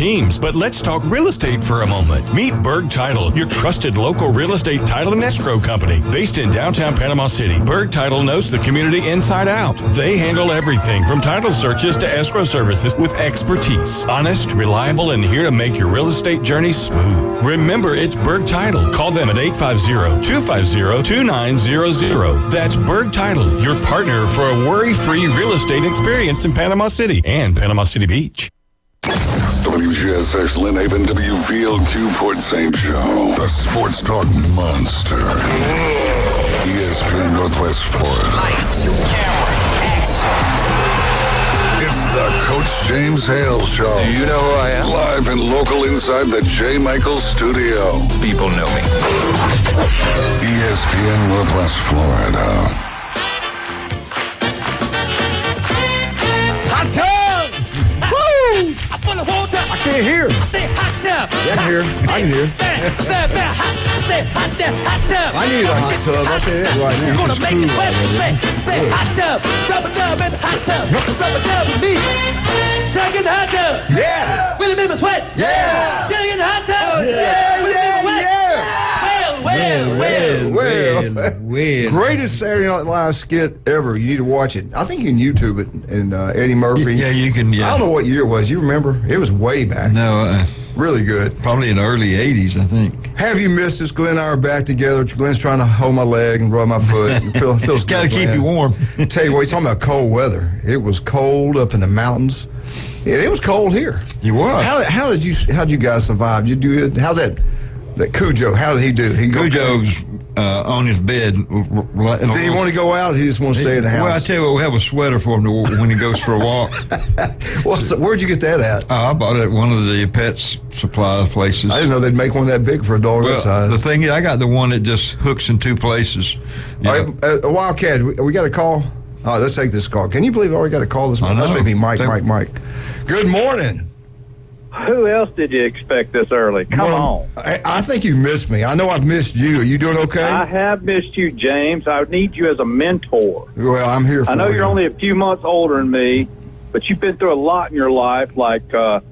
teams, but let's talk real estate for a moment. Meet Berg Title, your trusted local real estate title and escrow company. Based in downtown Panama City, Berg Title knows the community inside out. They handle everything from title searches to escrow services with expertise. Honest, reliable, and here to make your real estate journey smooth. Remember, it's Berg Title. Call them at 850-250-2900. That's Berg Title, your partner for a worry-free real estate experience in Panama City and Panama City Beach. WGSX Lynn Haven, WVLQ Port St. Joe, the sports talk monster. ESPN Northwest Florida. Lights, camera, action. It's the Coach James Hale Show. Do you know who I am? Live and local inside the J. Michaels studio. People know me. ESPN Northwest Florida. Hot tub! Woo! I'm full of water. I can't hear. Stay hot tub. Yeah, I can hear. I can hear. Stay hot tub. I need a hot tub. I'll tell you that right now. Gonna It's make cool it wet. out there. Stay hot tub. Rubber tub and hot tub. Rubber tub and me. Second hot tub. Yeah. Will it make me sweat? Yeah. Second hot tub. Yeah, Will it make me wet? Well. Greatest Saturday Night Live skit ever. You need to watch it. I think you can YouTube it. And Eddie Murphy. Yeah, you can. Yeah. I don't know what year it was. You remember? It was way back. No, Really good. probably in the early 80s, I think. Have you missed this? Glenn and I are back together. Glenn's trying to hold my leg and rub my foot. It feels Got to good, keep Glenn. you warm. Tell you what, he's talking about cold weather. It was cold up in the mountains. It was cold here. You was. How did you guys survive? You do it? How's that Cujo? How did he do? Cujo's on his bed. Did he want to go out? Or he just want to stay in the house? Well, I tell you what, we have a sweater for him when he goes for a walk. Where'd you get that at? I bought it at one of the pet supply places. I didn't know they'd make one that big for a dog that size. The thing is, I got the one that just hooks in two places. All right, Wildcat, we got a call. All right, let's take this call. Can you believe I already got a call this morning? That's maybe Mike. Good morning. Who else did you expect this early? Come on. I think you missed me. I know I've missed you. Are you doing okay? I have missed you, James. I need you as a mentor. Well, I'm here for you. I know you're only a few months older than me, but you've been through a lot in your life, like the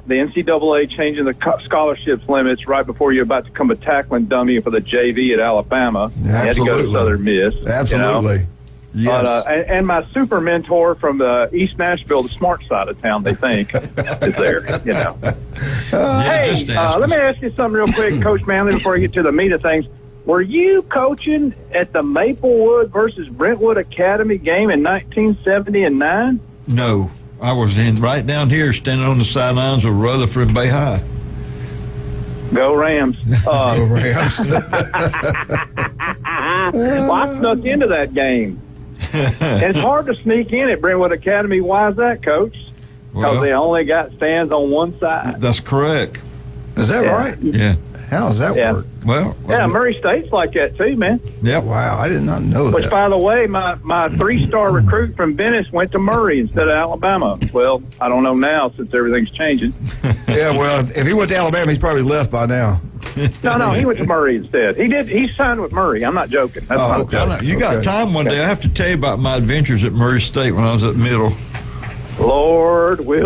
NCAA changing the scholarships limits right before you're about to become a tackling dummy for the JV at Alabama. Yeah, you had to go to Southern Miss. Absolutely. You know? Yes. And my super mentor from East Nashville, the smart side of town, they think, is there, you know. Hey, let me ask you something real quick, Coach Manley, before I get to the meat of things. Were you coaching at the Maplewood versus Brentwood Academy game in 1979? No. I was right down here standing on the sidelines of Rutherford Bay High. Go Rams. Go Rams. Well, I snuck into that game. And it's hard to sneak in at Brentwood Academy. Why is that, Coach? Because they only got stands on one side. That's correct. Is that right? Yeah. How does that work? Well, Murray State's like that too, man. Yep. Wow, I did not know that. Which, by the way, my three-star recruit from Venice went to Murray instead of Alabama. Well, I don't know now since everything's changing. Yeah, well, if he went to Alabama, he's probably left by now. No, he went to Murray instead. He signed with Murray. I'm not joking. That's not a joke. You got time one day. I have to tell you about my adventures at Murray State when I was at middle. Lord, we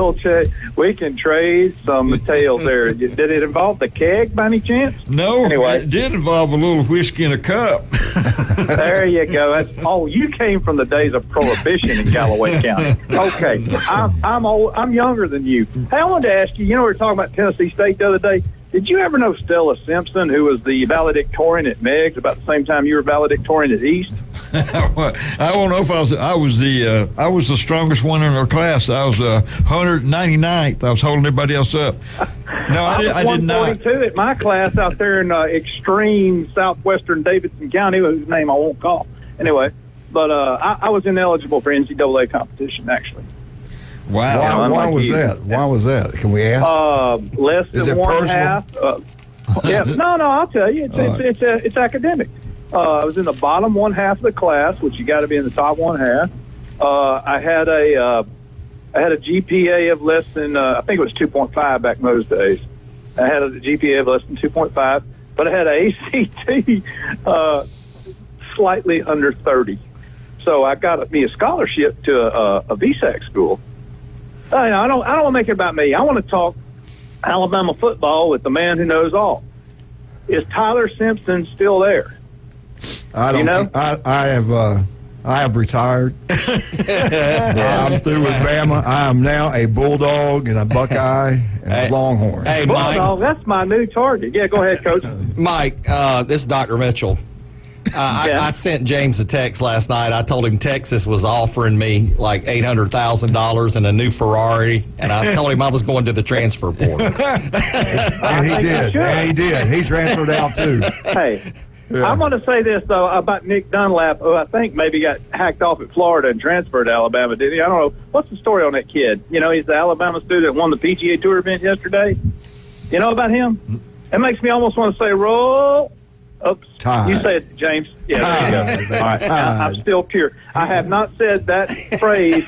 can trade some tales there. Did it involve the keg by any chance? No, anyway. It did involve a little whiskey in a cup. There you go. You came from the days of Prohibition in Callaway County. Okay, I'm old. I'm younger than you. Hey, I wanted to ask you. You know, we were talking about Tennessee State the other day. Did you ever know Stella Simpson, who was the valedictorian at Meigs about the same time you were valedictorian at East? I don't know if I was the strongest one in our class. I was 199th. I was holding everybody else up. No, I did not. 142 at my class out there in extreme southwestern Davidson County, whose name I won't call. Anyway, but I was ineligible for NCAA competition, actually. Wow. Why was that? Why was that? Can we ask? Less than one personal? half. Yeah. No, I'll tell you. It's academic. I was in the bottom one half of the class, which you got to be in the top one half. I had a GPA of less than I think it was 2.5 back in those days. I had a GPA of less than 2.5, but I had an ACT slightly under 30. So I got me a scholarship to a VSAC school. I don't want to make it about me. I want to talk Alabama football with the man who knows all. Is Tyler Simpson still there? I don't. You know? I have retired. I'm through with Bama. I am now a Bulldog and a Buckeye and a Longhorn. Hey, Mike. Bulldog, that's my new target. Yeah, go ahead, Coach. Mike, this is Dr. Mitchell. I sent James a text last night. I told him Texas was offering me like $800,000 and a new Ferrari, and I told him I was going to the transfer portal. And he did. And he did. He transferred out too. Hey, Yeah. I'm going to say this, though, about Nick Dunlap, who I think maybe got hacked off at Florida and transferred to Alabama, did he? I don't know. What's the story on that kid? You know, he's the Alabama student that won the PGA Tour event yesterday. You know about him? It makes me almost want to say, roll. Oops. Tide. You say it, James. Yeah, there you go. All right. I'm still pure. I have not said that phrase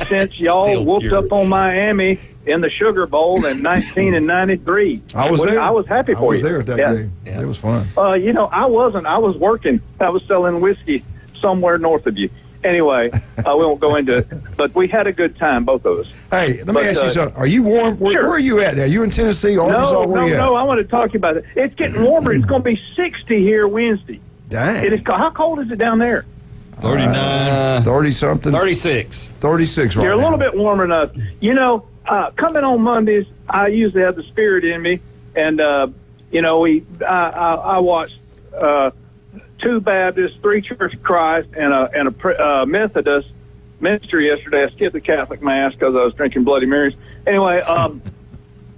since y'all Still whooped pure. up on Miami in the Sugar Bowl in 1993. I was there. I was happy for you. I was there that Yeah. day. It was fun. You know, I wasn't. I was working. I was selling whiskey somewhere north of you. Anyway, we won't go into it. But we had a good time, both of us. Hey, let me ask you something. Are you warm? Where, Sure. where are you at now? You in Tennessee, Arkansas? Where you at? No. I want to talk to you about it. It's getting warmer. It's going to be 60 here Wednesday. Dang. It is. How cold is it down there? 39. 30-something? 36. 36 right You're a now. little bit warmer enough. You know, coming on Mondays, I usually have the spirit in me, and you know, I watched 2 Baptists, 3 Church of Christ, and a Methodist minister yesterday. I skipped the Catholic Mass because I was drinking Bloody Marys. Anyway,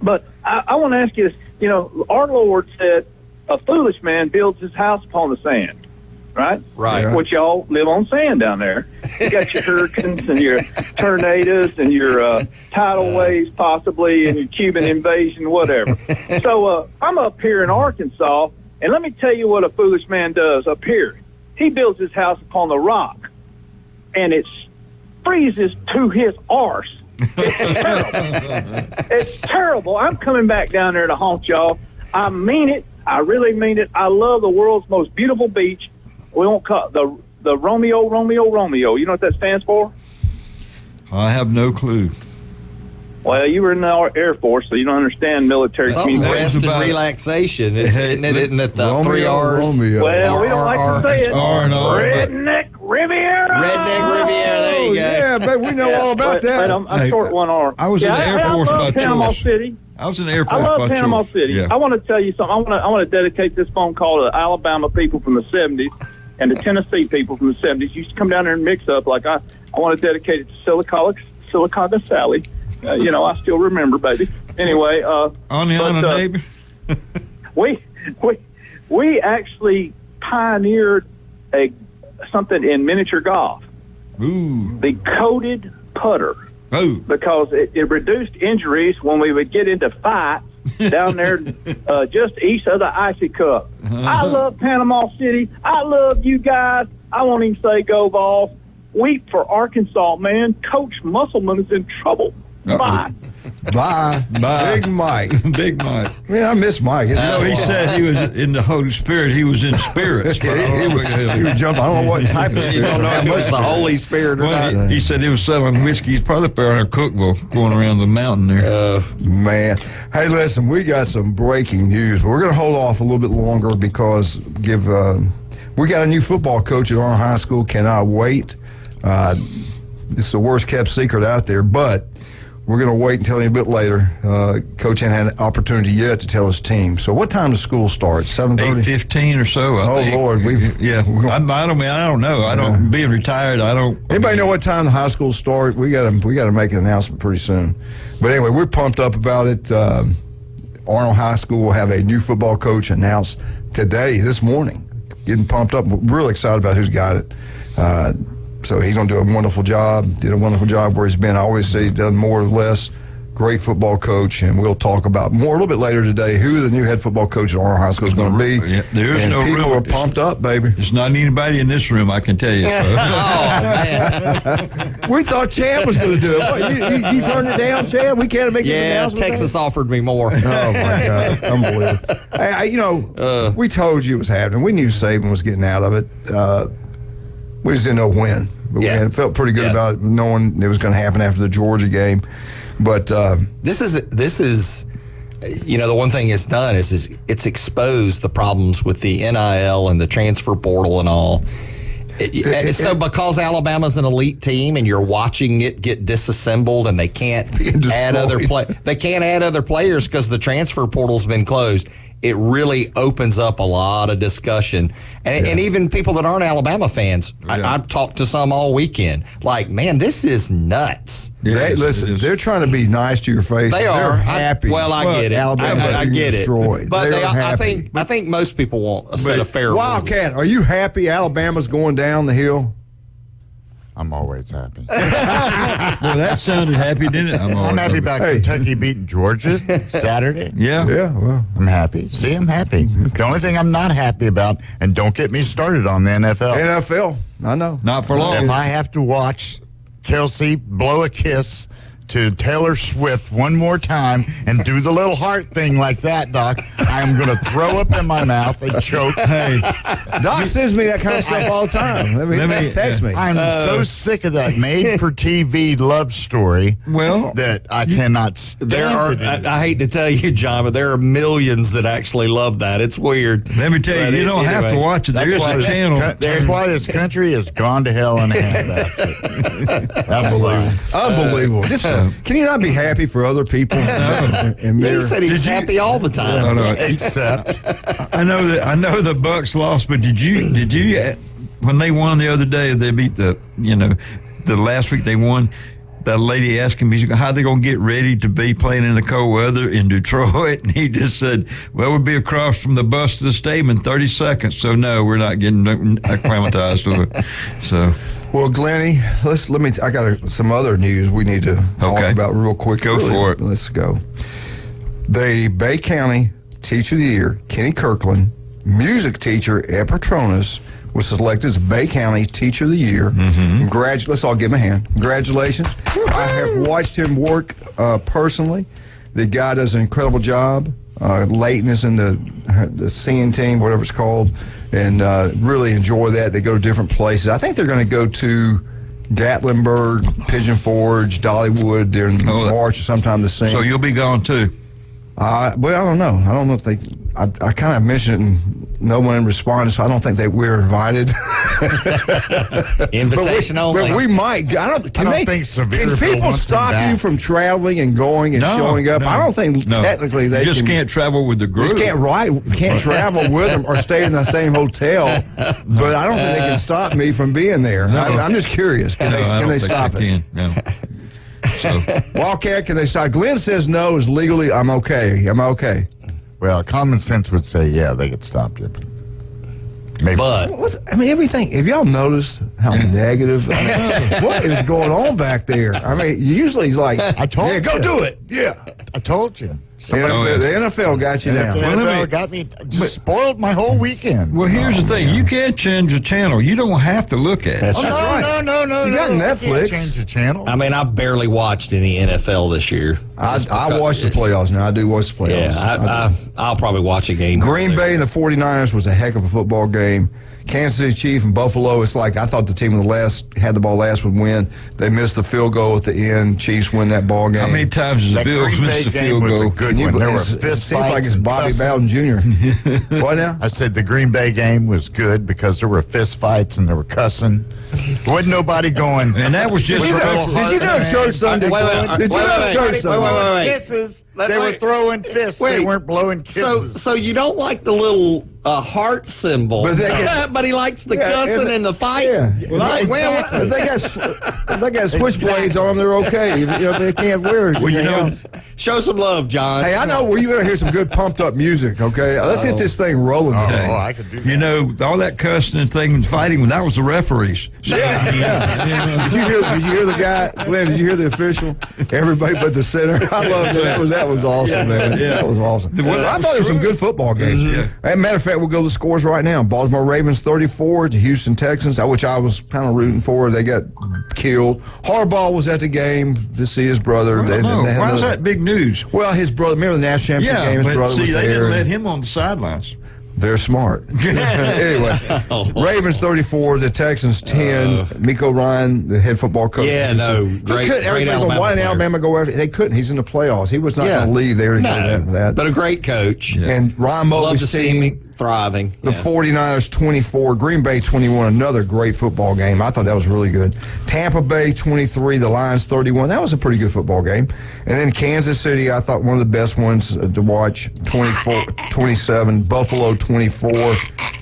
but I want to ask you this. You know, our Lord said, a foolish man builds his house upon the sand, right? Right. Yeah. Which y'all live on sand down there. You got your hurricanes and your tornadoes and your tidal waves possibly and your Cuban invasion, whatever. So I'm up here in Arkansas, and let me tell you what a foolish man does up here. He builds his house upon the rock, and it freezes to his arse. It's terrible. It's terrible. I'm coming back down there to haunt y'all. I mean it. I really mean it. I love the world's most beautiful beach. We won't call it the Romeo. You know what that stands for? I have no clue. Well, you were in the Air Force, so you don't understand military Something communication. rest and about- relaxation. Isn't it the Romeo, 3 R's? Romeo. Well, we don't like to say it. R and R, but- Redneck Riviera. Redneck Riviera. There you Oh, go. yeah, but we know all about But that. I'm Hey, short one R. I was in the Air Force I by love Panama choice. City. I was in the Air I Force love by Panama choice. City. Yeah. I want to tell you something. I want to dedicate this phone call to the Alabama people from the 70s and the Tennessee people from the 70s. You used to come down there and mix up. Like I want to dedicate it to Silicaga Sally. You know, I still remember, baby. Anyway, On the but, island, neighbor. we actually pioneered something in miniature golf, Ooh. the coated putter, Oh. because it reduced injuries when we would get into fights down there just east of the Icy Cup. I love Panama City. I love you guys. I won't even say go Vols. Weep for Arkansas, man. Coach Musselman is in trouble. Bye. Bye. Bye. Big Mike. Big Mike. Man, I miss Mike. It's No, been a he while. said he was in the Holy Spirit. He was in spirits. but I don't know what the hell He was jumping. I don't know what type of You spirit. don't know if it was the Holy Spirit or Well, not. he said he was selling whiskey. He's probably up there in Cookville going around the mountain there. Man. Hey, listen, we got some breaking news. We're going to hold off a little bit longer because we got a new football coach at our high school. Cannot wait. It's the worst kept secret out there, but we're going to wait and tell you a bit later. Coach hadn't had an opportunity yet to tell his team. So what time does school start? 7:30? 8:15 or so. I think. Lord, yeah. I don't know. I don't. Being retired, I don't. Anybody know what time the high school start? We got to make an announcement pretty soon. But anyway, we're pumped up about it. Arnold High School will have a new football coach announced this morning. Getting pumped up. We're really excited about who's got it. So he's going to do a wonderful job. Did a wonderful job where he's been. I always say he's done more or less. Great football coach, and we'll talk about more a little bit later today who the new head football coach at Arnold High School is going to be. Yeah, there is and no people room. are pumped up, baby. There's not anybody in this room, I can tell you. We thought Chad was going to do it. What, you turned it down, Chad? We can't make this Yeah, announcement. Texas offered me more. Oh, my God. Unbelievable. Hey, we told you it was happening. We knew Saban was getting out of it. We just didn't know when. But Yeah. we felt pretty good Yeah. about knowing it was going to happen after the Georgia game. But This is the one thing it's done is it's exposed the problems with the NIL and the transfer portal and all. So because Alabama's an elite team and you're watching it get disassembled and they can't add other players because the transfer portal's been closed, it really opens up a lot of discussion. And even people that aren't Alabama fans, I've talked to some all weekend. Like, man, this is nuts. Listen, they're trying to be nice to your face. They are. They're happy. I get it. Alabama's I get destroyed. it. But they're happy. I think most people want a set of fair rules. Wildcat, are you happy Alabama's going down the hill? I'm always happy. Well, that sounded happy, didn't it? I'm happy about Kentucky beating Georgia Saturday. Yeah. Well, I'm happy. See, I'm happy. The only thing I'm not happy about, and don't get me started on the NFL. NFL, I know. Not for long. If I have to watch Kelsey blow a kiss to Taylor Swift one more time and do the little heart thing like that, Doc, I'm going to throw up in my mouth and choke. Hey, Doc sends me that kind of stuff all the time. Text me. I'm so sick of that made-for-TV love story that I cannot stand it. I hate to tell you, John, but there are millions that actually love that. It's weird. let me tell you, you don't have to watch it. There is a channel. That's why this country has gone to hell in a handbasket. Unbelievable. Can you not be happy for other people? He said he was happy all the time. Except I know the Bucks lost, but did you when they won the other day, they beat the last week they won. That lady asked him, how they going to get ready to be playing in the cold weather in Detroit? And he just said, well, we'll be across from the bus to the stadium in 30 seconds. So, no, we're not getting acclimatized to it. So. Well, Glennie, I got some other news we need to talk about real quick. Go for it. Let's go. The Bay County Teacher of the Year, Kenny Kirkland, music teacher at Petronas, was selected as Bay County Teacher of the Year. Mm-hmm. Let's all give him a hand. Congratulations. I have watched him work personally. The guy does an incredible job. Leighton is in the singing team, whatever it's called, and really enjoy that. They go to different places. I think they're going to go to Gatlinburg, Pigeon Forge, Dollywood during March or sometime this sing. So you'll be gone too? Well, I don't know. I don't know if they. I kind of mentioned it and no one responded, so I don't think we're invited. Invitation only. But we might. Can people stop you from traveling and going and showing up? I don't think technically they just can't travel with the group. Can't travel with them or stay in the same hotel. But I don't think they can stop me from being there. I'm just curious. Can they stop us? No. So. Wildcat, can they stop? Glenn says no is legally. I'm okay. Well, common sense would say, yeah, they could stop you. Maybe. But everything. Have y'all noticed how negative? What is going on back there? Usually he's like, I told you. Go do it. Yeah, I told you. The NFL got you down. The NFL got me, spoiled my whole weekend. Well, here's the thing. You can't change the channel. You don't have to look at it. That's right. No. You got Netflix. You can't change the channel. I barely watched any NFL this year. I watch the playoffs now. I do watch the playoffs. Yeah, I'll probably watch a game. Green Bay and the 49ers was a heck of a football game. Kansas City Chiefs and Buffalo, it's like I thought the team that had the ball last would win. They missed the field goal at the end. Chiefs win that ball game. How many times has the Bills missed the field goal? Was a good one. There were fist it seems like it's Bobby Bowden Jr. What now? I said the Green Bay game was good because there were fist fights and there were cussing. Wasn't nobody going. And that was just. Did you go to church Sunday? Did you go to church Sunday? Wait. Kisses. They were throwing fists. They weren't blowing kisses. So you don't like the little heart symbol, but he likes the cussing and the fight. Yeah. Exactly. If they got switchblades on them, they're okay. They can't wear it. Well, show some love, John. Hey, I know where you're going to hear some good pumped up music, okay? Let's get this thing rolling today. I could do that. All that cussing and thing and fighting, that was the referees. So, yeah. Did you hear the guy, Glenn, did you hear the official? Everybody but the center. I love that. That was awesome, man. Yeah. That was awesome. I thought there were some good football games. Yeah. As a matter of fact, we'll go to the scores right now. Baltimore Ravens 34 to Houston Texans, which I was kind of rooting for. They got killed. Harbaugh was at the game to see his brother. Why is that big news? Well, his brother, remember the national championship game? His brother was they there. didn't let him on the sidelines. They're smart. Anyway, Ravens 34, the Texans 10. Miko Ryan, the head football coach. Yeah, no, great Alabama why did player. Alabama go after? They couldn't. He's in the playoffs. He was not going to leave there to go after that. But a great coach. Yeah. And Ryan Love to Mobley's see team, him thriving. the 49ers 24, Green Bay 21. Another great football game. I thought that was really good. Tampa Bay 23, the Lions 31. That was a pretty good football game. And then Kansas City, I thought one of the best ones to watch. 27, Buffalo 24.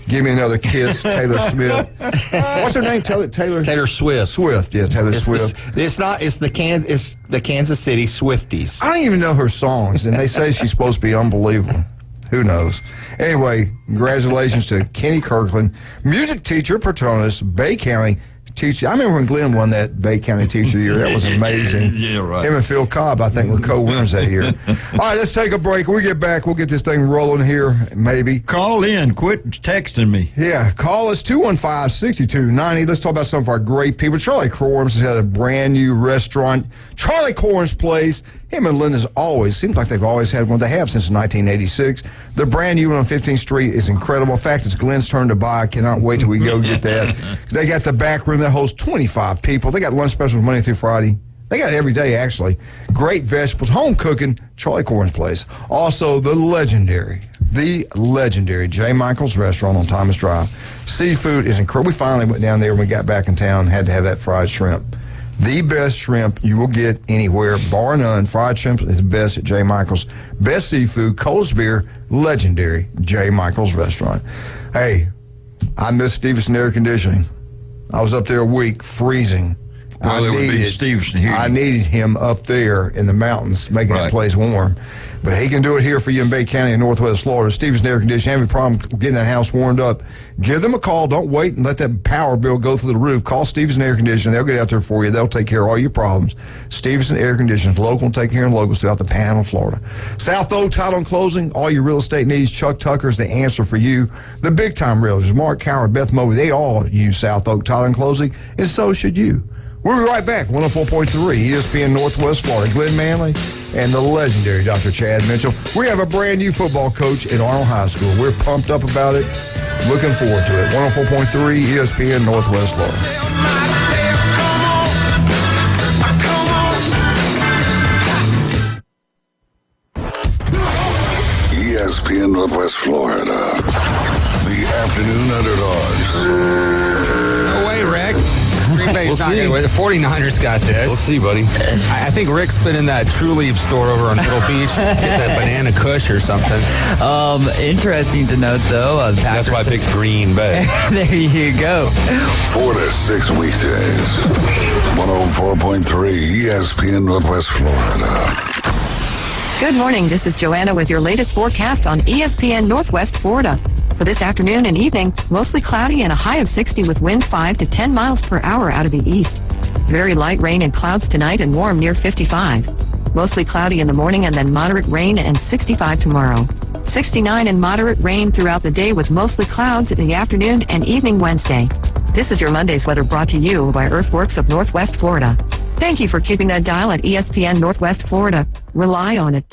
Give me another kiss, Taylor Smith. What's her name? Taylor Swift. Swift, yeah, Taylor Swift. It's the Kansas City Swifties. I don't even know her songs, and they say she's supposed to be unbelievable. Who knows? Anyway, congratulations to Kenny Kirkland, music teacher, Petronas, Bay County teacher. I remember when Glenn won that Bay County Teacher of the Year. That was amazing. Yeah, right. Him and Phil Cobb, I think, were co-winners that year. All right, let's take a break. When we get back, we'll get this thing rolling here, maybe. Call in. Quit texting me. Yeah, call us 215-6290. Let's talk about some of our great people. Charlie Corms has had a brand new restaurant, Charlie Corms Place. Him and Linda's seems like they've always had one. They have since 1986. The brand new one on 15th Street is incredible. In fact, it's Glenn's turn to buy. I cannot wait till we go get that. They got the back room that holds 25 people. They got lunch specials Monday through Friday. They got it every day, actually. Great vegetables, home cooking, Charlie Corns Place. Also, the legendary J. Michael's Restaurant on Thomas Drive. Seafood is incredible. We finally went down there when we got back in town, had to have that fried shrimp. The best shrimp you will get anywhere, bar none. Fried shrimp is the best at J. Michael's. Best seafood, coldest beer, legendary J. Michael's Restaurant. Hey, I miss Stevenson Air Conditioning. I was up there a week, freezing. Well, it would be Stevenson here. I needed him up there in the mountains, making that place warm. But he can do it here for you in Bay County in Northwest Florida. Stevenson Air Conditioning. Have a problem getting that house warmed up? Give them a call. Don't wait and let that power bill go through the roof. Call Stevenson Air Conditioning. They'll get out there for you. They'll take care of all your problems. Stevenson Air Conditioning, local and take care of locals throughout the Panhandle, Florida. South Oak Title and Closing. All your real estate needs. Chuck Tucker's the answer for you. The big time realtors, Mark Coward, Beth Mobley, they all use South Oak Title and Closing, and so should you. We'll be right back. 104.3 ESPN Northwest Florida. Glenn Manley and the legendary Dr. Chad Mitchell. We have a brand new football coach at Arnold High School. We're pumped up about it. Looking forward to it. 104.3 ESPN Northwest Florida. ESPN Northwest Florida. The afternoon underdogs. No way, Rick. Green Bay's not going to win. The 49ers got this. We'll see, buddy. I think Rick's been in that True Leaf store over on Middle Beach, getting that banana kush or something. Interesting to note, though. That's why I picked Green Bay. There you go. 4 to 6 weekdays. 104.3 ESPN Northwest Florida. Good morning. This is Joanna with your latest forecast on ESPN Northwest Florida. For this afternoon and evening, mostly cloudy and a high of 60 with wind 5 to 10 miles per hour out of the east. Very light rain and clouds tonight and warm near 55. Mostly cloudy in the morning and then moderate rain and 65 tomorrow. 69 and moderate rain throughout the day with mostly clouds in the afternoon and evening Wednesday. This is your Monday's weather brought to you by Earthworks of Northwest Florida. Thank you for keeping that dial at ESPN Northwest Florida. Rely on it.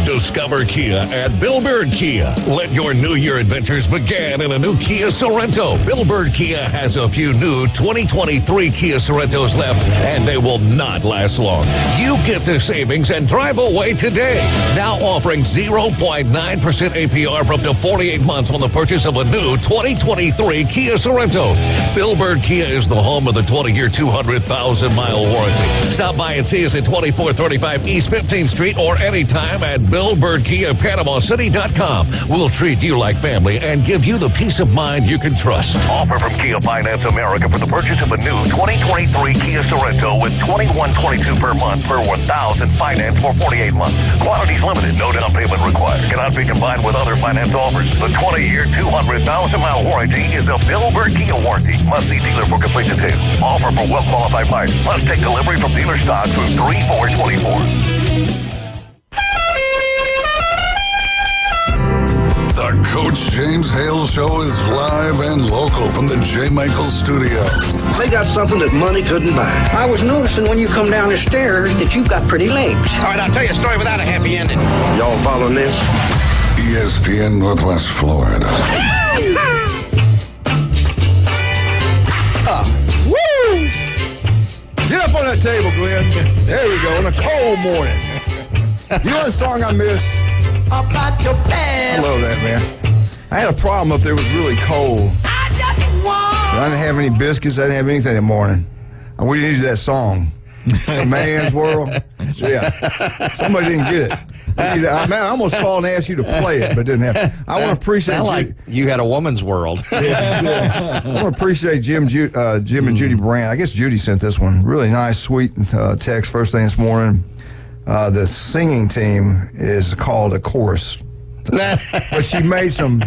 Discover Kia at Billboard Kia. Let your New Year adventures begin in a new Kia Sorento. Billboard Kia has a few new 2023 Kia Sorentos left, and they will not last long. You get the savings and drive away today. Now offering 0.9% APR for up to 48 months on the purchase of a new 2023 Kia Sorento. Billboard Kia is the home of the 20-year, 200,000-mile warranty. Stop by and see us at 2435 East 15th Street or anytime at BillboardKiaPanamaCity.com. We'll treat you like family and give you the peace of mind you can trust. Offer from Kia Finance America for the purchase of a new 2023 Kia Sorento with $21.22 per month for $1,000 finance for 48 months. Quantities limited. No down payment required. Cannot be combined with other finance offers. The 20-year, 200,000-mile warranty is a Billboard Kia warranty. Must see dealer for complete details. Offer for well-qualified buyers. Must take delivery from dealer stock through 3/4/24. The Coach James Hale Show is live and local from the J. Michaels studio. They got something that money couldn't buy. I was noticing when you come down the stairs that you've got pretty legs. All right, I'll tell you a story without a happy ending. Y'all following this? ESPN Northwest Florida. Woo! Get up on that table, Glenn. There we go, on a cold morning. You know the song I missed? About your past. I love that, man. I had a problem up there. It was really cold. I didn't have any biscuits. I didn't have anything in the morning. And we needed that song. It's a man's world. Yeah. Somebody didn't get it. I almost called and asked you to play it, but didn't have. I want to appreciate Sound like you had a woman's world. Yeah. I want to appreciate Jim and Judy Brand. I guess Judy sent this one. Really nice, sweet text first thing this morning. The singing team is called a chorus. But she made some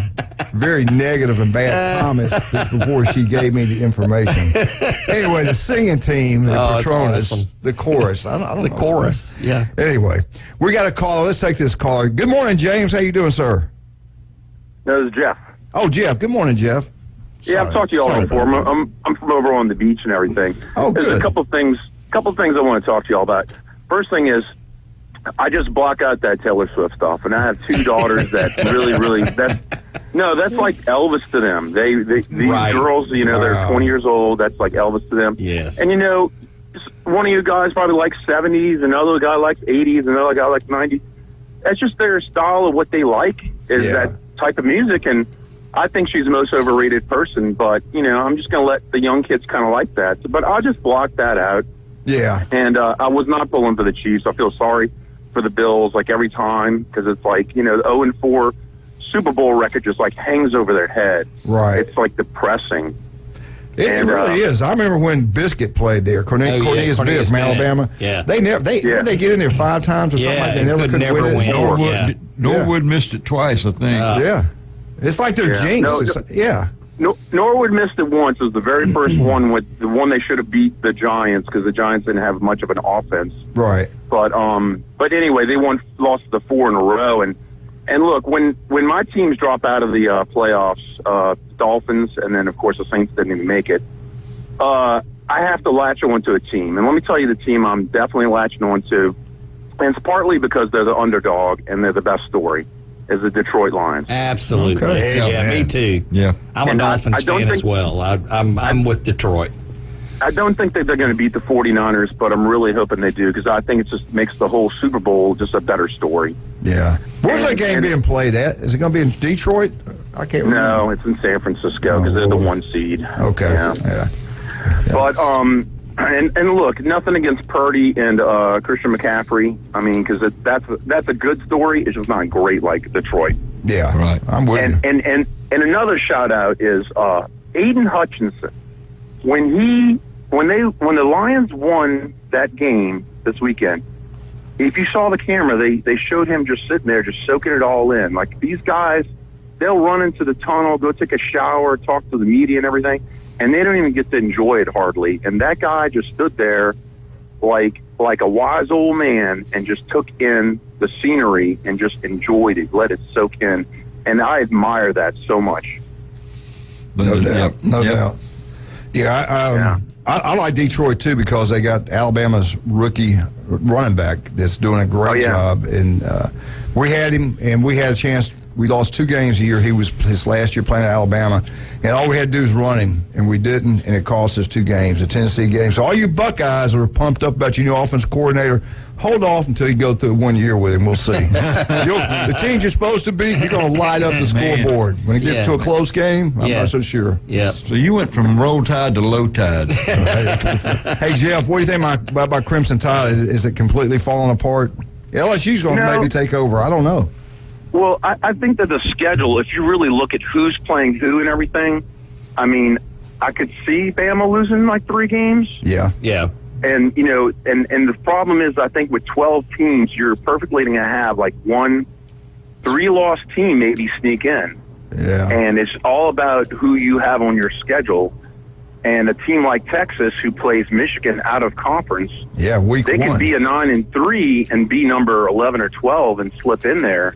very negative and bad comments before she gave me the information. Anyway, the singing team, the Patronus, awesome. The chorus. I don't know. The chorus, yeah. Anyway, we got a caller. Let's take this caller. Good morning, James. How you doing, sir? No, this is Jeff. Oh, Jeff. Good morning, Jeff. Yeah, I've talked to you all before. I'm from over on the beach and everything. Oh, good. There's a couple things I want to talk to you all about. First thing is, I just block out that Taylor Swift stuff, and I have two daughters that really that's like Elvis to them. These right. girls, they're 20 years old. That's like Elvis to them. Yes. And one of you guys probably likes 70s, another guy likes 80s, another guy likes 90s. That's just their style of what they like is that type of music, and I think she's the most overrated person. But I'm just going to let the young kids kind of like that. But I'll just block that out. Yeah. And I was not pulling for the Chiefs. I feel sorry for the Bills, like every time, because it's like, the 0-4 Super Bowl record just like hangs over their head. Right. It's like depressing. It really is. I remember when Biscuit played there, Cornelius Bibb from Alabama. Yeah. They get in there 5 times or something like that. They never could win it. Norwood missed it twice, I think. Yeah. It's like they're jinx. Norwood missed it once. It was the very first one, with the one they should have beat the Giants, because the Giants didn't have much of an offense. Right. But anyway, they lost the 4 in a row. And look, when my teams drop out of the playoffs, Dolphins, and then of course the Saints didn't even make it, I have to latch on to a team. And let me tell you, the team I'm definitely latching on to, and it's partly because they're the underdog and they're the best story, is the Detroit Lions. Absolutely. Okay. Yeah, me too. Yeah. I'm a Dolphins fan as well. I'm with Detroit. I don't think that they're going to beat the 49ers, but I'm really hoping they do, because I think it just makes the whole Super Bowl just a better story. Yeah. Where's that game being played at? Is it going to be in Detroit? I can't remember. No, it's in San Francisco, because they're the 1 seed. Okay. Yeah. But and look, nothing against Purdy and Christian McCaffrey. I mean, because that's a good story. It's just not great like Detroit. Yeah, right. I'm with you. And another shout out is Aiden Hutchinson. When the Lions won that game this weekend, if you saw the camera, they showed him just sitting there, just soaking it all in. Like, these guys, they'll run into the tunnel, go take a shower, talk to the media and everything, and they don't even get to enjoy it hardly. And that guy just stood there like a wise old man and just took in the scenery and just enjoyed it, let it soak in. And I admire that so much. No doubt. Yeah, I like Detroit too, because they got Alabama's rookie running back that's doing a great job. And we had him, and we had a chance. We lost 2 games a year. He was his last year playing at Alabama, and all we had to do was run him, and we didn't, and it cost us 2 games, a Tennessee game. So all you Buckeyes are pumped up about your new offensive coordinator. Hold off until you go through 1 year with him. We'll see. The teams you're supposed to beat, you're going to light up the scoreboard. When it gets to a close game, I'm not so sure. Yeah. So you went from roll tide to low tide. Hey, Jeff, what do you think about my Crimson Tide? Is it completely falling apart? LSU's going to maybe take over. I don't know. Well, I think that the schedule, if you really look at who's playing who and everything, I mean, I could see Bama losing like 3 games. Yeah. Yeah. And, and the problem is, I think with 12 teams, you're perfectly going to have like 1 3-loss team maybe sneak in. Yeah. And it's all about who you have on your schedule. And a team like Texas, who plays Michigan out of conference, week 1. They can be a 9-3 and be number 11 or 12 and slip in there.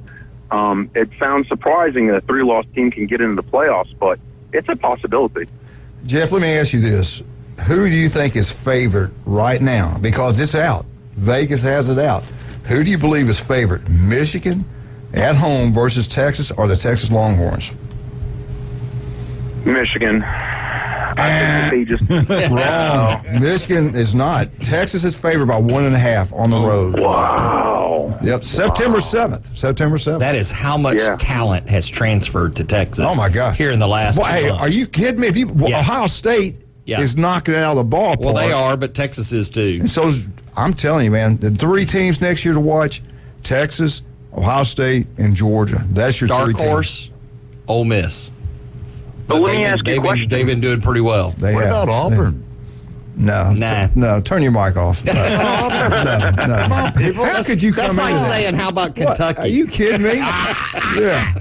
It sounds surprising that a 3-loss team can get into the playoffs, but it's a possibility. Jeff, let me ask you this. Who do you think is favored right now? Because it's out. Vegas has it out. Who do you believe is favored? Michigan, at home versus Texas or the Texas Longhorns? Michigan. I think they just Wrong. Michigan is not. Texas is favored by 1.5 on the road. Wow. Yep. September 7th. September 7th. That is how much talent has transferred to Texas. Oh my God! Here in the last. Well, hey, are you kidding me? Ohio State is knocking it out of the ballpark. Well, they are, but Texas is too. And so I'm telling you, man, the 3 teams next year to watch: Texas, Ohio State, and Georgia. That's your dark 3 teams. horse. Ole Miss. But let me ask you a question. They've been doing pretty well. What about Auburn? No. No, turn your mic off. No. Come on, people. How could you come That's like in? saying, how about Kentucky? Are you kidding me? Yeah.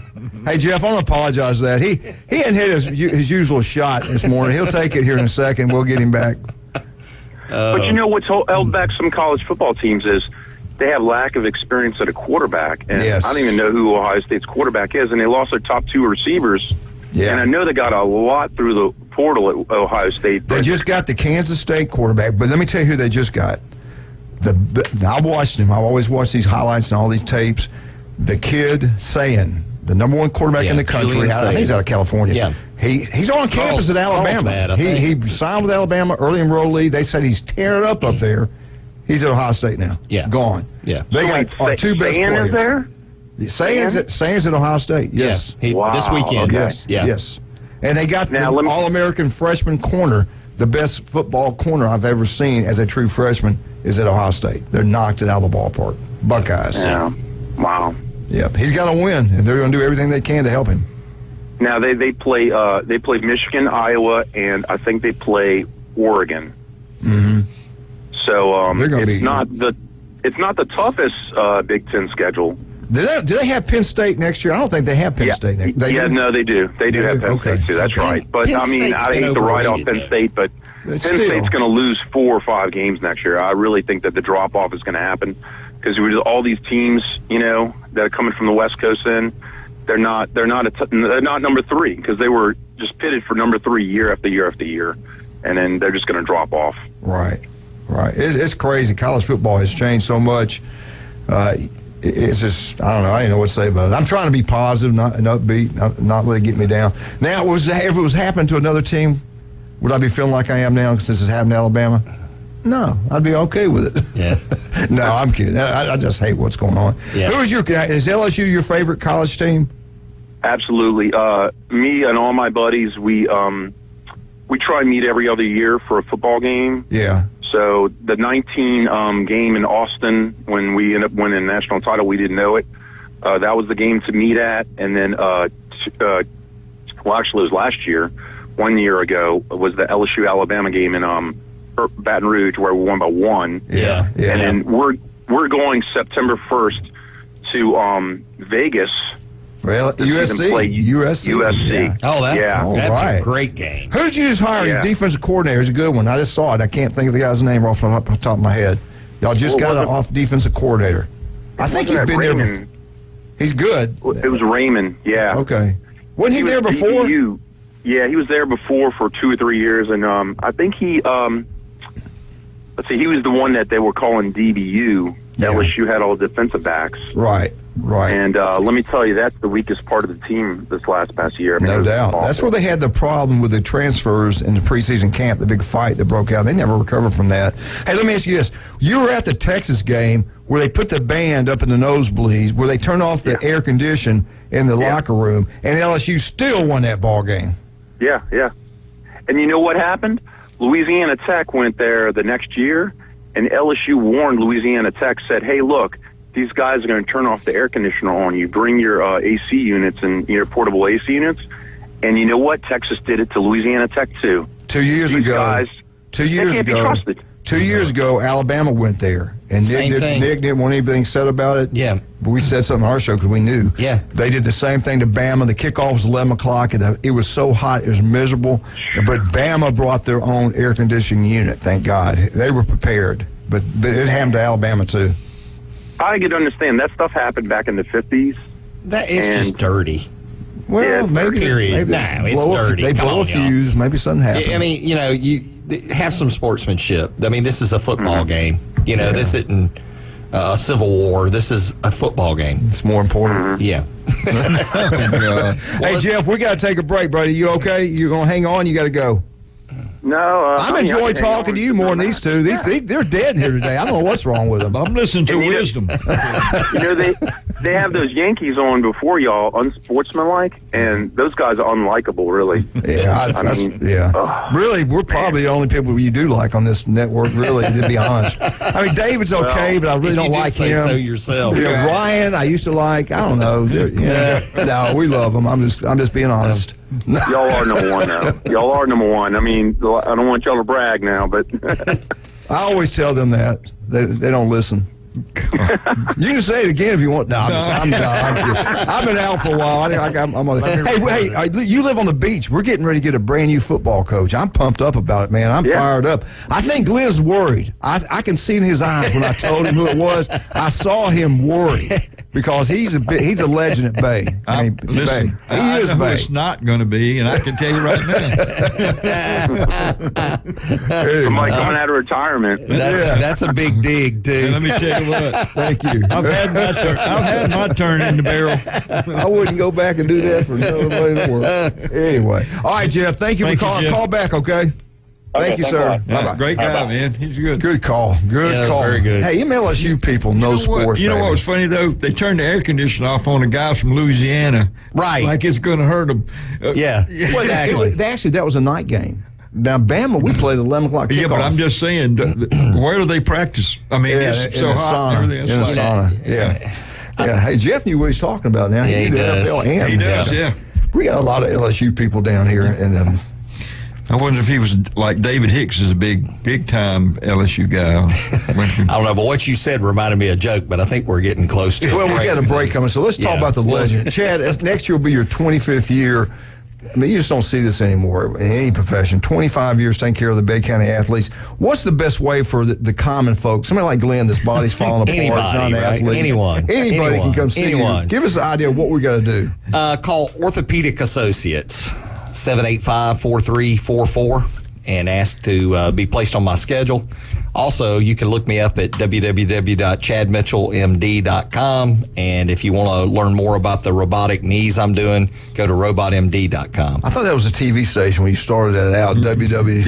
Hey, Jeff, I want to apologize for that. He hadn't hit his usual shot this morning. He'll take it here in a second. We'll get him back. But you know what's held back some college football teams is they have lack of experience at a quarterback. And I don't even know who Ohio State's quarterback is, and they lost their top 2 receivers. Yeah. And I know they got a lot through the portal at Ohio State. They just got the Kansas State quarterback, but let me tell you who they just got. I watched him. I always watch these highlights and all these tapes. The kid Sayin, the number 1 quarterback in the country. I think he's out of California. Yeah. He's on campus at Alabama. He signed with Alabama, early enrollee. They said he's tearing it up there. He's at Ohio State now. Yeah. Gone. Yeah. They got our 2 best players. Is there? Sayin's at Ohio State. Yes. Yeah. This weekend. Okay. Yes. And they got the All-American freshman corner. The best football corner I've ever seen as a true freshman is at Ohio State. They're knocked it out of the ballpark. Buckeyes. Yeah. Wow. Yep. He's got to win, and they're going to do everything they can to help him. Now they play Michigan, Iowa, and I think they play Oregon. Mm-hmm. So it's not the toughest Big Ten schedule. Do they have Penn State next year? I don't think they have Penn State next year. No, they do. They do have Penn State, too. That's right. But, I mean, I hate to write off Penn State, but Penn State's going to lose 4 or 5 games next year. I really think that the drop-off is going to happen because all these teams, that are coming from the West Coast they're not number 3 because they were just pitted for number 3 year after year after year, and then they're just going to drop off. Right. It's crazy. College football has changed so much. It's just, I don't know. I don't know what to say about it. I'm trying to be positive, not upbeat, not let it get me down. Now, if it was happening to another team, would I be feeling like I am now since it's happened to Alabama? No, I'd be okay with it. Yeah. No, I'm kidding. I just hate what's going on. Yeah. Is LSU your favorite college team? Absolutely. Me and all my buddies, we try and meet every other year for a football game. Yeah. So the 19 game in Austin, when we ended up winning the national title, we didn't know it. That was the game to meet at. And then, actually it was last year, 1 year ago, was the LSU-Alabama game in Baton Rouge where we won by 1. Yeah. And then we're going September 1st to Vegas. For USC. Yeah. Oh, that's right. A great game. Who did you just hire? Your defensive coordinator is a good one. I just saw it. I can't think of the guy's name off the top of my head. Y'all just got an off defensive coordinator. I think he's been there before. He's good. It was Raymond, yeah. Okay. Wasn't he there before? DBU. Yeah, he was there before for 2 or 3 years, and I think he, he was the one that they were calling DBU. LSU had all the defensive backs. Right. And let me tell you, that's the weakest part of the team this past year. No doubt. That's where they had the problem with the transfers in the preseason camp, the big fight that broke out. They never recovered from that. Hey, let me ask you this. You were at the Texas game where they put the band up in the nosebleeds, where they turned off the air condition in the locker room, and LSU still won that ball game. Yeah. And you know what happened? Louisiana Tech went there the next year, and LSU warned Louisiana Tech, said, hey, look, these guys are going to turn off the air conditioner on you. Bring your AC units and your portable AC units. And you know what? Texas did it to Louisiana Tech, too. 2 years these ago. Guys, 2 years they can't ago. be trusted. 2 years ago, Alabama went there. And Nick didn't want anything said about it. Yeah. But we said something on our show because we knew. Yeah. They did the same thing to Bama. The kickoff was 11 o'clock. And it was so hot, it was miserable. But Bama brought their own air conditioning unit, thank God. They were prepared. But it happened to Alabama, too. I can understand. That stuff happened back in the 50s. That is just dirty. Well, maybe. Period. It's dirty. They blow a fuse. Maybe something happened. I mean, you have some sportsmanship. I mean, this is a football game. This isn't a civil war. This is a football game. It's more important. Yeah. Hey, Jeff, we got to take a break, buddy. You okay? You going to hang on? You got to go. No, I'm enjoying talking to you more than these two. They're dead here today. I don't know what's wrong with them. I'm listening to wisdom. They have those Yankees on before y'all, unsportsmanlike, and those guys are unlikable, really. Yeah, really, we're probably the only people you do like on this network, really, to be honest. I mean, David's okay, but I really don't like him. So yourself. Yeah, Ryan, I used to like. I don't know. No, we love him. I'm just being honest. Y'all are number one now. Y'all are number one. I mean, I don't want y'all to brag now, but I always tell them that they don't listen. You can say it again if you want. No, I've been out for a while. Hey, you live on the beach. We're getting ready to get a brand new football coach. I'm pumped up about it, man. I'm fired up. I think Glenn's worried. I can see in his eyes when I told him who it was. I saw him worried because he's a legend at Bay. I mean, listen, Bay. He is Bay. It's not going to be, and I can tell you right now. I'm like coming out of retirement. That's a big dig, dude. Let me tell you what. Thank you. I've had my turn in the barrel. I wouldn't go back and do that for no way in the world. Anyway. All right, Jeff. Thank you for calling. Call back, okay? Thank you, sir. Bye-bye. Great guy, man. He's good. Good call. Good call. Very good. Hey, MLSU people know sports. You know what was funny, though? They turned the air conditioner off on the guys from Louisiana. Right. Like it's going to hurt them. Yeah. Actually, that was a night game. Now, Bama, we played 11 o'clock kickoff. Yeah, but I'm just saying, where do they practice? I mean, it's so hot. In the sauna. Yeah. Hey, Jeff knew what he's talking about now. He does. He does, yeah. We got a lot of LSU people down here. And I wonder if he was like David Hicks is a big time LSU guy. I don't know, but what you said reminded me of a joke, but I think we're getting close to it. Well, we got a break coming, so let's talk about the legend. Chad, next year will be your 25th year. I mean, you just don't see this anymore in any profession. 25 years taking care of the Bay County athletes. What's the best way for the common folk? Somebody like Glenn, this body's falling apart. Anybody, not an athlete. Right? Anybody can come see you. Give us an idea of what we got to do. Call Orthopedic Associates, 785-4344, and ask to be placed on my schedule. Also, you can look me up at www.chadmitchellmd.com. And if you want to learn more about the robotic knees I'm doing, go to robotmd.com. I thought that was a TV station when you started that out. WWE.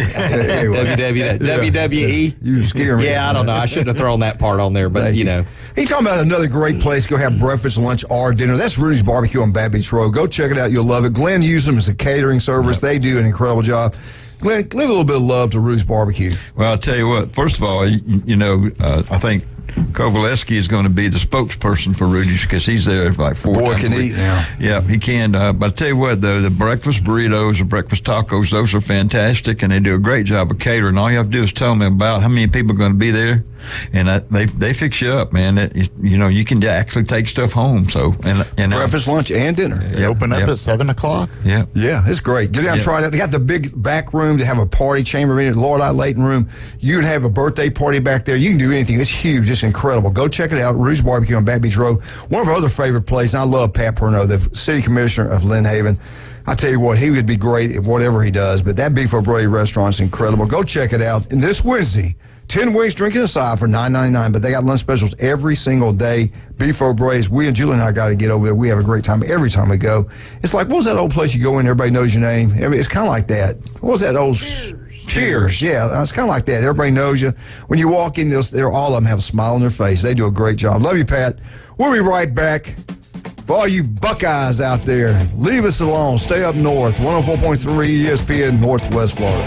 You scare me. Yeah, I don't know. I shouldn't have thrown that part on there, but you know. He's talking about another great place. Go have breakfast, lunch, or dinner. That's Rudy's Barbecue on Bad Beach Road. Go check it out. You'll love it. Glenn uses them as a catering service. They do an incredible job. Glenn, give a little bit of love to Rudy's Barbecue. Well, I'll tell you what. First of all, I think Kovaleski is going to be the spokesperson for Rudy's because he's there like 4 times. Boy can eat now. Yeah, he can. But I'll tell you what, though, the breakfast burritos or breakfast tacos, those are fantastic, and they do a great job of catering. All you have to do is tell them about how many people are going to be there, and they fix you up, man. You can actually take stuff home. So and breakfast, lunch, and dinner. They open up at 7 o'clock. Yeah, it's great. Get down and try it out. They got the big back room to have a party chamber in it. Lord, Layton room. You can have a birthday party back there. You can do anything. It's huge. It's incredible. Go check it out. Rudy's Barbecue on Back Beach Road. One of our other favorite places. I love Pat Perno, the city commissioner of Lynn Haven. I tell you what, he would be great at whatever he does. But that Beef O'Brady restaurant is incredible. Go check it out. And this Wednesday, 10 wings, drinking aside for $9.99. But they got lunch specials every single day. Beef O'Brady's. We and Julie and I got to get over there. We have a great time every time we go. It's like, what was that old place you go in, everybody knows your name? It's kind of like that. What was that old... Cheers. Yeah, it's kind of like that. Everybody knows you. When you walk in, all of them have a smile on their face. They do a great job. Love you, Pat. We'll be right back. For all you Buckeyes out there, leave us alone. Stay up north. 104.3 ESPN, Northwest Florida.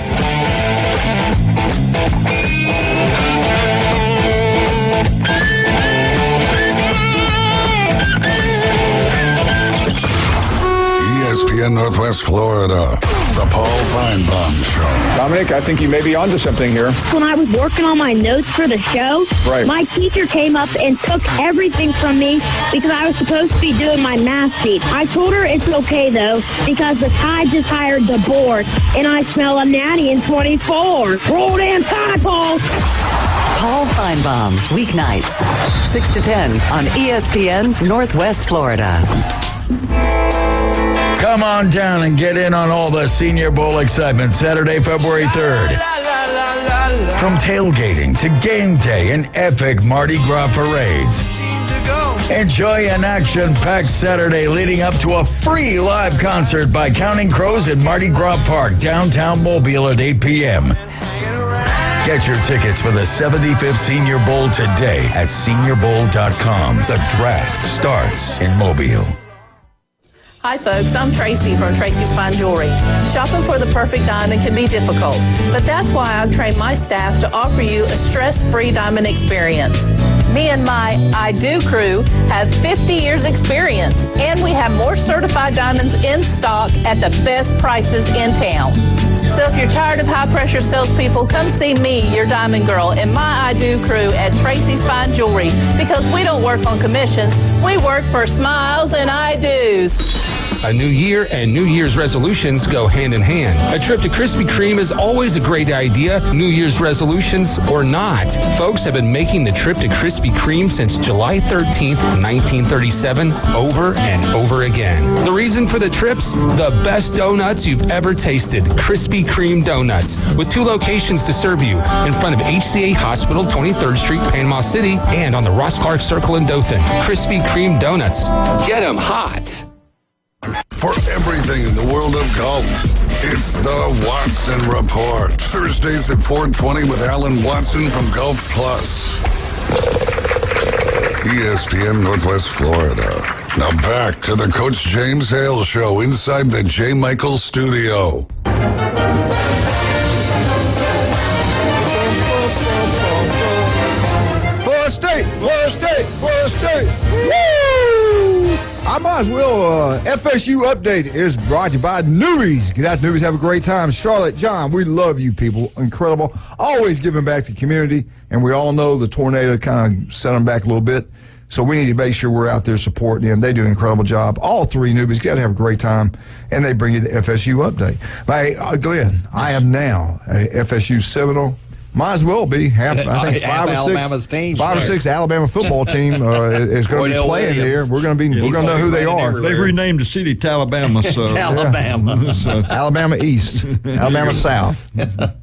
ESPN Northwest Florida, the Paul Feinbaum Show. Dominic, I think you may be onto something here. When I was working on my notes for the show, my teacher came up and took everything from me because I was supposed to be doing my math sheet. I told her it's okay, though, because the Tide just hired the board, and I smell a natty in 24. Roll damn Tide, Paul! Paul Feinbaum, weeknights, 6 to 10 on ESPN Northwest Florida. Come on down and get in on all the Senior Bowl excitement Saturday, February 3rd. From tailgating to game day and epic Mardi Gras parades. Enjoy an action-packed Saturday leading up to a free live concert by Counting Crows at Mardi Gras Park, downtown Mobile at 8 p.m. Get your tickets for the 75th Senior Bowl today at seniorbowl.com. The draft starts in Mobile. Hi folks, I'm Tracy from Tracy's Fine Jewelry. Shopping for the perfect diamond can be difficult, but that's why I've trained my staff to offer you a stress-free diamond experience. Me and my I Do crew have 50 years experience, and we have more certified diamonds in stock at the best prices in town. So if you're tired of high-pressure salespeople, come see me, your diamond girl, and my I Do crew at Tracy's Fine Jewelry, because we don't work on commissions. We work for smiles and I Do's. A new year and New Year's resolutions go hand in hand. A trip to Krispy Kreme is always a great idea, New Year's resolutions or not. Folks have been making the trip to Krispy Kreme since July 13th, 1937, over and over again. The reason for the trips? The best donuts you've ever tasted. Krispy Kreme Donuts, with 2 locations to serve you, in front of HCA Hospital, 23rd Street, Panama City, and on the Ross Clark Circle in Dothan. Krispy Kreme Donuts. Get 'em hot. For everything in the world of golf, it's the Watson Report. Thursdays at 4:20 with Alan Watson from Golf Plus. ESPN Northwest Florida. Now back to the Coach James Hale Show inside the J. Michael Studio. Florida State, Florida State, Florida State. Woo! I might as well, FSU Update is brought to you by Newbies. Get out to Newbies, have a great time. Charlotte, John, we love you people. Incredible. Always giving back to the community, and we all know the tornado kind of set them back a little bit. So we need to make sure we're out there supporting them. They do an incredible job. All 3 Newbies got to have a great time, and they bring you the FSU Update. Hey, Glenn, I am now a FSU Seminole. Might as well be half. I think five or six Alabama football team is going to be playing here. We're going to know who they are. They've renamed the city Alabama. So Alabama, so. Alabama East, Alabama South,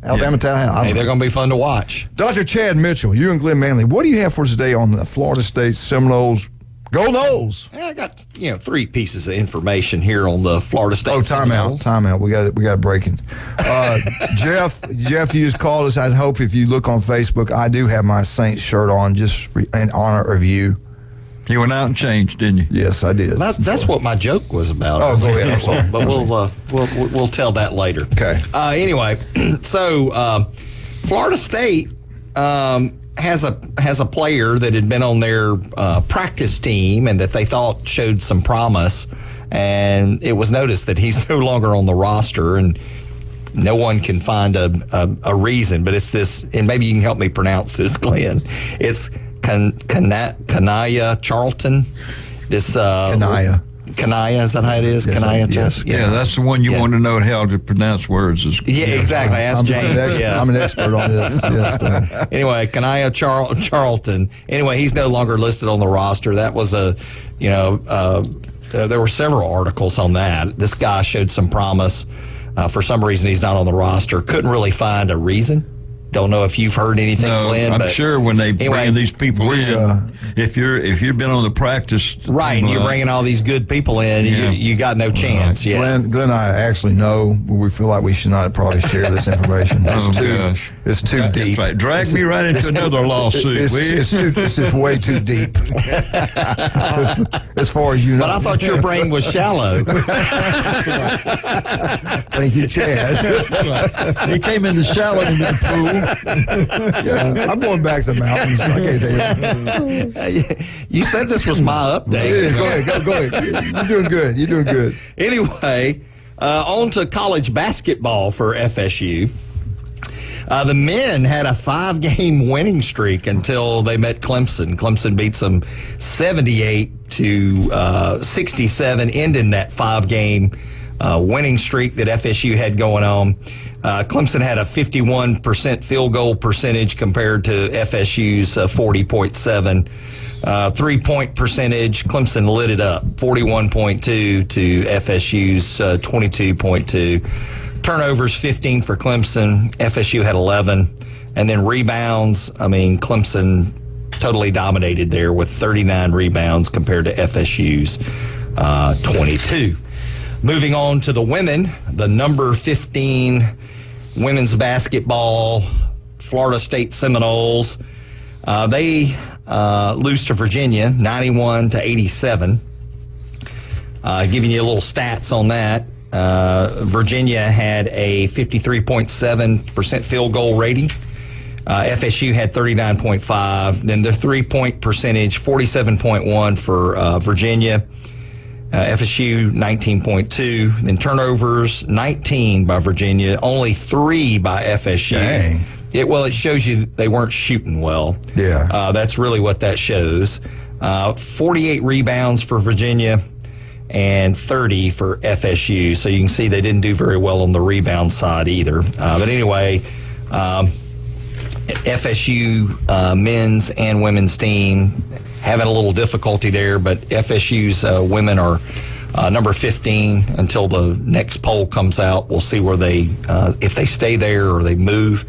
Alabama Town. Hey, they're going to be fun to watch. Dr. Chad Mitchell, you and Glenn Manley, what do you have for us today on the Florida State Seminoles? Go Noles! I got 3 pieces of information here on the Florida State. Oh, timeout. We got breaking. Jeff, you just called us. I hope if you look on Facebook, I do have my Saints shirt on just in honor of you. You went out and changed, didn't you? Yes, I did. That's what my joke was about. Oh, go ahead. I'm sorry. But we'll tell that later. Okay. Anyway, so Florida State. Has a player that had been on their practice team and that they thought showed some promise, and it was noticed that he's no longer on the roster, and no one can find a reason. But it's this, and maybe you can help me pronounce this, Glenn. It's Kanaya Charlton. This Kanaya, is that how it is? Yes, Kanaya? Yes. Yeah, that's the one you want to know how to pronounce words. Yeah, exactly. Ask James. I'm an expert on this. Yes, anyway, Kanaya Charlton. Anyway, he's no longer listed on the roster. That was there were several articles on that. This guy showed some promise. For some reason, he's not on the roster. Couldn't really find a reason. Don't know if you've heard anything, Glenn. I'm sure when they bring these people in, if you've been on the practice right, and you're bringing all these good people in, you got no chance. Right. Yeah, Glenn, I actually know, but we feel like we should not probably share this information. It's too deep. Right. Drag me right into another lawsuit. It's just way too deep. As far as you know. But I thought your brain was shallow. Thank you, Chad. He came in the shallow end of the pool. Yeah, I'm going back to the mountains. I can't tell you. You said this was my update. Go ahead. You're doing good. Anyway, on to college basketball for FSU. The men had a 5-game winning streak until they met Clemson. Clemson beats them 78-67, ending that 5-game winning streak that FSU had going on. Clemson had a 51% field goal percentage compared to FSU's 40.7. 3-point percentage, Clemson lit it up, 41.2 to FSU's 22.2. Turnovers, 15 for Clemson. FSU had 11. And then rebounds, I mean, Clemson totally dominated there with 39 rebounds compared to FSU's 22. Moving on to the women, the number 15 women's basketball Florida State Seminoles. They lose to Virginia, 91-87. Giving you a little stats on that. Virginia had a 53.7% field goal rating. FSU had 39.5. Then the three-point percentage, 47.1 for Virginia. FSU 19.2. Then turnovers 19 by Virginia, only 3 by FSU. Dang. It shows you they weren't shooting well. Yeah. That's really what that shows. 48 rebounds for Virginia and 30 for FSU. So you can see they didn't do very well on the rebound side either. But anyway, FSU men's and women's team having a little difficulty there, but FSU's women are number 15 until the next poll comes out. We'll see where they, if they stay there or they move.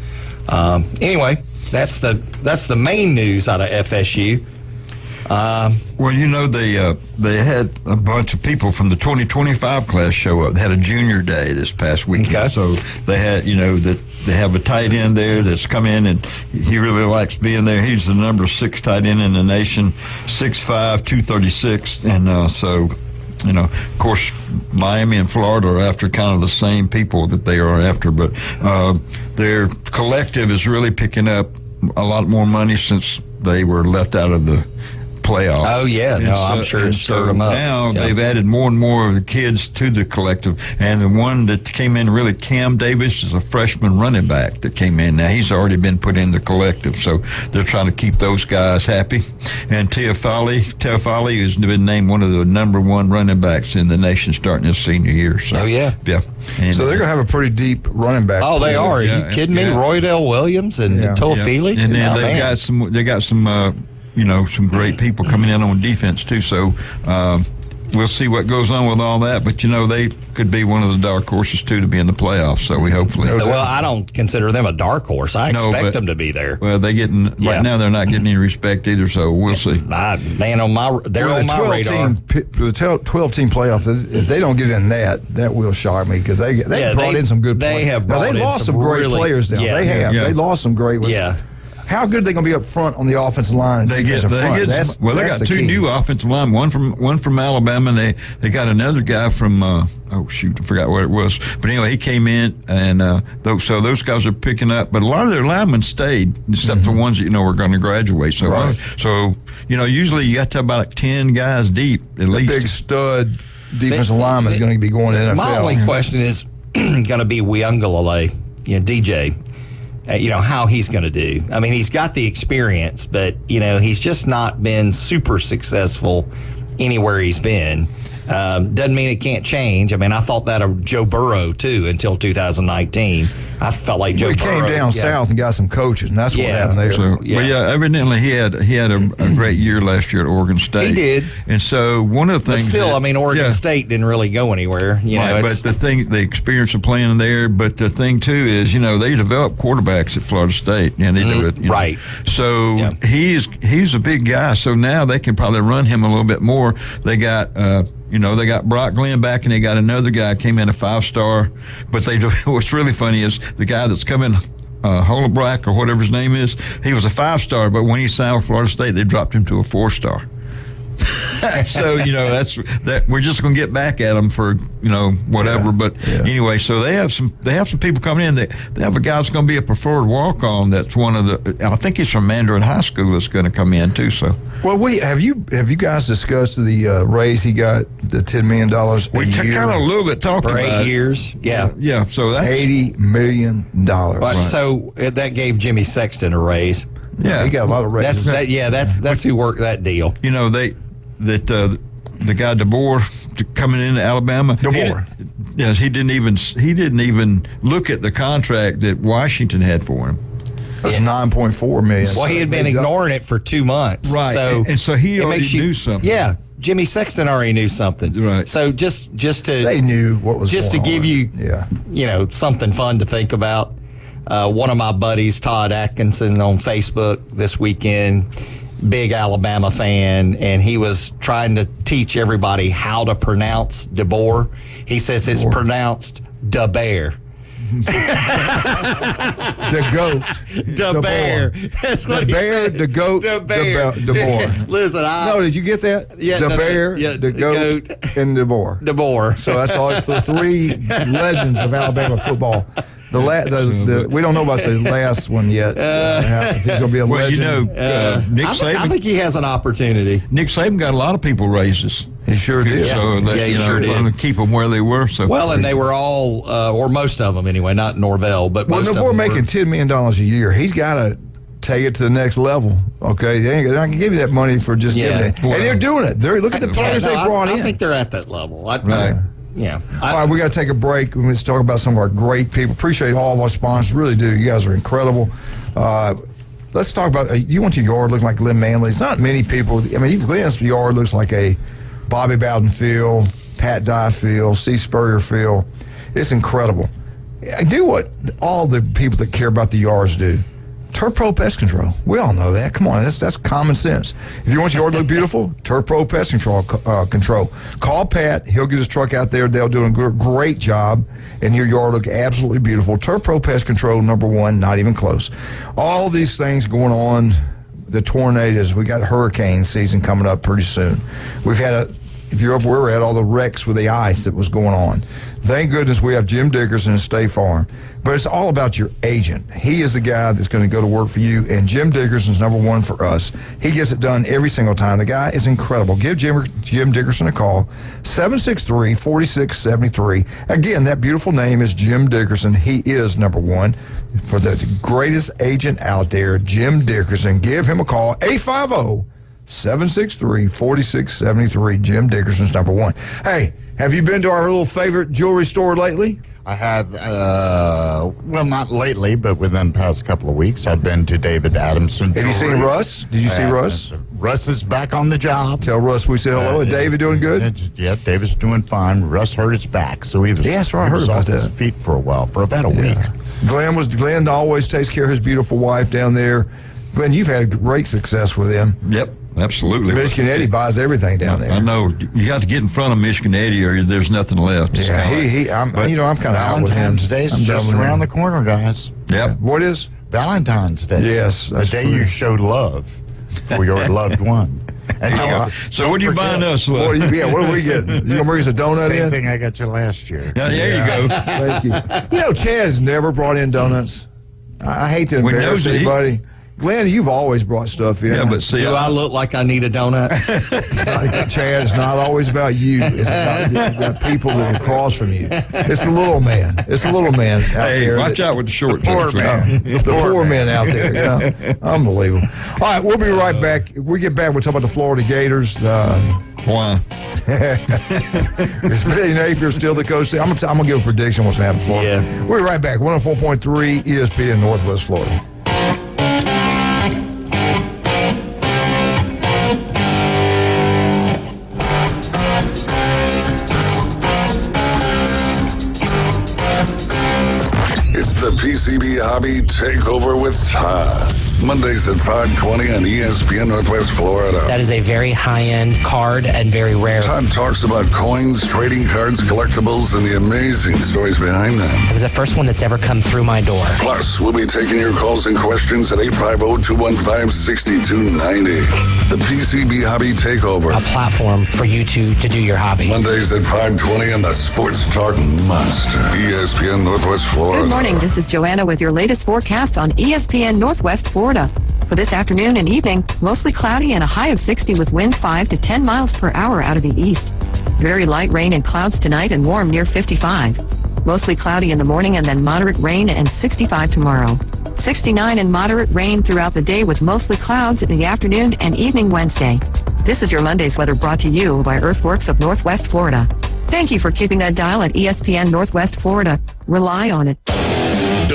Anyway, that's the main news out of FSU. Well, you know, they had a bunch of people from the 2025 class show up. They had a junior day this past weekend. Okay. So they had, that they have a tight end there that's come in, and he really likes being there. He's the number 6 tight end in the nation, 6'5", 236. And so, of course, Miami and Florida are after kind of the same people that they are after. But their collective is really picking up a lot more money since they were left out of the playoff. Oh, yeah. I'm sure it stirred them up. Now they've added more and more of the kids to the collective. And the one that came in, really, Cam Davis, is a freshman running back that came in. Now, he's already been put in the collective, so they're trying to keep those guys happy. And Teofali has been named one of the number 1 running backs in the nation starting his senior year. So, oh, yeah. Yeah. And, so they're going to have a pretty deep running back. Oh, they are. Are you kidding me? Roydell Williams and Teofili? And then they got some some great people coming in on defense too. So we'll see what goes on with all that. But they could be one of the dark horses too to be in the playoffs. So we hopefully. Well, I don't consider them a dark horse. I expect them to be there. Well, right now they're not getting any respect either. So we'll see. They're on my radar. The 12-team playoff, if they don't get in that will shock me because they brought in some good players. They lost some great players down. Yeah, they have. Yeah. They lost some great ones. Yeah. How good are they going to be up front on the offensive line? They got 2 new offensive line. One from Alabama, and they got another guy from I forgot what it was. But anyway, he came in, and those guys are picking up. But a lot of their linemen stayed, except the ones that are going to graduate. So usually you got to about 10 guys deep at least. Big stud defensive lineman is going to be going to the NFL. My only question is going to be Wiungalale, DJ. How he's going to do. I mean, he's got the experience, but, he's just not been super successful anywhere he's been. Doesn't mean it can't change. I mean, I thought that of Joe Burrow, too, until 2019. I felt like Joe Burrow. He came down south and got some coaches, and that's what happened there. But evidently he had a great year last year at Oregon State. He did. And so one of the things. But still, Oregon State didn't really go anywhere. But the experience of playing there. But the thing too is, they develop quarterbacks at Florida State, and they do it. Right. So he's a big guy. So now they can probably run him a little bit more. They got. They got Brock Glenn back, and they got another guy came in, a 5-star. But what's really funny is the guy that's coming, Holbrook or whatever his name is, he was a 5-star, but when he signed with Florida State, they dropped him to a 4-star. So that's that. We're just going to get back at them for whatever. Yeah, but anyway, so they have some people coming in. They have a guy that's going to be a preferred walk-on. That's one of the. I think he's from Mandarin High School that's going to come in too. So. Well, have you guys discussed the raise he got, the $10 million a year? We kind of a little bit talked for about 8 years. Yeah. Yeah. So that's $80 million. Right. So that gave Jimmy Sexton a raise. Yeah, he got a lot of raises. That's who worked that deal. The guy DeBoer coming into Alabama. DeBoer. He didn't even look at the contract that Washington had for him. It was $9.4 million. Well, he had been ignoring it for 2 months. Right. So he already knew something. Yeah. Jimmy Sexton already knew something. Right. So just to they knew what was just going to give on. you something fun to think about. One of my buddies, Todd Atkinson, on Facebook this weekend, big Alabama fan, and he was trying to teach everybody how to pronounce DeBoer. He says it's pronounced DeBear. The goat. The bear. That's what the bear, the goat, the boar. Listen, no, did you get that? Yeah, the bear, the goat, and the boar. The boar. So that's all the three legends of Alabama football. We don't know about the last one yet. If he's going to be a legend. Nick Saban. I think he has an opportunity. Nick Saban got a lot of people raises. He sure did. So he sure did. To keep them where they were. So well, and they were all, or most of them anyway, not Norvell, but most of them. Well, making $10 million a year. He's got to take it to the next level. Okay, they ain't going to give you that money for just giving it. And they're doing it. Look at the players they brought in. I think they're at that level. Right. Yeah. All right, we got to take a break. Let's talk about some of our great people. Appreciate all of our sponsors. Really do. You guys are incredible. Let's talk about, you want your yard looking like Glenn Manley's. Not many people. I mean, Glenn's yard looks like a Bobby Bowden field, Pat Dye field, C. Spurrier field. It's incredible. Do what all the people that care about the yards do. Turf Pro Pest Control. We all know that. Come on, that's common sense. If you want your yard to look beautiful, Turf Pro Pest Control. Call Pat. He'll get his truck out there. They'll do a great job, and your yard look absolutely beautiful. Turf Pro Pest Control, #1, not even close. All these things going on. The tornadoes. We got hurricane season coming up pretty soon. We've had if you're up where we're at, all the wrecks with the ice that was going on. Thank goodness we have Jim Dickerson at State Farm. But it's all about your agent. He is the guy that's going to go to work for you, and Jim Dickerson's #1 for us. He gets it done every single time. The guy is incredible. Give Jim Dickerson a call, 763-4673. Again, that beautiful name is Jim Dickerson. He is #1 for the greatest agent out there, Jim Dickerson. Give him a call, 850-763-4673. Jim Dickerson's #1. Hey, have you been to our little favorite jewelry store lately? I have, well, not lately, but within the past couple of weeks, I've been to David Adamson Jewelry. Have you seen Russ? Did you see Russ? Russ is back on the job. Tell Russ we say hello. David doing good? Yeah, David's doing fine. Russ hurt his back, so he was, I heard about off that. his feet for a while, for about a week. Glenn always takes care of his beautiful wife down there. Glenn, you've had great success with him. Yep. Absolutely. Michigan Eddie buys everything down there. I know. You got to get in front of Michigan Eddie or there's nothing left. Yeah, I'm kind of out with him. Valentine's Day is just around the corner, guys. Yep. What is? Valentine's Day. Yes. The day you show love for your loved one. And so what are you buying us? What are we getting? You going to bring us a donut Same in? thing I got you last year. There you go. Thank you. You know, Chad has never brought in donuts. I hate to embarrass anybody. Glenn, you've always brought stuff in. Yeah, but see, do I look like I need a donut? Chad, it's not always about you. It's about people that are across from you. It's the little man. It's the little man out there. Watch out with the short poor man. The poor man out there. Yeah. Unbelievable. All right, we'll be right back. When we get back, we'll talk about the Florida Gators. Why? Is Billy Napier still the coach? I'm gonna give a prediction what's going to happen in Florida. Yeah. We'll be right back. 104.3 ESPN Northwest Florida. The PCB Hobby Takeover with Todd. Mondays at 5:20 on ESPN Northwest Florida. That is a very high-end card and very rare. Todd talks about coins, trading cards, collectibles, and the amazing stories behind them. It was the first one that's ever come through my door. Plus, we'll be taking your calls and questions at 850-215-6290. The PCB Hobby Takeover. A platform for you to do your hobby. Mondays at 5:20 on the Sports Talk Monster. ESPN Northwest Florida. Good morning. This is Joanna with your latest forecast on ESPN Northwest Florida. For this afternoon and evening, mostly cloudy and a high of 60 with wind 5 to 10 miles per hour out of the east. Very light rain and clouds tonight and warm near 55. Mostly cloudy in the morning and then moderate rain and 65 tomorrow. 69 and moderate rain throughout the day with mostly clouds in the afternoon and evening Wednesday. This is your Monday's weather brought to you by Earthworks of Northwest Florida. Thank you for keeping that dial at ESPN Northwest Florida. Rely on it.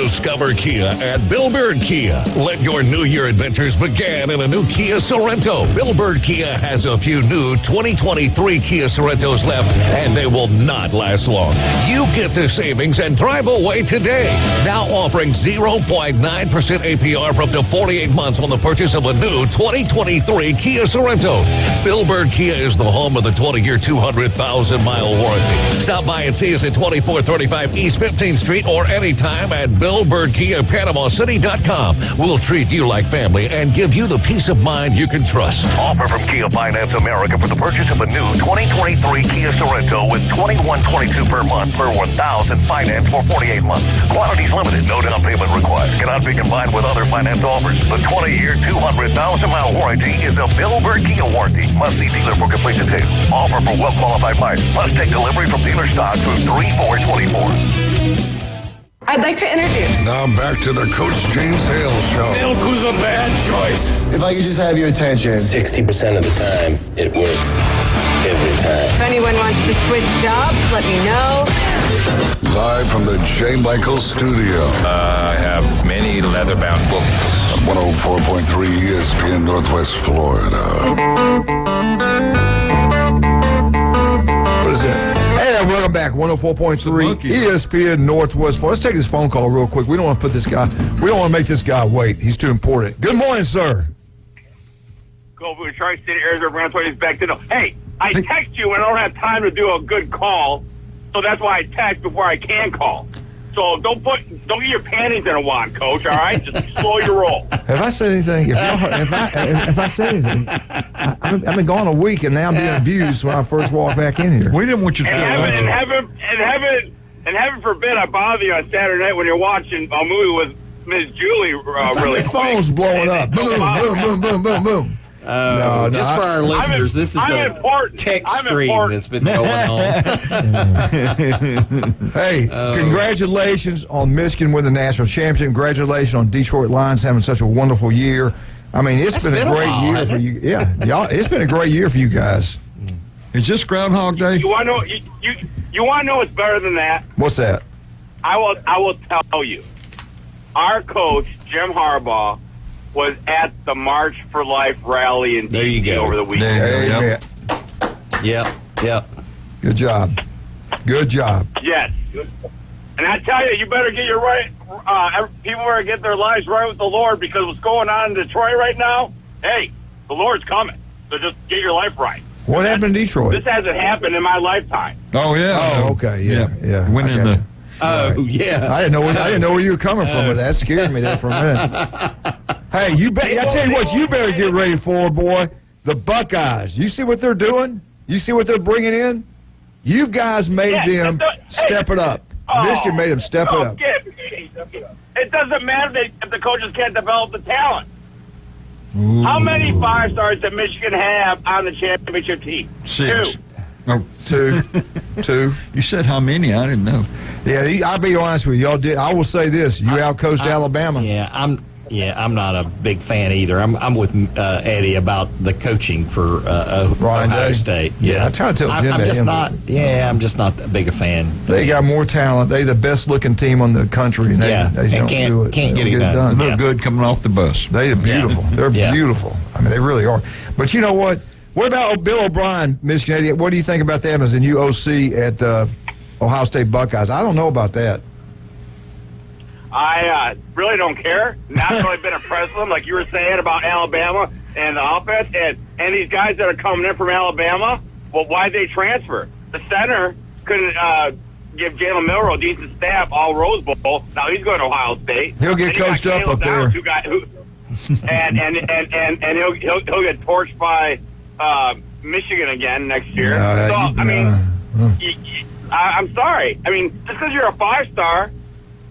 Discover Kia at Bill Bird Kia. Let your New Year adventures begin in a new Kia Sorento. Bill Bird Kia has a few new 2023 Kia Sorentos left, and they will not last long. You get the savings and drive away today. Now offering 0.9% APR for up to 48 months on the purchase of a new 2023 Kia Sorento. Bill Bird Kia is the home of the 20-year, 200,000-mile warranty. Stop by and see us at 2435 East 15th Street or anytime at BillBirdKiaPanamaCity.com. We'll treat you like family and give you the peace of mind you can trust. Offer from Kia Finance America for the purchase of a new 2023 Kia Sorento with $2,122 per month per $1,000 finance for 48 months. Quantities limited. No down payment required. Cannot be combined with other finance offers. The 20-year, 200,000-mile warranty is a Bill Bird Kia warranty. Must see dealer for complete details. Offer for well-qualified buyers. Must take delivery from dealer stock through 3/4/24. I'd like to introduce. Now back to the Coach James Hale Show. Milk was a bad choice. If I could just have your attention. 60% of the time, it works. Every time. If anyone wants to switch jobs, let me know. Live from the J. Michael Studio. I have many leather-bound books. 104.3 ESPN Northwest Florida. What is that? Hey, welcome back. 104.3 ESPN Northwest Florida. Let's take this phone call real quick. We don't want to make this guy wait. He's too important. Good morning, sir. Go for Tri-State Arizona Grand Toys back to Hey, I text you when I don't have time to do a good call, so that's why I text before I can call. So don't get your panties in a wad, Coach. All right, just slow your roll. Have I said anything? If I said anything, I've been gone a week and now I'm being abused when I first walked back in here. We didn't want you to. And heaven forbid I bother you on Saturday night when you're watching a movie with Miss Julie. Really, the phone's blowing up. Boom, boom, boom, boom, boom, boom. No, just for our listeners, this is a text stream that's been going on. Hey, congratulations on Michigan winning the national championship. Congratulations on Detroit Lions having such a wonderful year. I mean, it's been a great year for you. Yeah, y'all, it's been a great year for you guys. Is this Groundhog Day? You want to know? You want to know what's better than that? What's that? I will tell you. Our coach Jim Harbaugh was at the March for Life rally in D.C. over the weekend. Amen. Yep. Good job. Yes. And I tell you better get your people better get their lives right with the Lord, because what's going on in Detroit right now, hey, the Lord's coming. So just get your life right. What happened in Detroit? This hasn't happened in my lifetime. Oh, yeah. Oh, okay. Yeah. Went in the... Oh, yeah. I didn't know where you were coming from with that. That scared me there for a minute. Hey, I tell you what, you better get ready for, boy, the Buckeyes. You see what they're doing? You see what they're bringing in? You guys made them step it up. Michigan made them step it up. It doesn't matter if the coaches can't develop the talent. Ooh. How many 5-stars did Michigan have on the championship team? 6. Oh. Two. You said how many? I didn't know. Yeah, I'll be honest with you. Y'all did. I will say this: you outcoached Alabama. I'm not a big fan either. I'm with Eddie about the coaching for Ohio State. Yeah, I try to tell Jim I'm just not that big a fan. They got more talent. They the best looking team on the country. And they don't do it. Can't get it done. They're good coming off the bus. They're beautiful. They're beautiful. I mean, they really are. But you know what? What about Bill O'Brien, Michigan? What do you think about them as a new OC at Ohio State Buckeyes? I don't know about that. I really don't care. Not really been impressed with them, like you were saying about Alabama and the offense. And these guys that are coming in from Alabama, well, why'd they transfer? The center couldn't give Jalen Milroe a decent staff all Rose Bowl. Now he's going to Ohio State. He'll get coached up there. and he'll get torched by Michigan again next year. I'm sorry. I mean, just because you're a 5-star,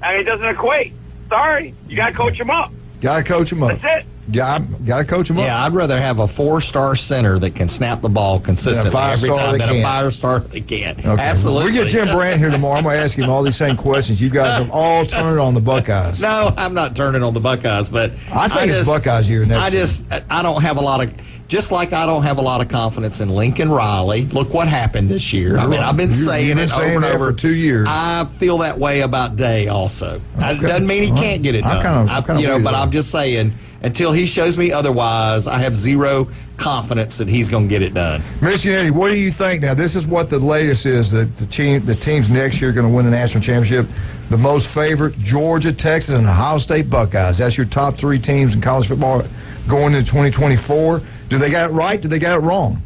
it doesn't equate. Sorry, you got to coach him up. Got to coach him up. That's it. Got to coach him up. Yeah, I'd rather have a 4-star center that can snap the ball consistently every time than a 5-star that can't. Okay. Absolutely. We get Jim Brandt here tomorrow. I'm going to ask him all these same questions. You guys are all turning on the Buckeyes. No, I'm not turning on the Buckeyes, but I think it's Buckeyes year next year. I don't have a lot of. Just like I don't have a lot of confidence in Lincoln Riley. Look what happened this year. I mean, I've been saying it over and over for 2 years. I feel that way about Day also. It doesn't mean he can't get it done. But I'm just saying, until he shows me otherwise, I have zero confidence that he's going to get it done. Michigan Eddie, what do you think now? This is what the latest is. The teams next year are going to win the national championship. The most favorite, Georgia, Texas, and Ohio State Buckeyes. That's your top 3 teams in college football going into 2024. Do they got it right? Do they got it wrong?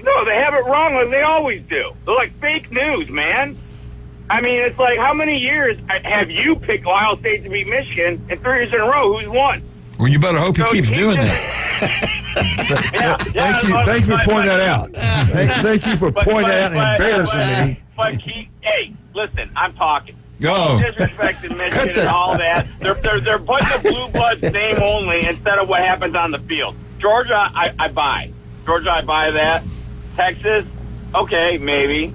No, they have it wrong like they always do. They're like fake news, man. I mean, it's like, how many years have you picked Ohio State to beat Michigan, and 3 years in a row, who's won? Well, you better hope he keeps doing that. Thank you for pointing that out. Thank you for pointing that out and embarrassing me. But hey, listen, I'm talking. Go. Disrespecting Michigan and all that. They're putting the blue blood's name only instead of what happens on the field. Georgia, I buy. Georgia, I buy that. Texas, okay, maybe.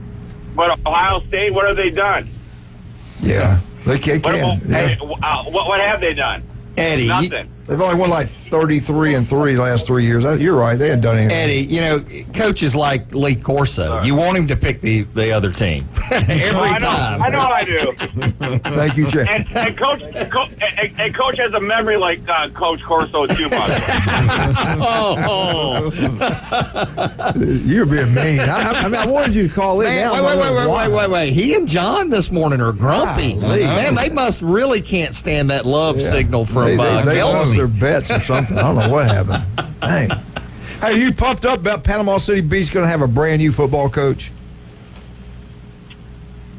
But Ohio State, what have they done? Yeah, they can. What have they done? Eddie, nothing. They've only won like 33-3 the last 3 years. You're right. They hadn't done anything. Eddie, coaches like Lee Corso. You want him to pick the other team every time. I know I do. Thank you, Jay. And coach has a memory like Coach Corso too much. You're being mean. I wanted you to call in. Wait. He and John this morning are grumpy. Man, they must really can't stand that love signal from they Kelsey. Their bets or something. I don't know what happened. Dang. Hey, you pumped up about Panama City Beach going to have a brand new football coach?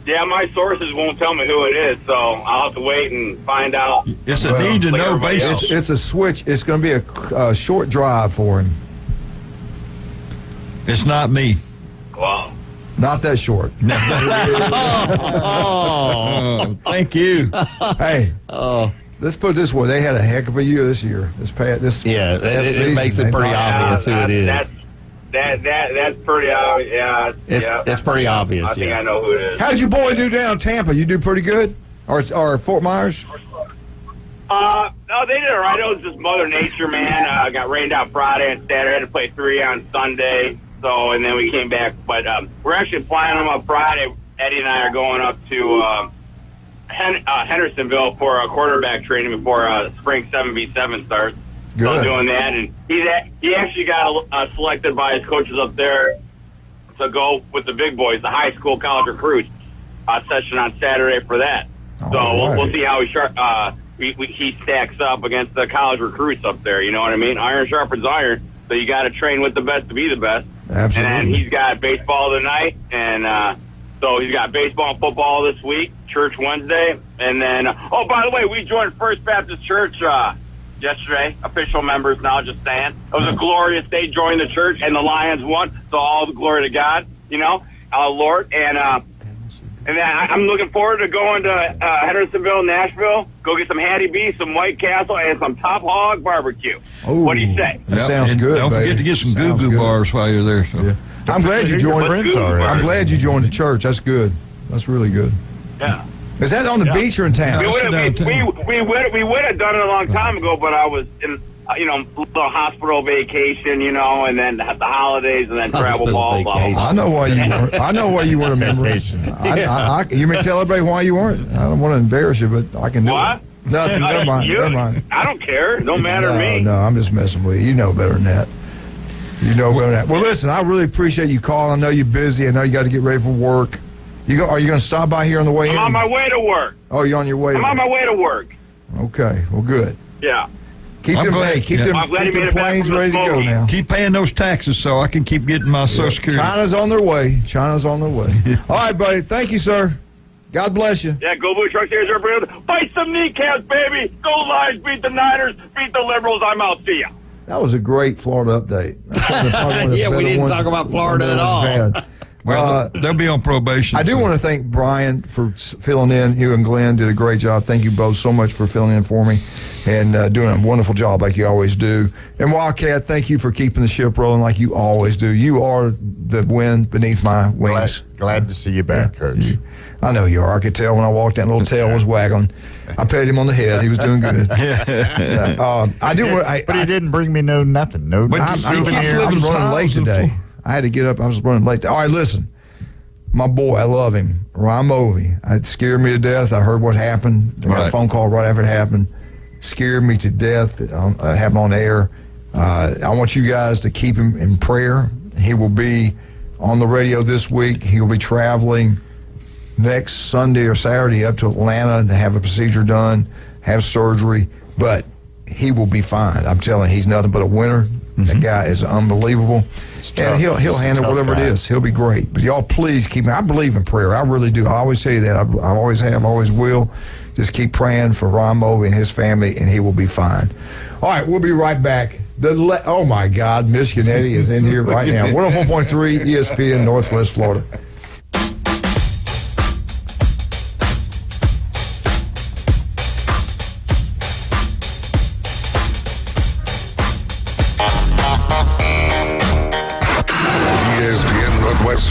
Yeah, my sources won't tell me who it is, so I'll have to wait and find out. It's a need to know basis. It's a switch. It's going to be a short drive for him. It's not me. Wow. Not that short. Thank you. Hey. Let's put it this way: they had a heck of a year this year. It makes it pretty obvious who it is. That's pretty obvious. Yeah, it's pretty obvious. I think I know who it is. How did your boy do down in Tampa? You do pretty good, or Fort Myers? No, they did all right. It was just Mother Nature, man. Got rained out Friday and Saturday. Had to play 3 on Sunday. So, and then we came back. But we're actually flying them up Friday. Eddie and I are going up to Hendersonville for a quarterback training before spring 7v7 starts. Good. So doing that, and he actually got selected by his coaches up there to go with the big boys, the high school college recruits session on Saturday for that. So we'll see how he stacks up against the college recruits up there. You know what I mean? Iron sharpens iron. So you got to train with the best to be the best. Absolutely. And then he's got baseball tonight, and so he's got baseball and football this week, church Wednesday, and then, oh, by the way, we joined First Baptist Church yesterday, official members now, just saying. It was a glorious day, joined the church, and the Lions won, so all the glory to God, Lord. And then I'm looking forward to going to Hendersonville, Nashville, go get some Hattie B, some White Castle, and some Top Hog barbecue. Ooh, what do you say? That sounds good, Don't forget to get some goo-goo bars while you're there. So. Yeah. I'm glad you joined. I'm glad you joined the church. That's good. That's really good. Yeah. Is that on the beach or in town? We would have done it a long time ago, but I was in, a little hospital vacation, and then the holidays, and then travel ball. Blah, blah, blah. I know why you weren't. I know why you weren't a member. You may tell everybody why you weren't. I don't want to embarrass you, but I can do it. Nothing. Never mind. I don't care. It don't matter to me. No, I'm just messing with you. You know better than that. Well, listen, I really appreciate you calling. I know you're busy. I know you got to get ready for work. Are you going to stop by here on the way in? I'm on my way to work. Oh, you're on your way. I'm on my way to work. Okay. Well, good. Yeah. Keep them planes ready to go now. Keep paying those taxes so I can keep getting my Social Security. China's on their way. All right, buddy. Thank you, sir. God bless you. Yeah, go Blue Truck Series representative. Fight some kneecaps, baby. Go Lions, beat the Niners, beat the Liberals. I'm out. See ya. That was a great Florida update. Yeah, we didn't talk about Florida at all. Well, they'll be on probation. I do want to thank Brian for filling in. You and Glenn did a great job. Thank you both so much for filling in for me and doing a wonderful job like you always do. And Wildcat, thank you for keeping the ship rolling like you always do. You are the wind beneath my wings. Glad to see you back, Coach. I know you are. I could tell when I walked in, little tail was waggling. I patted him on the head. He was doing good. But he didn't bring me nothing. No souvenir. I was running late today. I had to get up. I was running late. All right, listen. My boy, I love him. Ryan Movey. It scared me to death. I heard what happened. I got a phone call right after it happened. Scared me to death. It happened on air. I want you guys to keep him in prayer. He will be on the radio this week. He will be traveling next Sunday or Saturday up to Atlanta to have a procedure done, have surgery, but he will be fine. I'm telling you, he's nothing but a winner. That guy is unbelievable. And he'll handle whatever it is. He'll be great. But y'all please keep me. I believe in prayer. I really do. I always say that. I always have, always will. Just keep praying for Ron Moe and his family, and he will be fine. All right, we'll be right back. Oh, my God, Michigan Eddie is in here right now. 104.3 ESPN Northwest Florida.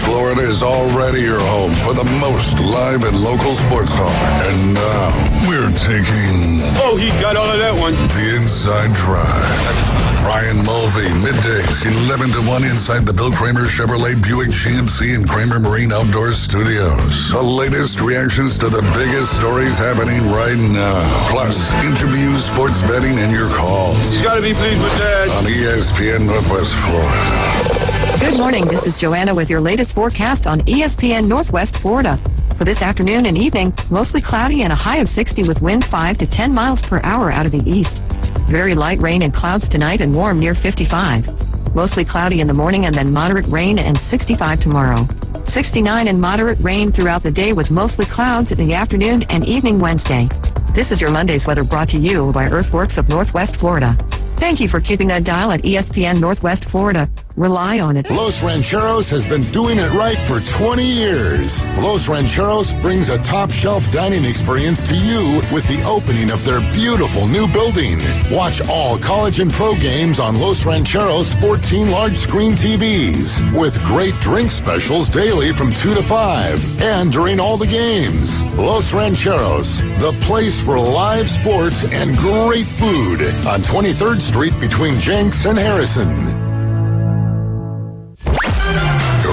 Florida is already your home for the most live and local sports talk. And now we're taking... Oh, he got all of that one. The Inside Drive. Ryan Mulvey, middays, 11 to 1 inside the Bill Kramer Chevrolet Buick GMC and Kramer Marine Outdoor Studios. The latest reactions to the biggest stories happening right now. Plus, interviews, sports betting, and your calls. You got to be pleased with that. On ESPN Northwest Florida. Good morning. This is Joanna with your latest forecast on ESPN Northwest Florida. For this afternoon and evening, mostly cloudy and a high of 60 with wind 5 to 10 miles per hour out of the east. Very light rain and clouds tonight and warm near 55. Mostly cloudy in the morning and then moderate rain and 65 tomorrow. 69 and moderate rain throughout the day with mostly clouds in the afternoon and evening Wednesday. This is your Monday's weather brought to you by Earthworks of Northwest Florida. Thank you for keeping that dial at ESPN Northwest Florida. Rely on it. Los Rancheros has been doing it right for 20 years. Los Rancheros brings a top-shelf dining experience to you with the opening of their beautiful new building. Watch all college and pro games on Los Rancheros' 14 large-screen TVs with great drink specials daily from 2 to 5 and during all the games. Los Rancheros, the place for live sports and great food on 23rd Street between Jenks and Harrison.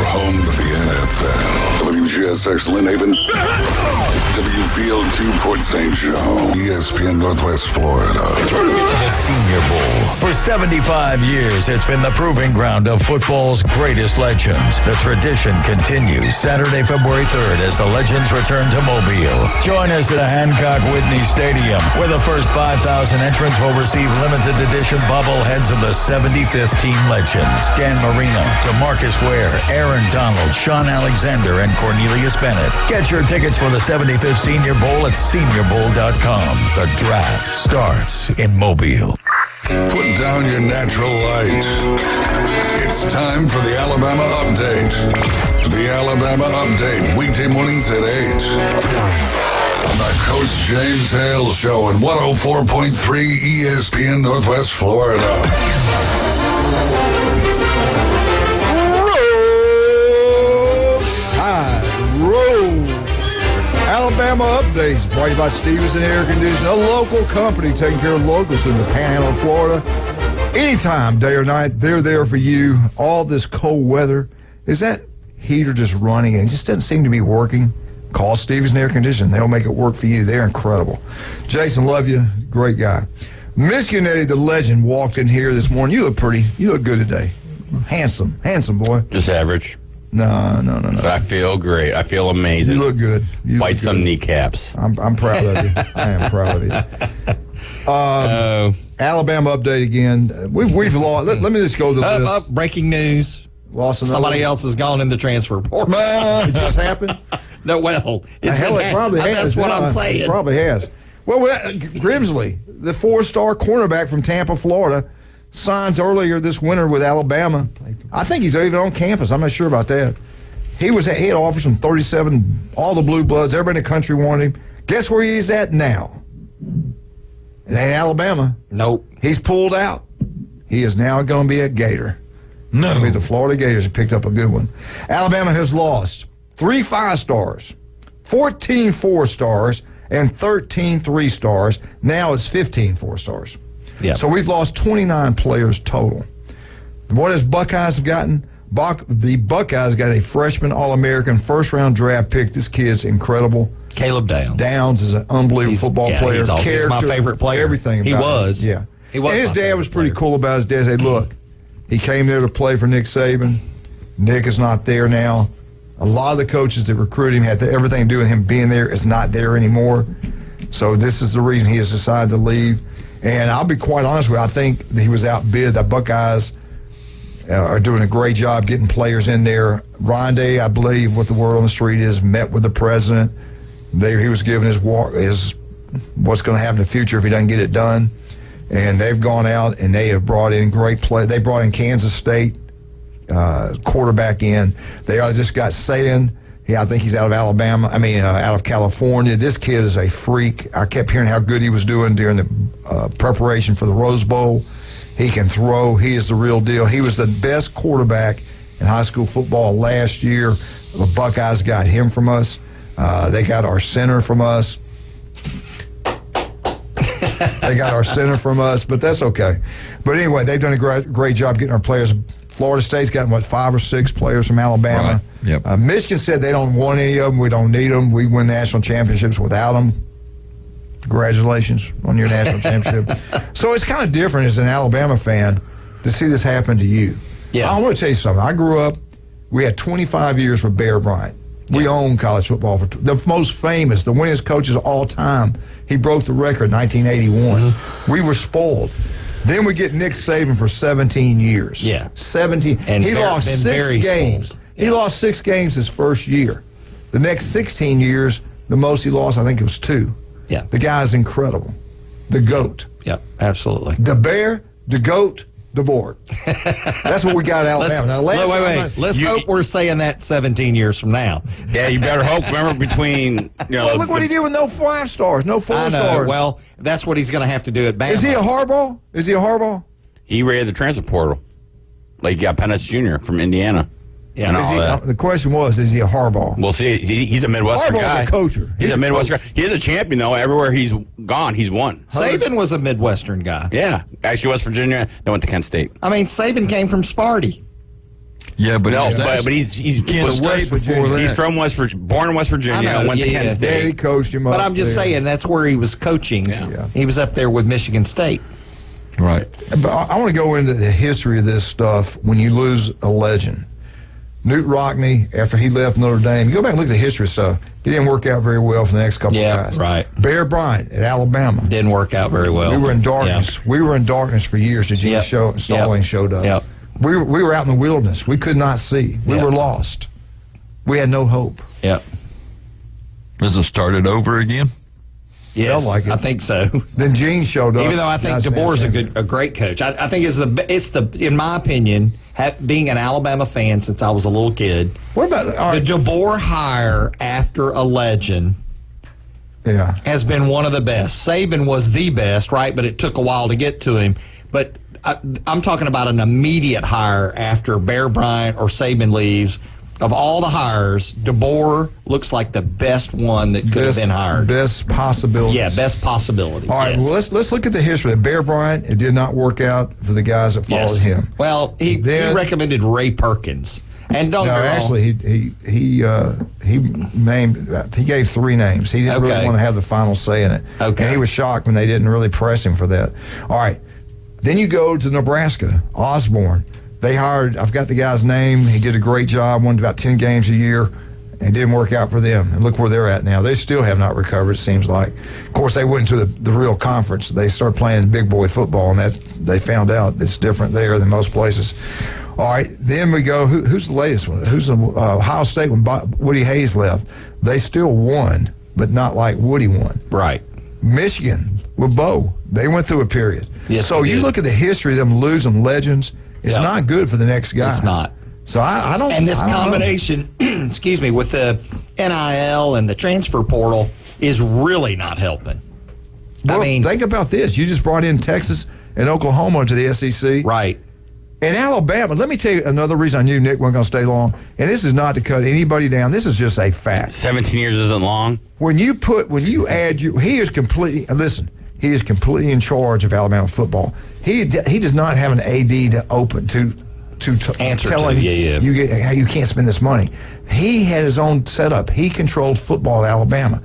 Home to the NFL. WGSX Lynn Haven. WVLQ Port St. Joe. ESPN Northwest Florida. The Senior Bowl. For 75 years, it's been the proving ground of football's greatest legends. The tradition continues Saturday, February 3rd as the legends return to Mobile. Join us at Hancock Whitney Stadium, where the first 5,000 entrants will receive limited edition bobbleheads of the 75th team legends. Dan Marino, DeMarcus Ware, Aaron Donald, Sean Alexander, and Cornelius Bennett. Get your tickets for the 75th Senior Bowl at seniorbowl.com. The draft starts in Mobile. Put down your natural light. It's time for the Alabama Update. The Alabama Update, weekday mornings at 8. On the Coach James Hale Show on 104.3 ESPN Northwest Florida. Alabama Updates, brought to you by Stevenson Air Conditioning, a local company taking care of locals in the Panhandle of Florida. Anytime, day or night, they're there for you. All this cold weather, is that heater just running and it just doesn't seem to be working? Call Stevenson Air Conditioning. They'll make it work for you. They're incredible. Jason, love you. Great guy. Michigan Eddie, the legend, walked in here this morning. You look pretty. You look good today. Handsome boy. Just average. No. But I feel great. I feel amazing. You look good. Bite some kneecaps. I'm proud of you. I am proud of you. Alabama update again. We've lost. Let me just go to the list. Breaking news. Lost another. Somebody else has gone in the transfer portal. It just happened? No, well, it probably has. That's what I'm saying. It probably has. Well, Grimsley, the 4-star cornerback from Tampa, Florida, signs earlier this winter with Alabama. I think he's even on campus. I'm not sure about that. He had offers from 37, all the blue bloods, everybody in the country wanted him. Guess where he's at now? It ain't Alabama. Nope. He's pulled out. He is now going to be a Gator. No. It'll be the Florida Gators have picked up a good one. Alabama has lost 3 5-stars, 14 4-stars, and 13 3-stars. Now it's 15 4-stars. Yeah. So we've lost 29 players total. What has Buckeyes gotten? The Buckeyes got a freshman All-American first-round draft pick. This kid's incredible. Caleb Downs. Downs is an unbelievable football player. He's my favorite player. Everything he about was. him. Yeah. He was. And his dad was pretty cool about his dad. Said, look, he came there to play for Nick Saban. Nick is not there now. A lot of the coaches that recruited him had everything to do with him being there is not there anymore. So this is the reason he has decided to leave. And I'll be quite honest with you, I think that he was outbid. The Buckeyes are doing a great job getting players in there. Rondé, I believe what the word on the street is, met with the president. He was given his what's going to happen in the future if he doesn't get it done. And they've gone out and they have brought in great play. They brought in Kansas State quarterback in. They just got Sayin. I think he's out of Alabama. Out of California. This kid is a freak. I kept hearing how good he was doing during the preparation for the Rose Bowl. He can throw. He is the real deal. He was the best quarterback in high school football last year. The Buckeyes got him from us. They got our center from us. They got our center from us, but that's okay. But anyway, they've done a great job getting our players. Florida State's gotten, 5 or 6 players from Alabama. Right. Yep. Michigan said they don't want any of them. We don't need them. We win national championships without them. Congratulations on your national championship. So it's kind of different as an Alabama fan to see this happen to you. Yeah. I want to tell you something. I grew up, we had 25 years with Bear Bryant. We owned college football. The most famous, the winningest coaches of all time. He broke the record in 1981. Mm-hmm. We were spoiled. Then we get Nick Saban for 17 years. Yeah. 17. And he lost 6 games. Yeah. He lost 6 games his first year. The next 16 years, the most he lost, I think it was 2. Yeah. The guy's incredible. The GOAT. Yep, absolutely. The Bear, the GOAT, the board. That's what we got at Alabama. Wait. Let's hope we're saying that 17 years from now. Yeah, you better hope. Remember, between well, look what he did with no 5 stars, no 4 stars. Well, that's what he's going to have to do at Bama. Is he a Harbaugh? He raided the transfer portal. Like he got Penix Jr. from Indiana. Yeah. The question was, is he a Harbaugh? We'll see. He's a Midwestern guy. Harbaugh's a coacher. He's a Midwestern guy. He's a champion, though. Everywhere he's gone, he's won. Saban was a Midwestern guy. Yeah. Actually, West Virginia. Then went to Kent State. Saban came from Sparty. Yeah, but he's from born in West Virginia. Went to Kent State. He coached him up. But I'm just saying that's where he was coaching. Yeah. He was up there with Michigan State. Right. But I want to go into the history of this stuff when you lose a legend. Newt Rockne, after he left Notre Dame, you go back and look at the history stuff. He didn't work out very well for the next couple of guys. Right. Bear Bryant at Alabama didn't work out very well. We were in darkness. Yep. We were in darkness for years. Gene Stallings showed up. Yep. We were out in the wilderness. We could not see. We were lost. We had no hope. Yep. Does it started over again? Yes, felt like it. I think so. Then Gene showed up. Even though I think DeBoer's a great coach. I think it's the in my opinion, being an Alabama fan since I was a little kid. What about the DeBoer hire after a legend? Yeah, has been one of the best. Saban was the best, right? But it took a while to get to him. But I'm talking about an immediate hire after Bear Bryant or Saban leaves. Of all the hires, DeBoer looks like the best one that could have been hired. Best possibility. Yeah, best possibility. All right, well, let's look at the history of Bear Bryant. It did not work out for the guys that followed him. Well, he recommended Ray Perkins. And actually, he gave 3 names. He didn't really want to have the final say in it. Okay. And he was shocked when they didn't really press him for that. All right, then you go to Nebraska, Osborne. They hired, I've got the guy's name. He did a great job, won about 10 games a year. It didn't work out for them. And look where they're at now. They still have not recovered, it seems like. Of course, they went to the real conference. They started playing big boy football, and they found out it's different there than most places. All right, then we go, who's the latest one? Who's the Ohio State when Woody Hayes left? They still won, but not like Woody won. Right. Michigan with Bo, they went through a period. Yes, so you look at the history of them losing legends. It's not good for the next guy. It's not. So I don't. And this I don't know. combination, excuse me, with the NIL and the transfer portal is really not helping. Well, I mean, think about this. You just brought in Texas and Oklahoma to the SEC. Right. And Alabama, let me tell you another reason I knew Nick wasn't going to stay long. And this is not to cut anybody down. This is just a fact. 17 years isn't long. When you add, he is completely, listen, he is completely in charge of Alabama football. He does not have an AD to open, to answer tell to. him Yeah. you can't spend this money. He had his own setup. He controlled football at Alabama.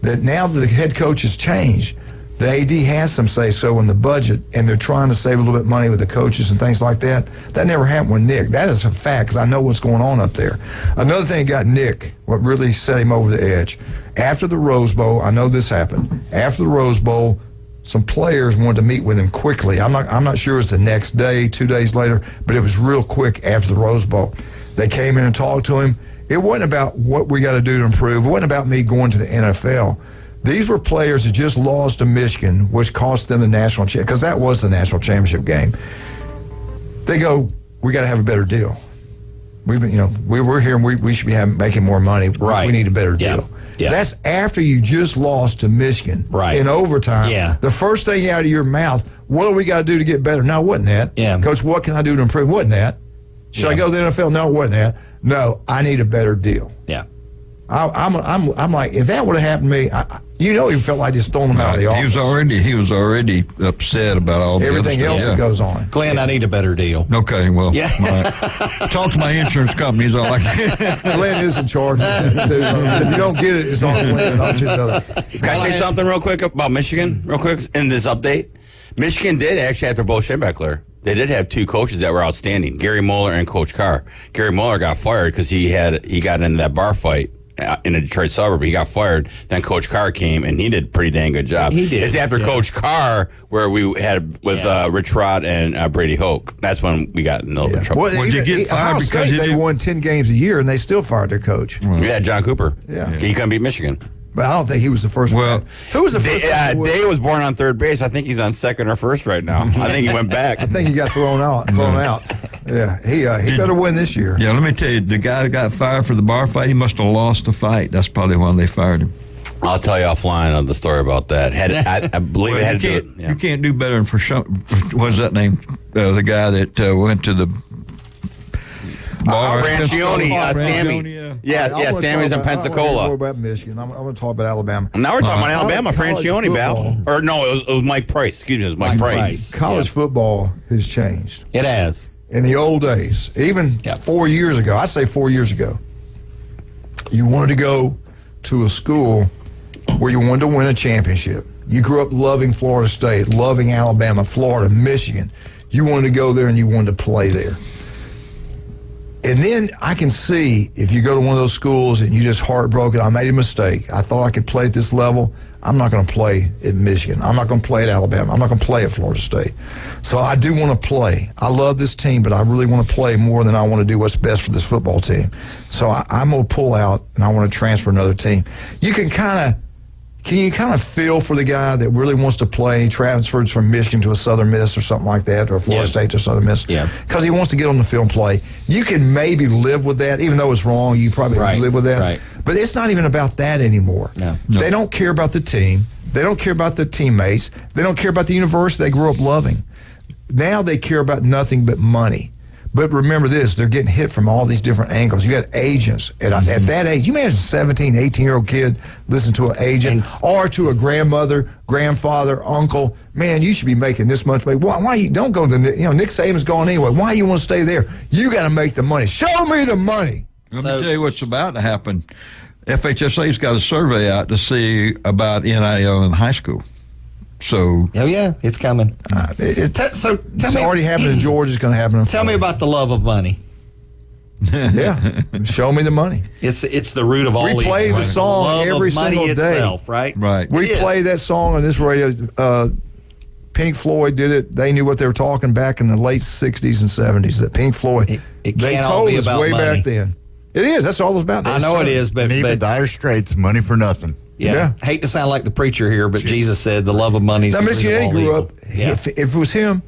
That now that the head coach has changed, the AD has some say-so in the budget, and they're trying to save a little bit of money with the coaches and things like that. That never happened with Nick. That is a fact, because I know what's going on up there. Another thing that got Nick, what really set him over the edge, after the Rose Bowl, I know this happened, after the Rose Bowl, some players wanted to meet with him quickly. I'm not sure it's the next day, 2 days later, but it was real quick after the Rose Bowl. They came in and talked to him. It wasn't about what we got to do to improve. It wasn't about me going to the NFL. These were players that just lost to Michigan, which cost them the national championship, because that was the national championship game. They go, we got to have a better deal. We're here and we should be making more money. Right. We need a better deal. Yeah. That's after you just lost to Michigan in overtime. Yeah. The first thing out of your mouth, what do we got to do to get better? No, it wasn't that. Yeah. Coach, what can I do to improve? Wasn't that. Should I go to the NFL? No, it wasn't that. No, I need a better deal. Yeah. I'm like, if that would have happened to me, he felt like just throwing him out of the office. He was already upset about all everything the other else stuff. that goes on. Glenn, I need a better deal. Okay, well, Yeah. right. Talk to my insurance companies. All like that. Glenn is in charge of that, too. If you don't get it, it's on Glenn. I'll you know that. Can I say something real quick about Michigan, real quick, in this update? Michigan did actually, after Bo Schembechler, they did have two coaches that were outstanding, Gary Moeller and Coach Carr. Gary Moeller got fired because he got into that bar fight in a Detroit suburb. He got fired. Then Coach Carr came, and he did a pretty dang good job. He did. It's after Coach Carr where we had with Rich Rod and Brady Hoke. That's when we got in a little bit of trouble. Well, you get fired Ohio because State, they won 10 games a year, and they still fired their coach. Yeah, John Cooper. Yeah. He couldn't beat Michigan. But I don't think he was the first one. Who was the first one? Day was born on third base. I think he's on second or first right now. I think he went back. I think he got thrown out. Yeah, he better win this year. Yeah, let me tell you, the guy that got fired for the bar fight, he must have lost the fight. That's probably why they fired him. I'll tell you offline of the story about that. I believe it had to do it. You can't do better than for some. What's that name? The guy that went to the bar. Francione, Sammy's. Sammy's in Pensacola. More about Michigan. I'm going to talk about Alabama. Now we're talking about Alabama. Francione, Bal. Or no, it was Mike Price. Excuse me, it was Mike Price. College football has changed. It has. In the old days, even 4 years ago, I say 4 years ago, you wanted to go to a school where you wanted to win a championship. You grew up loving Florida State, loving Alabama, Florida, Michigan. You wanted to go there and you wanted to play there. And then I can see if you go to one of those schools and you just heartbroken, I made a mistake. I thought I could play at this level. I'm not going to play at Michigan. I'm not going to play at Alabama. I'm not going to play at Florida State. So I do want to play. I love this team, but I really want to play more than I want to do what's best for this football team. So I'm going to pull out and I want to transfer another team. You can you kind of feel for the guy that really wants to play? He transfers from Michigan to a Southern Miss or something like that, or Florida State to a Southern Miss. Yeah. Because he wants to get on the field and play. You can maybe live with that, even though it's wrong. You probably live with that. Right. But it's not even about that anymore. No. They don't care about the team. They don't care about the teammates. They don't care about the university they grew up loving. Now they care about nothing but money. But remember this, they're getting hit from all these different angles. You got agents. At that age, you imagine a 17, 18-year-old kid listen to an agent or to a grandmother, grandfather, uncle. Man, you should be making this much money. Why you don't go to Nick Saban's gone anyway. Why you want to stay there? You got to make the money. Show me the money. Let me tell you what's about to happen. FHSA's got a survey out to see about NIL in high school. So, it's coming. It's already happened in Georgia. It's going to happen in Florida. Tell me about the love of money. Yeah, show me the money. It's the root of all evil. We play the song every single day, itself, right? Right. We play that song on this radio. Pink Floyd did it. They knew what they were talking back in the late '60s and '70s. That Pink Floyd. They told us way back then. It is. That's all it's about. I know it is, but even Dire Straits, money for nothing. Yeah. Hate to sound like the preacher here, but Jesus said the love of money is now, the root of all grew evil. up. If it was him,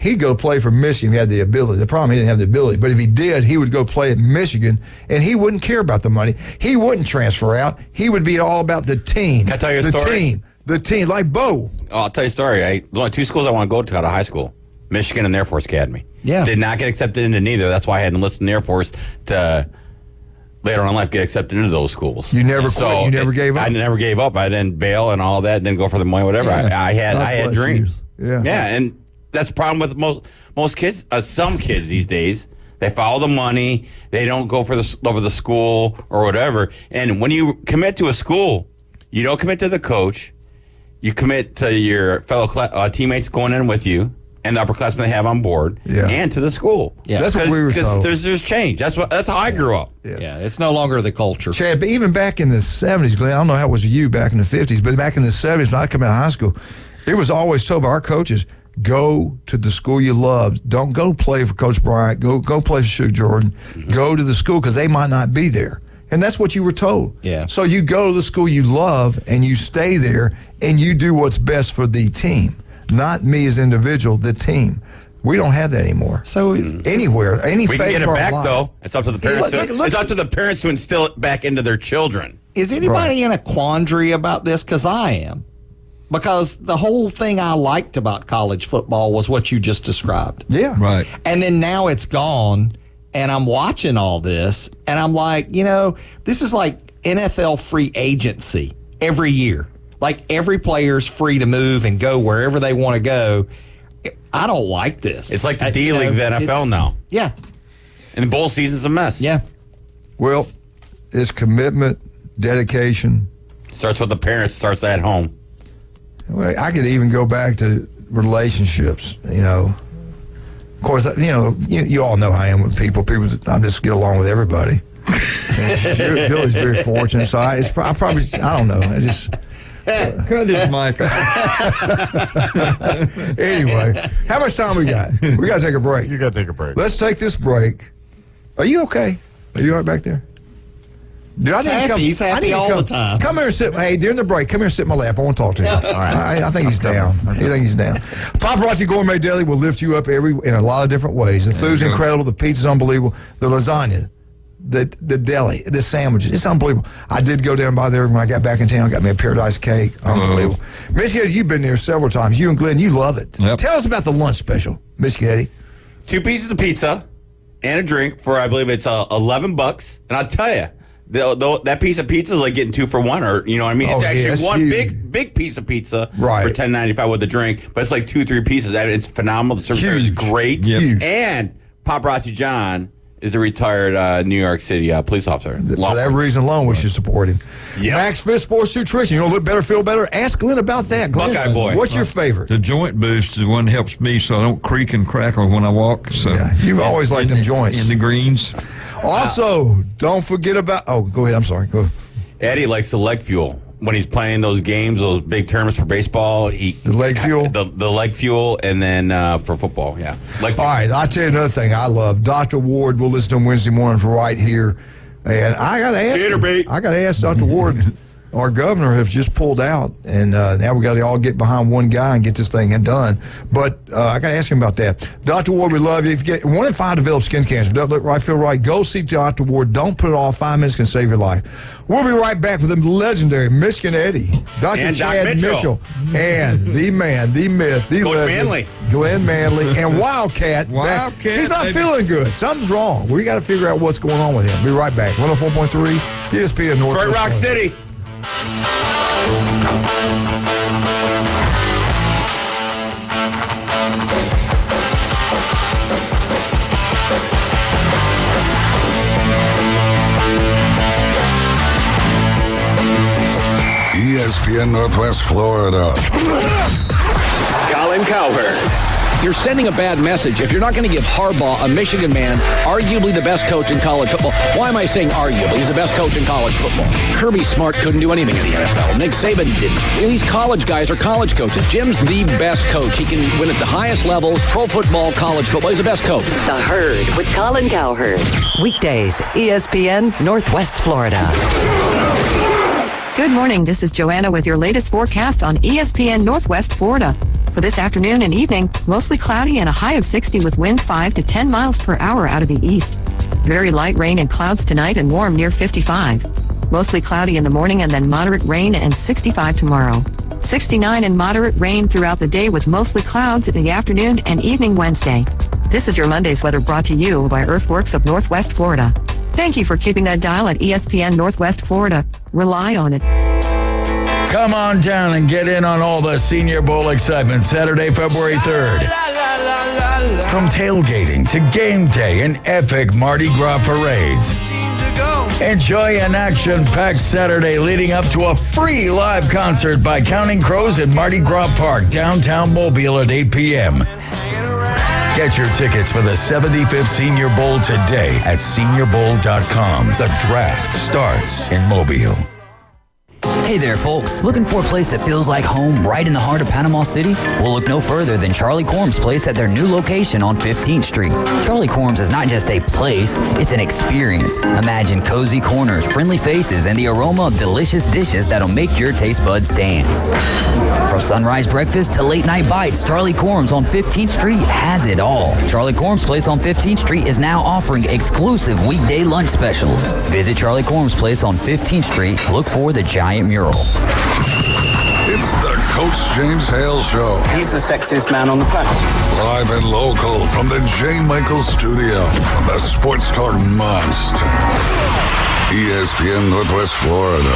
he'd go play for Michigan if he had the ability. The problem, he didn't have the ability. But if he did, he would go play at Michigan, and he wouldn't care about the money. He wouldn't transfer out. He would be all about the team. Can I tell you a story? The team, like Bo. Oh, I'll tell you a story. There's only 2 schools I want to go to out of high school. Michigan and the Air Force Academy. Yeah. Did not get accepted into neither. That's why I had to enlist in the Air Force to later on in life get accepted into those schools. You never quit. You never gave up. I never gave up. I didn't bail and all that. Didn't go for the money, whatever. Yeah. I had dreams. Yeah. Yeah, and that's the problem with most kids. Some kids these days, they follow the money. They don't go for the love of the school or whatever. And when you commit to a school, you don't commit to the coach. You commit to your fellow teammates going in with you and the upperclassmen they have on board, and to the school. Yeah, that's what we were told. Because there's change. That's how I grew up. Yeah, it's no longer the culture. Chad, but even back in the 70s, Glenn, I don't know how it was with you back in the 50s, but back in the 70s when I come out of high school, it was always told by our coaches, go to the school you love. Don't go play for Coach Bryant. Go play for Suge Jordan. Mm-hmm. Go to the school because they might not be there. And that's what you were told. Yeah. So you go to the school you love and you stay there and you do what's best for the team. Not me as an individual, the team. We don't have that anymore. So it's anywhere, any we can phase get it of our back life. though. It's up to the parents. It's up to the parents to instill it back into their children. Is anybody in a quandary about this? Because I am. Because the whole thing I liked about college football was what you just described. Yeah. Right. And then now it's gone, and I'm watching all this, and I'm like, this is like NFL free agency every year. Like every player's free to move and go wherever they want to go. I don't like this. It's like the D League of the NFL now. Yeah. And the bowl season's a mess. Yeah. Well, it's commitment, dedication. Starts with the parents, starts at home. Well, I could even go back to relationships, Of course, you all know how I am with people. I just get along with everybody. And Billy's very fortunate, so I don't know. I just... Cut his mic Anyway, how much time we got? We got to take a break. You got to take a break. Let's take this break. Are you okay? Are you all right back there? Dude, He's happy all the time. Come here and sit. Hey, during the break, come here and sit in my lap. I want to talk to you. All right. I think he's down. I think he's down. Paparazzi Gourmet Deli will lift you up in a lot of different ways. The food's incredible. The pizza's unbelievable. The lasagna. The deli, the sandwiches, it's unbelievable. I did go down by there when I got back in town, got me a paradise cake. Unbelievable. Miss Getty, you've been there several times. You and Glenn, you love it. Yep. Tell us about the lunch special, Miss Getty. 2 pieces of pizza and a drink for, I believe it's $11. And I'll tell you, that piece of pizza is like getting 2 for 1, or you know what I mean? It's actually one big piece of pizza for $10.95 with a drink, but it's like 2-3 pieces. It's phenomenal. The service is great. Yep. And Paparazzi John is a retired New York City police officer. For that reason alone, we should support him. Yep. Max Fit Sports Nutrition. You want to look better, feel better? Ask Glenn about that. Glenn, Buckeye boy. What's your favorite? The joint boost is one that helps me so I don't creak and crackle when I walk. So you've always liked them joints. In the greens. Also, don't forget about... Oh, go ahead. I'm sorry. Go ahead. Eddie likes the leg fuel. When he's playing those games, those big tournaments for baseball, the leg fuel? The leg fuel, and then for football, yeah. All right, I'll tell you another thing I love. Dr. Ward will listen to him Wednesday mornings right here. And I got to ask Dr. Ward, our governor has just pulled out, and now we got to all get behind one guy and get this thing done. But I got to ask him about that. Dr. Ward, we love you. If you get 1 in 5 develop skin cancer, doesn't look right, feel right, go see Dr. Ward. Don't put it off. 5 minutes can save your life. We'll be right back with the legendary Michigan Eddie, Dr. Chad Mitchell, and the man, the myth, the Coach legend, Manley. Glenn Manley, and Wildcat. He's not feeling good. Something's wrong. We got to figure out what's going on with him. Be right back. 104.3 ESPN North. Detroit Rock City. ESPN Northwest Florida. Colin Cowherd. You're sending a bad message if you're not going to give Harbaugh, a Michigan man, arguably the best coach in college football. Why am I saying arguably? He's the best coach in college football. Kirby Smart couldn't do anything in the NFL. Nick Saban didn't. These college guys are college coaches. Jim's the best coach. He can win at the highest levels, pro football, college football. He's the best coach. The Herd with Colin Cowherd. Weekdays, ESPN Northwest Florida. Good morning. This is Joanna with your latest forecast on ESPN Northwest Florida. For this afternoon and evening, mostly cloudy and a high of 60 with wind 5 to 10 miles per hour out of the east. Very light rain and clouds tonight and warm near 55. Mostly cloudy in the morning and then moderate rain and 65 tomorrow. 69 and moderate rain throughout the day with mostly clouds in the afternoon and evening Wednesday. This is your Monday's weather brought to you by Earthworks of Northwest Florida. Thank you for keeping that dial at ESPN Northwest Florida. Rely on it. Come on down and get in on all the Senior Bowl excitement Saturday, February 3rd. From tailgating to game day and epic Mardi Gras parades. Enjoy an action-packed Saturday leading up to a free live concert by Counting Crows at Mardi Gras Park, downtown Mobile at 8 p.m. Get your tickets for the 75th Senior Bowl today at seniorbowl.com. The draft starts in Mobile. Hey there, folks. Looking for a place that feels like home right in the heart of Panama City? Well, look no further than Charlie Corm's place at their new location on 15th Street. Charlie Corm's is not just a place, it's an experience. Imagine cozy corners, friendly faces, and the aroma of delicious dishes that'll make your taste buds dance. From sunrise breakfast to late night bites, Charlie Corm's on 15th Street has it all. Charlie Corm's place on 15th Street is now offering exclusive weekday lunch specials. Visit Charlie Corm's place on 15th Street. Look for the giant mural. It's the Coach James Hale Show. He's the sexiest man on the planet. Live and local from the J. Michaels Studio on the Sports Talk Monster. ESPN Northwest Florida.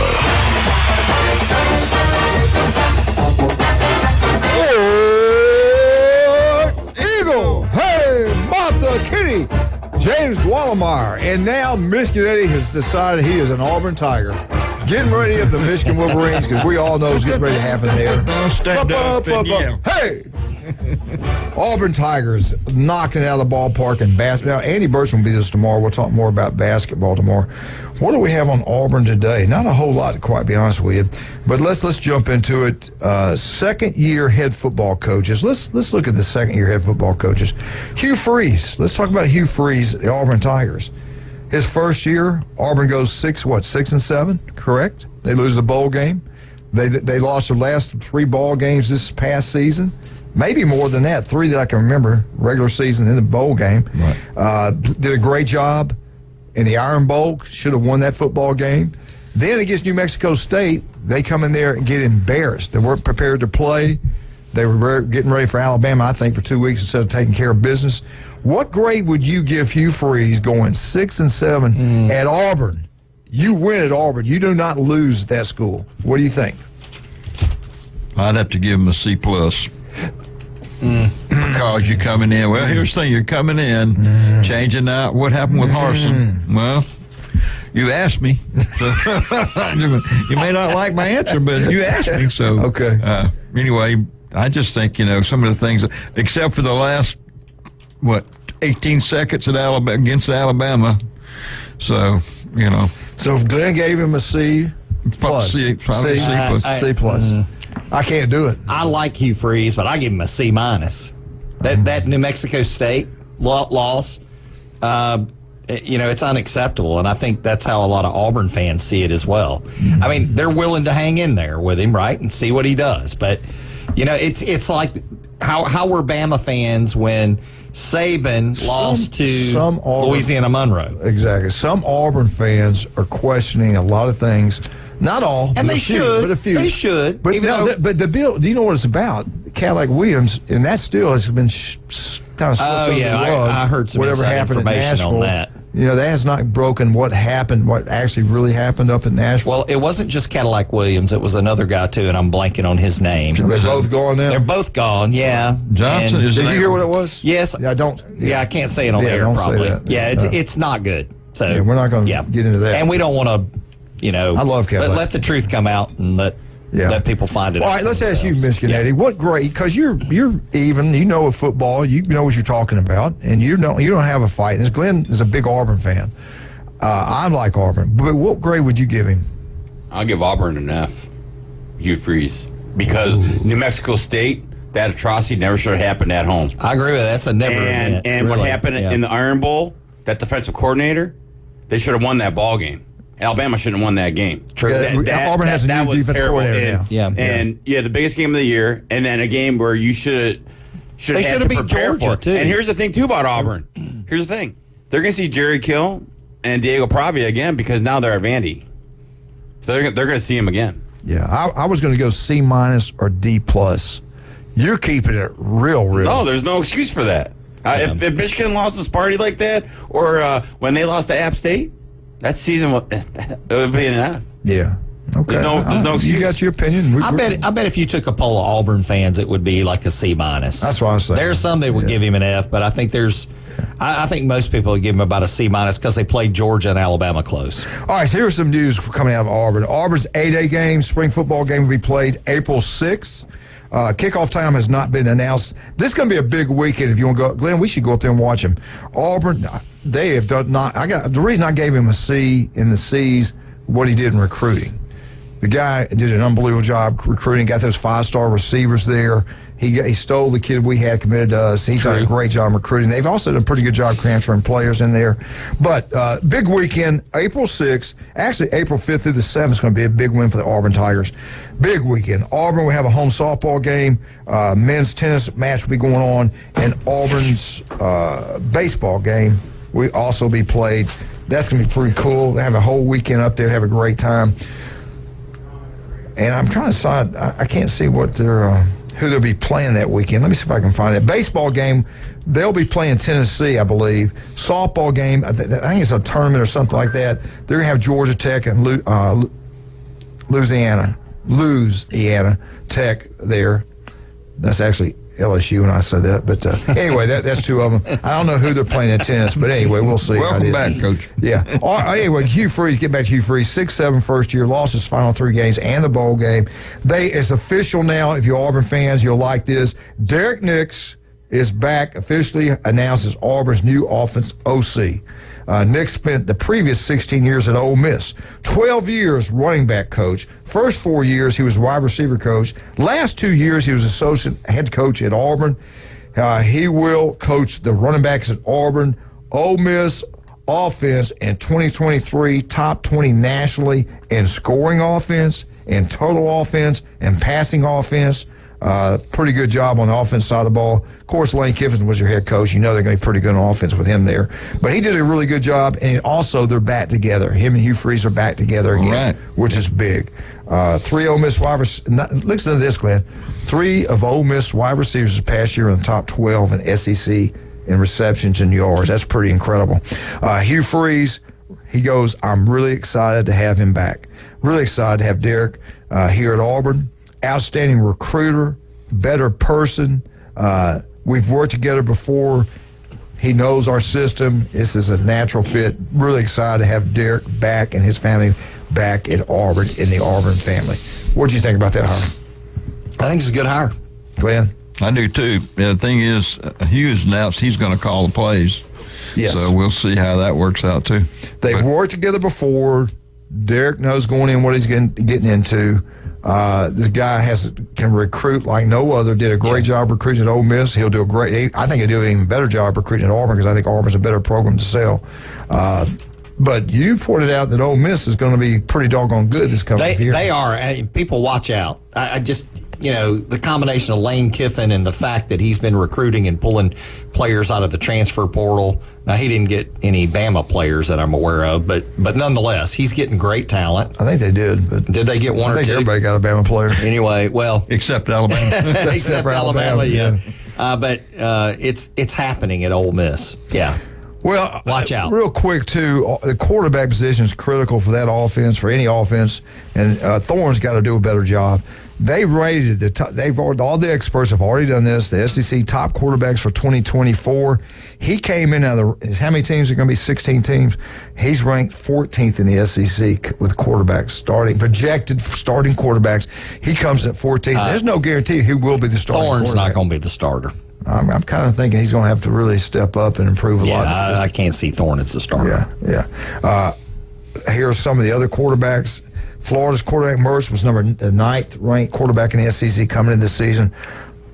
Eagle! Hey, Martha Kitty! James Gualamar. And now Michigan Eddie has decided he is an Auburn Tiger. Getting ready at the Michigan Wolverines, because we all know it's getting ready to happen there. Stand up and yell. Hey! Auburn Tigers knocking it out of the ballpark in basketball. Now, Andy Burcham will be this tomorrow. We'll talk more about basketball tomorrow. What do we have on Auburn today? Not a whole lot, to quite be honest with you. But let's jump into it. Second-year head football coaches. Let's look at the second-year head football coaches. Hugh Freeze. Let's talk about Hugh Freeze, the Auburn Tigers. His first year, Auburn goes 6-7, correct? They lose the bowl game. They lost their last 3 ball games this past season. Maybe more than that, 3 that I can remember, regular season and the bowl game. Right. Did a great job in the Iron Bowl, should have won that football game. Then against New Mexico State, they come in there and get embarrassed. They weren't prepared to play. They were getting ready for Alabama, I think, for 2 weeks instead of taking care of business. What grade would you give Hugh Freeze going 6-7 at Auburn? You win at Auburn. You do not lose at that school. What do you think? I'd have to give him a C+. Because you're coming in. Well, here's the thing. You're coming in, changing out. What happened with Harsin? Well, you asked me. So you may not like my answer, but you asked me. So okay. Anyway, I just think, some of the things, except for the last, 18 seconds at Alabama against Alabama. So, So if Glenn gave him a C+, C+. I can't do it. I like Hugh Freeze, but I give him a C-. That New Mexico State loss, it's unacceptable, and I think that's how a lot of Auburn fans see it as well. I mean, they're willing to hang in there with him, right, and see what he does. But it's like how were Bama fans when Saban lost to Louisiana Monroe? Exactly. Some Auburn fans are questioning a lot of things. Not all, and they should. But a few. They should. But but the bill. Do you know what it's about? Cadillac Williams, and that still has been kind of swept under the rug. I heard some whatever happened information in Nashville, on that. That has not broken what happened, what actually really happened up in Nashville. Well, it wasn't just Cadillac Williams. It was another guy, too, and I'm blanking on his name. They're both gone now? They're both gone, yeah. Johnson, did you hear what it was? Yes. Yeah, I can't say it on air, don't probably. say that. Yeah, it's not good. So we're not going to get into that. And we don't want to, I love Cadillac. let the truth come out and let people find it out. All right, let's ask you, Michigan Eddie, what grade? Because you're even, you know football, you know what you're talking about, and you don't have a fight. And Glenn is a big Auburn fan. I like Auburn, but what grade would you give him? I'll give Auburn an F. Hugh Freeze, because New Mexico State, that atrocity never should have happened at home. I agree with that. That's a never. And what happened in the Iron Bowl, that defensive coordinator, they should have won that ball game. Alabama shouldn't have won that game. True. Auburn has a new was defense terrible. coordinator now. And the biggest game of the year, and then a game where you should They have should to have beat prepare Georgia, for it. too. And here's the thing, too, about Auburn. Here's the thing. They're going to see Jerry Kill and Diego Pravia again because now they're at Vandy. So they're going to see him again. Yeah, I was going to go C- or D+. You're keeping it real. No, there's no excuse for that. If Michigan lost this party like that, or when they lost to App State, that season it would be an F. Yeah. Okay. There's no excuse. You got your opinion. I bet if you took a poll of Auburn fans, it would be like a C-. That's what I'm saying. There's some that would give him an F, but I think I think most people would give him about a C- because they played Georgia and Alabama close. All right, so here's some news coming out of Auburn. Auburn's 8A game, spring football game, will be played April 6th. Kickoff time has not been announced. This is going to be a big weekend if you want to go. Glenn, we should go up there and watch them. Auburn, they have done not. The reason I gave him a C in the C's, what he did in recruiting. The guy did an unbelievable job recruiting, got those 5-star receivers there. He stole the kid we had committed to us. He's done a great job recruiting. They've also done a pretty good job transferring players in there. But big weekend, April 6th. Actually, April 5th through the 7th is going to be a big win for the Auburn Tigers. Big weekend. Auburn will have a home softball game. Men's tennis match will be going on. And Auburn's baseball game will also be played. That's going to be pretty cool. They have a whole weekend up there, have a great time. And I'm trying to decide, I can't see what who they'll be playing that weekend. Let me see if I can find it. Baseball game, they'll be playing Tennessee, I believe. Softball game, I think it's a tournament or something like that. They're going to have Georgia Tech and Louisiana Tech there. That's actually LSU, and I said that. But anyway, that's two of them. I don't know who they're playing in tennis, but anyway, we'll see. Welcome back, Coach. Yeah. Anyway, Hugh Freeze, get back to Hugh Freeze, 6-7 first year, lost his final 3 games and the bowl game. It's official now. If you're Auburn fans, you'll like this. Derek Nix is back, officially announced as Auburn's new offense OC. Nick spent the previous 16 years at Ole Miss. 12 years running back coach. First 4 years, he was wide receiver coach. Last 2 years, he was associate head coach at Auburn. He will coach the running backs at Auburn. Ole Miss offense in 2023, top 20 nationally in scoring offense, in total offense, and passing offense. Pretty good job on the offense side of the ball. Of course, Lane Kiffin was your head coach. You know they're going to be pretty good on offense with him there. But he did a really good job, and also they're back together. Him and Hugh Freeze are back together again, which is big. 3 Ole Miss wide receivers. Listen to this, Glenn. 3 of Ole Miss wide receivers this past year in the top 12 in SEC in receptions and yards. That's pretty incredible. Hugh Freeze, he goes, I'm really excited to have him back. Really excited to have Derek here at Auburn. Outstanding recruiter, better person. We've worked together before. He knows our system. This is a natural fit. Really excited to have Derek back and his family back at Auburn, in the Auburn family. What do you think about that hire? I think it's a good hire. Glenn? I do too. The thing is, Hughes announced he's going to call the plays. Yes. So we'll see how that works out too. They've worked together before. Derek knows going in what he's getting into. This guy can recruit like no other. Did a great job recruiting at Ole Miss. I think he'll do an even better job recruiting at Auburn, because I think Auburn's a better program to sell. But you pointed out that Ole Miss is going to be pretty doggone good this coming year. They are. People watch out. I just, the combination of Lane Kiffin and the fact that he's been recruiting and pulling players out of the transfer portal. Now, he didn't get any Bama players that I'm aware of, but nonetheless, he's getting great talent. I think they did. But did they get one or two? I think everybody got a Bama player. Anyway, well. Except Alabama. Except for Alabama, yeah. But it's happening at Ole Miss. Yeah. Well, watch out. Real quick, too, the quarterback position is critical for that offense, for any offense, and Thorne's got to do a better job. They rated all the experts have already done this. The SEC top quarterbacks for 2024. He came in how many teams are going to be? 16 teams. He's ranked 14th in the SEC with quarterbacks projected starting quarterbacks. He comes at 14th. There's no guarantee he will be the starter. Thorne's not going to be the starter. I'm kind of thinking he's going to have to really step up and improve a lot. Yeah, I can't see Thorne as the starter. Yeah. Here are some of the other quarterbacks. Florida's quarterback Mertz was the 9th ranked quarterback in the SEC coming into this season.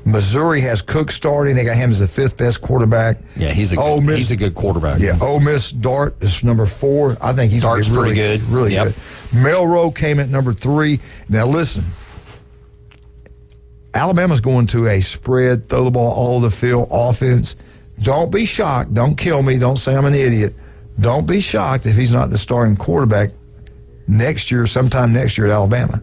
Missouri has Cook starting. They got him as the 5th best quarterback. Yeah, he's a good quarterback. Yeah, Ole Miss Dart is number 4. I think he's Dart's really pretty good. Really good. Melrose came at number 3. Now listen, Alabama's going to a spread, throw the ball all over the field offense. Don't be shocked. Don't kill me. Don't say I'm an idiot. Don't be shocked if he's not the starting quarterback sometime next year at Alabama.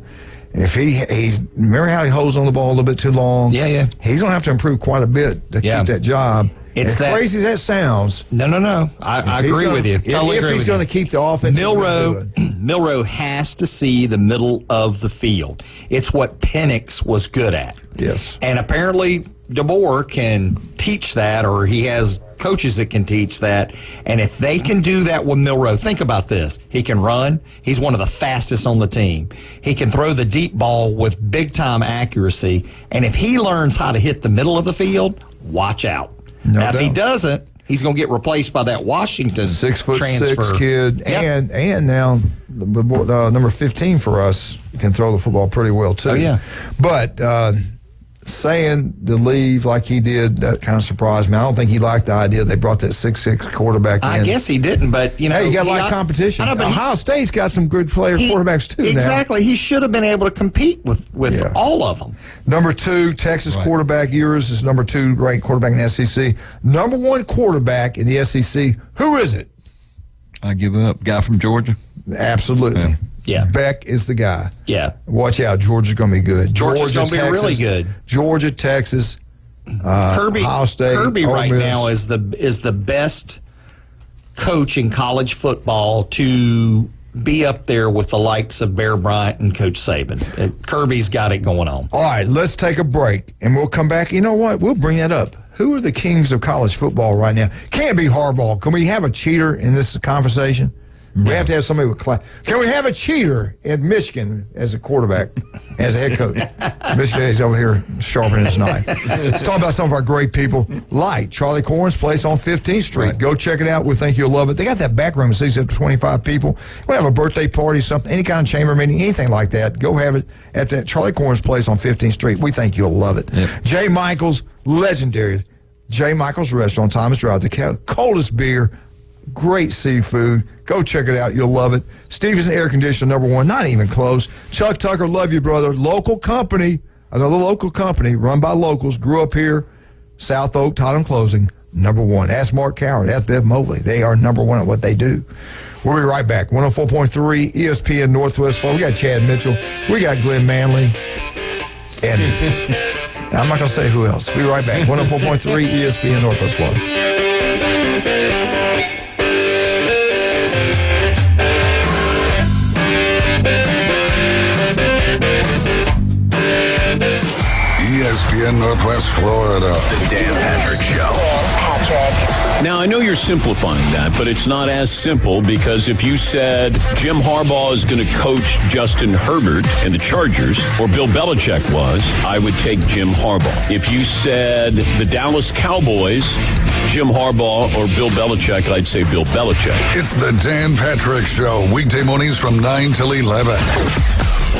If he's remember how he holds on the ball a little bit too long? Yeah. He's going to have to improve quite a bit to keep that job. It's as crazy as that sounds. No. I agree with you. If he's going to keep the offense, Milroe has to see the middle of the field. It's what Penix was good at. Yes. And apparently DeBoer can teach that, or he has coaches that can teach that. And if they can do that with Milroe, think about this. He can run. He's one of the fastest on the team. He can throw the deep ball with big-time accuracy. And if he learns how to hit the middle of the field, watch out. If he doesn't, he's going to get replaced by that Washington 6'6" kid. Yep. And now number 15 for us can throw the football pretty well, too. Oh, yeah. But saying to leave like he did, that kind of surprised me. I don't think he liked the idea they brought that 6'6" quarterback in. I guess he didn't, but, you know. Hey, you got to like competition. Ohio State's got some good quarterbacks, too, Exactly. now. He should have been able to compete with all of them. Number 2, Texas quarterback. Ewers is number 2 ranked quarterback in the SEC. Number 1 quarterback in the SEC. Who is it? I give up. Guy from Georgia? Absolutely. Yeah. Beck is the guy. Yeah. Watch out. Georgia's going to be good. Georgia's going to be really good. Georgia, Texas, Ohio State, Kirby Ole right Miss. now is the best coach in college football to be up there with the likes of Bear Bryant and Coach Saban. Kirby's got it going on. All right, let's take a break, and we'll come back. You know what? We'll bring that up. Who are the kings of college football right now? Can't be Harbaugh. Can we have a cheater in this conversation? We have to have somebody with class. Can we have a cheater at Michigan as a quarterback, as a head coach? Michigan is over here sharpening his knife. Let's talk about some of our great people, like Charlie Corn's place on 15th Street. Right. Go check it out. We think you'll love it. They got that back room that seats up to 25 people. We have a birthday party, something, any kind of chamber meeting, anything like that. Go have it at that Charlie Corn's place on 15th Street. We think you'll love it. Yep. Jay Michaels, legendary. Jay Michaels Restaurant, Thomas Drive, the coldest beer. Great seafood. Go check it out. You'll love it. Stevenson Air Conditioner, number 1. Not even close. Chuck Tucker, love you, brother. Local company. Another local company run by locals. Grew up here. South Oak, Tottenham Closing, number 1. Ask Mark Coward. Ask Bev Mobley. They are number 1 at what they do. We'll be right back. 104.3 ESPN Northwest Florida. We got Chad Mitchell. We got Glenn Manley. And I'm not going to say who else. We'll be right back. 104.3 ESPN Northwest Florida. ESPN Northwest Florida. The Dan Patrick Show. Now, I know you're simplifying that, but it's not as simple, because if you said Jim Harbaugh is going to coach Justin Herbert and the Chargers, or Bill Belichick was, I would take Jim Harbaugh. If you said the Dallas Cowboys, Jim Harbaugh or Bill Belichick, I'd say Bill Belichick. It's the Dan Patrick Show, weekday mornings from 9 till 11.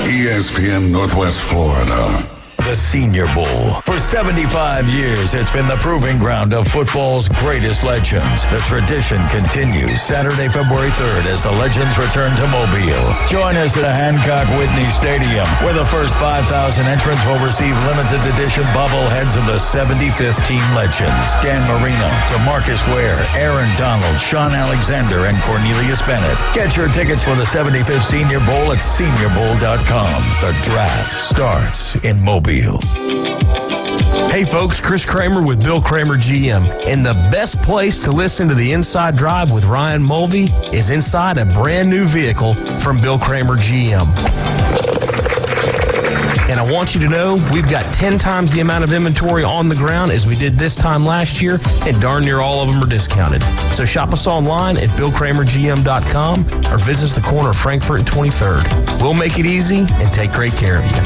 ESPN Northwest Florida. The Senior Bowl. For 75 years, it's been the proving ground of football's greatest legends. The tradition continues Saturday, February 3rd, as the legends return to Mobile. Join us at Hancock Whitney Stadium, where the first 5,000 entrants will receive limited edition bobbleheads of the 75th team legends. Dan Marino, DeMarcus Ware, Aaron Donald, Sean Alexander, and Cornelius Bennett. Get your tickets for the 75th Senior Bowl at seniorbowl.com. The draft starts in Mobile. Hey folks, Chris Kramer with Bill Kramer GM. And the best place to listen to the Inside Drive with Ryan Mulvey is inside a brand new vehicle from Bill Kramer GM. And I want you to know we've got 10 times the amount of inventory on the ground as we did this time last year, and darn near all of them are discounted. So shop us online at BillKramerGM.com or visit us the corner of Frankfurt and 23rd. We'll make it easy and take great care of you.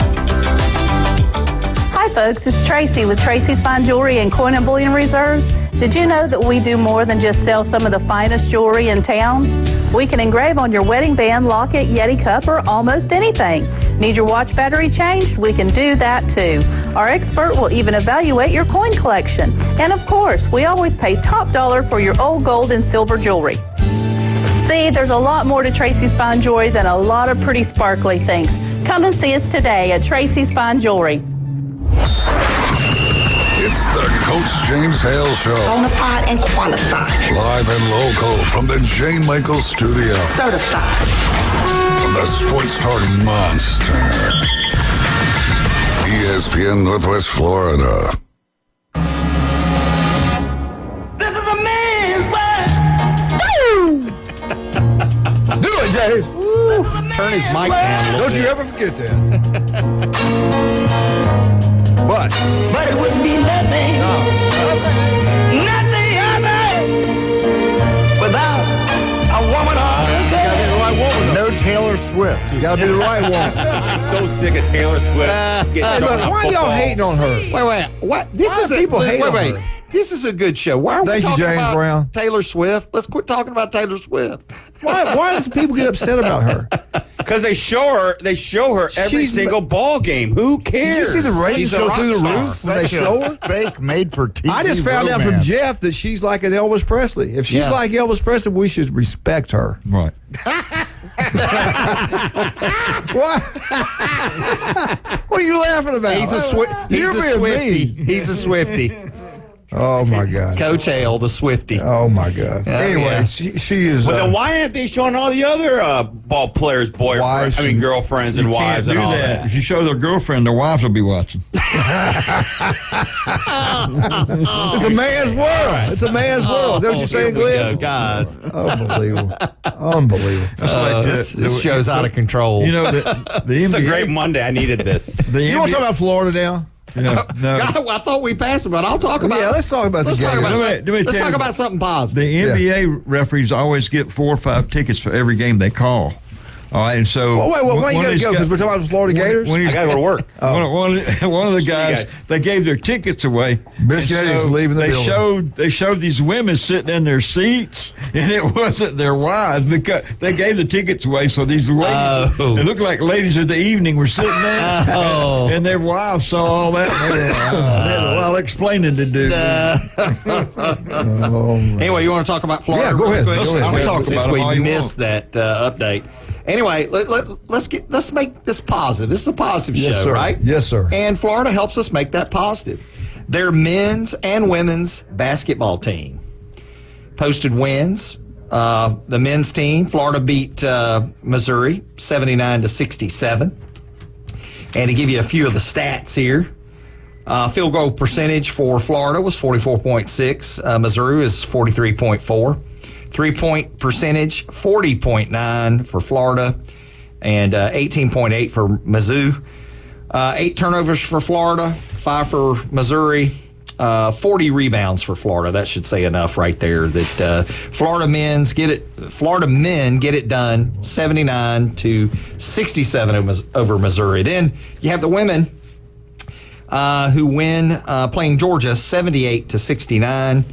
Hi folks, it's Tracy with Tracy's Fine Jewelry and Coin and Bullion Reserves. Did you know that we do more than just sell some of the finest jewelry in town? We can engrave on your wedding band, locket, Yeti cup, or almost anything. Need your watch battery changed? We can do that too. Our expert will even evaluate your coin collection. And of course, we always pay top dollar for your old gold and silver jewelry. See, there's a lot more to Tracy's Fine Jewelry than a lot of pretty sparkly things. Come and see us today at Tracy's Fine Jewelry. It's the Coach James Hale Show. Bonafide and qualified. Live and local from the Jane Michael Studio. Certified. From the Sports Talk Monster. ESPN Northwest Florida. This is a man's world. Do it, James. Turn his mic down a little Don't you bit. ever forget that. But it wouldn't be nothing. Nothing without a woman or a girl. No Taylor Swift. You gotta be the right one. I'm so sick of Taylor Swift. Hey, look, why are y'all hating on her? Wait. What? This Why is do people hate on her? This is a good show. Why are we Thank you, talking James about Brown. Taylor Swift? Let's quit talking about Taylor Swift. Why does people get upset about her? Because they show her every She's single ball game. Who cares? Did you see the ratings She's a go rock through the star. roof when they Such show a her? fake made for TV. I just found out from romance. Jeff that she's like an Elvis Presley. If she's Yeah. like Elvis Presley, we should respect her. Right. What? What are you laughing about? He's a You're being Swiftie. mean. He's a Swiftie. Oh my God. Coach Hale, the Swiftie. Oh my God. Anyway, yeah. she is. Well, then why aren't they showing all the other ball players' boyfriends? Wives I mean, girlfriends and You can't wives do and all that. that. If you show their girlfriend, their wives will be watching. It's a man's world. It's a man's world. Is that what you're saying, Here we Glenn? go, guys. Unbelievable. Unbelievable. This show's out of control. You know, the It's a NBA, great Monday. I needed this. the You want NBA to talk about Florida now? No. God, I thought we passed it, but I'll talk about. Yeah, let's talk about the Let's talk game. about. Let me Let's tell talk you- about something positive. The NBA referees always get 4 or 5 tickets for every game they call. All right, and so Well, wait, why you got to go? Because we're talking about the Florida Gators? I got to go to work. One of the guys, they gave their tickets away. Michigan and is leaving the they building. They showed these women sitting in their seats, and it wasn't their wives because they gave the tickets away. So these ladies, it looked like ladies of the evening were sitting there, and their wives saw all that. And they had a lot of explaining to do. Anyway, you want to talk about Florida? Yeah, go real ahead. quick? Go ahead. I'll talk Since about it all we you missed that update. Anyway, let's make this positive. This is a positive Yes, show, sir. right? Yes, sir. And Florida helps us make that positive. Their men's and women's basketball team posted wins. The men's team, Florida beat Missouri 79-67. And to give you a few of the stats here, field goal percentage for Florida was 44.6. Missouri is 43.4. 3-point percentage, 40.9 for Florida and 18.8 for Mizzou. 8 turnovers for Florida, 5 for Missouri, 40 rebounds for Florida. That should say enough right there that Florida men get it done 79-67 over Missouri. Then you have the women who win playing Georgia 78-69.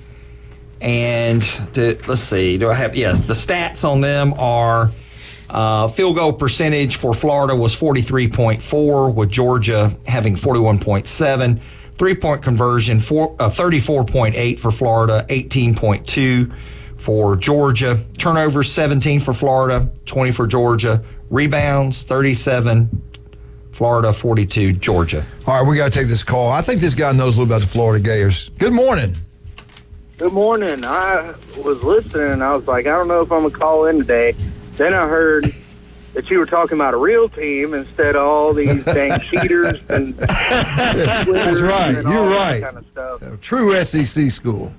And let's see, do I have, yes, the stats on them are field goal percentage for Florida was 43.4, with Georgia having 41.7. 3-point conversion, 34.8 for Florida, 18.2 for Georgia. Turnovers, 17 for Florida, 20 for Georgia. Rebounds, 37 Florida, 42 Georgia. All right, we got to take this call. I think this guy knows a little about the Florida Gators. Good morning. Good morning. I was listening, and I was like, I don't know if I'm going to call in today. Then I heard that you were talking about a real team instead of all these dang cheaters and That's right. and You're all that right. kind of stuff. True SEC school.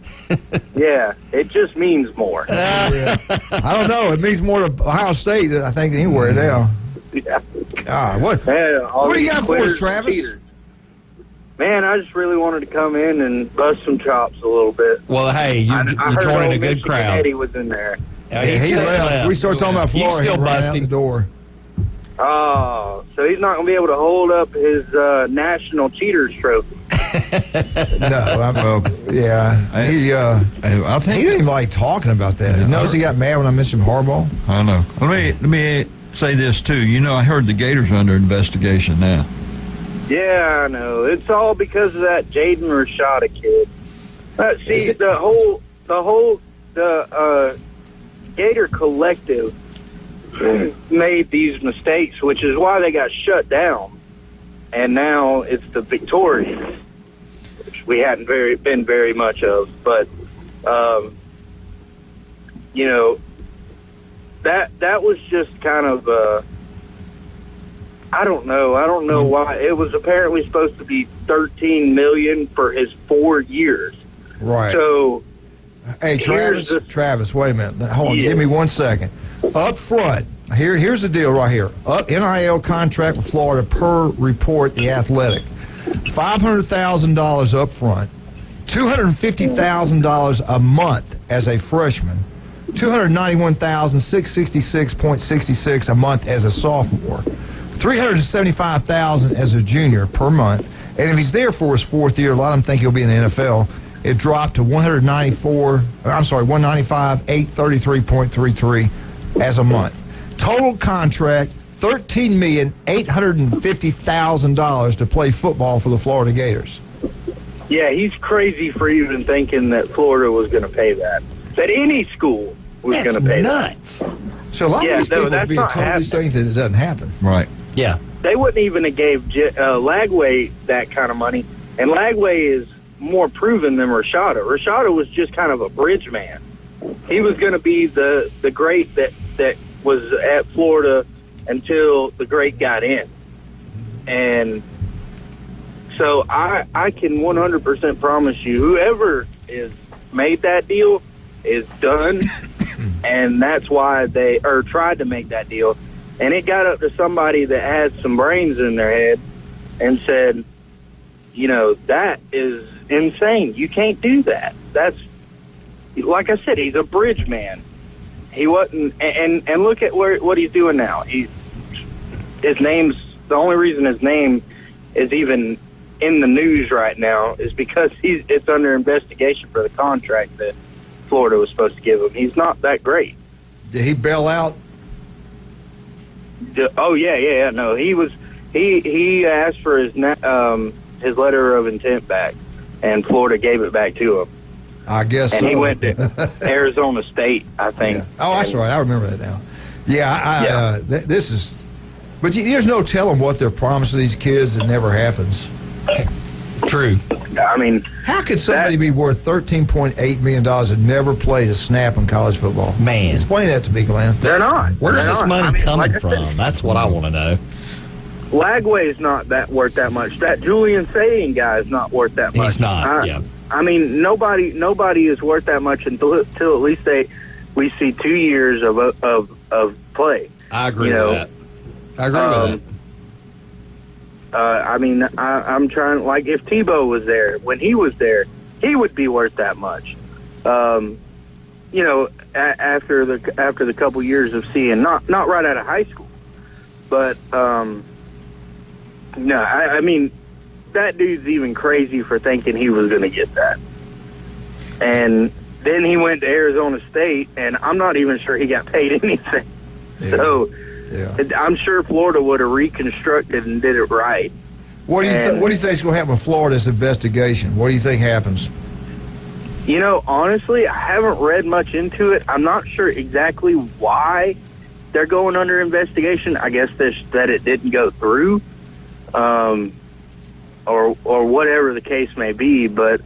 Yeah, it just means more. I don't know. It means more to Ohio State, I think, than anywhere now. Yeah. God, what do you got for us, Travis? Man, I just really wanted to come in and bust some chops a little bit. Well, hey, you're heard joining old a good Michigan crowd. Eddie was in there. Yeah, he just left. We started talking about Florida. You still he ran out busting. the door. Oh, so he's not going to be able to hold up his National Cheaters Trophy. No, yeah. I think He didn't even like talking about that. You notice he got mad when I mentioned Harbaugh? I know. Let me say this too. You know, I heard the Gators are under investigation now. Yeah, I know. It's all because of that Jaden Rashada kid. See, the Gator Collective made these mistakes, which is why they got shut down. And now it's the Victorians, which we hadn't been very much of. But, you know, that was just kind of, I don't know why. It was apparently supposed to be $13 million for his 4 years. Right. So, hey, Travis, wait a minute. Hold on. Yeah. Give me 1 second. Up front, here's the deal right here. NIL contract with Florida per report, The Athletic. $500,000 up front, $250,000 a month as a freshman, $291,666.66 a month as a sophomore, $375,000 as a junior per month. And if he's there for his fourth year, a lot of them think he'll be in the NFL. It dropped to $193,833.33 as a month. Total contract, $13,850,000 to play football for the Florida Gators. yeah, he's crazy for even thinking that Florida was going to pay that. That any school was going to pay nuts. that. So a lot of these people that's being not told these happening. things that it doesn't happen. Right. Yeah. They wouldn't even have gave Lagway that kind of money. And Lagway is more proven than Rashada. Rashada was just kind of a bridge man. He was going to be the great that was at Florida until the great got in. And so I can 100% promise you, whoever is made that deal is done. And that's why they tried to make that deal. And it got up to somebody that had some brains in their head and said, you know, that is insane. You can't do that. That's, like I said, he's a bridge man. He wasn't, and look at what he's doing now. His name's, the only reason his name is even in the news right now is because it's under investigation for the contract that Florida was supposed to give him. He's not that great. Did he bail out? Oh yeah. No, he asked for his letter of intent back, and Florida gave it back to him. I guess. And so. he went to Arizona State, I think. Yeah. Oh, that's right. I remember that now. Yeah, this is. But there's no telling what they're promising these kids that never happens. True. I mean, how could somebody be worth $13.8 million and never play a snap in college football? Man. Explain that to me, Glenn. They're not. Where's this money coming like I from? said, That's what I want to know. Lagway's not worth that much. That Julian Saying guy is not worth that much. He's not, yeah. I mean, nobody is worth that much until at least we see 2 years of play. I agree with that. I agree with that. I mean, I'm trying, like, if Tebow was there, when he was there, he would be worth that much. You know, after the couple years of seeing, not right out of high school, but no, I mean, that dude's even crazy for thinking he was going to get that. And then he went to Arizona State, and I'm not even sure he got paid anything. Yeah. So yeah. I'm sure Florida would have reconstructed and did it right. What do you think is going to happen with Florida's investigation? What do you think happens? You know, honestly, I haven't read much into it. I'm not sure exactly why they're going under investigation. I guess that it didn't go through, or whatever the case may be. But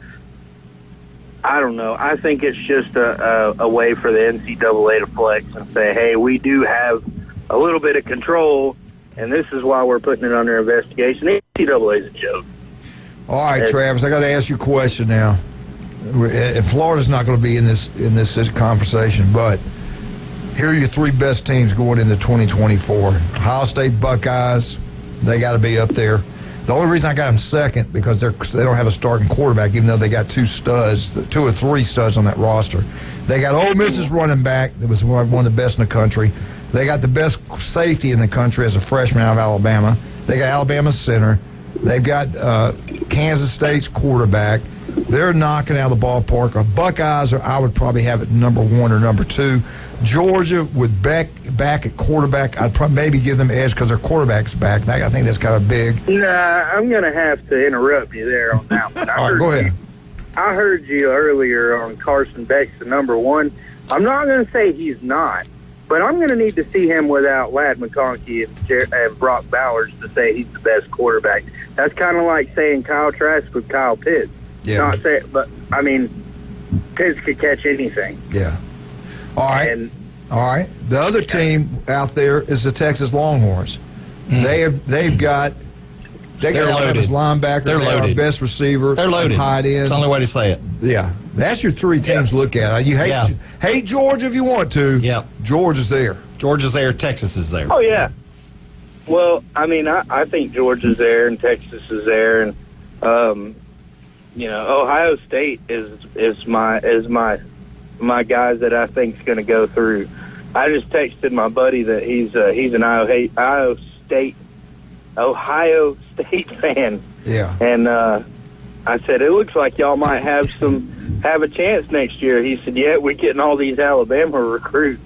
I don't know. I think it's just a way for the NCAA to flex and say, hey, we do have a little bit of control, and this is why we're putting it under investigation. The NCAA is a joke. All right, Travis, I got to ask you a question now. Florida's not going to be in this conversation, but here are your three best teams going into 2024. Ohio State Buckeyes, they got to be up there. The only reason I got them second because they don't have a starting quarterback, even though they got two or three studs on that roster. They got Ole Miss's running back that was one of the best in the country. They got the best safety in the country as a freshman out of Alabama. They got Alabama's center. They've got Kansas State's quarterback. They're knocking out of the ballpark. The Buckeyes, I would probably have it number 1 or number 2. Georgia with Beck back at quarterback, I'd probably maybe give them edge because their quarterback's back. I think that's kind of big. Nah, I'm going to have to interrupt you there on that one. All right, go ahead. I heard you earlier on Carson Beck's the number 1. I'm not going to say he's not, but I'm going to need to see him without Ladd McConkey and Brock Bowers to say he's the best quarterback. That's kind of like saying Kyle Trask with Kyle Pitts. Yeah. Not say, but I mean, Pitts could catch anything. Yeah. All right. All right. The other team out there is the Texas Longhorns. They've got his linebacker. They're loaded. Our best receiver. They're loaded. Tight end. It's the only way to say it. Yeah. That's your 3 teams to look at. You hate Georgia if you want to. Yeah. Georgia's there. Georgia's there. Texas is there. Oh, yeah. Well, I mean, I think Georgia's there and Texas is there, and Ohio State is my guys that I think is going to go through. I just texted my buddy that he's an Ohio State fan. Yeah. And I said, it looks like y'all might have a chance next year. He said, yeah, we're getting all these Alabama recruits.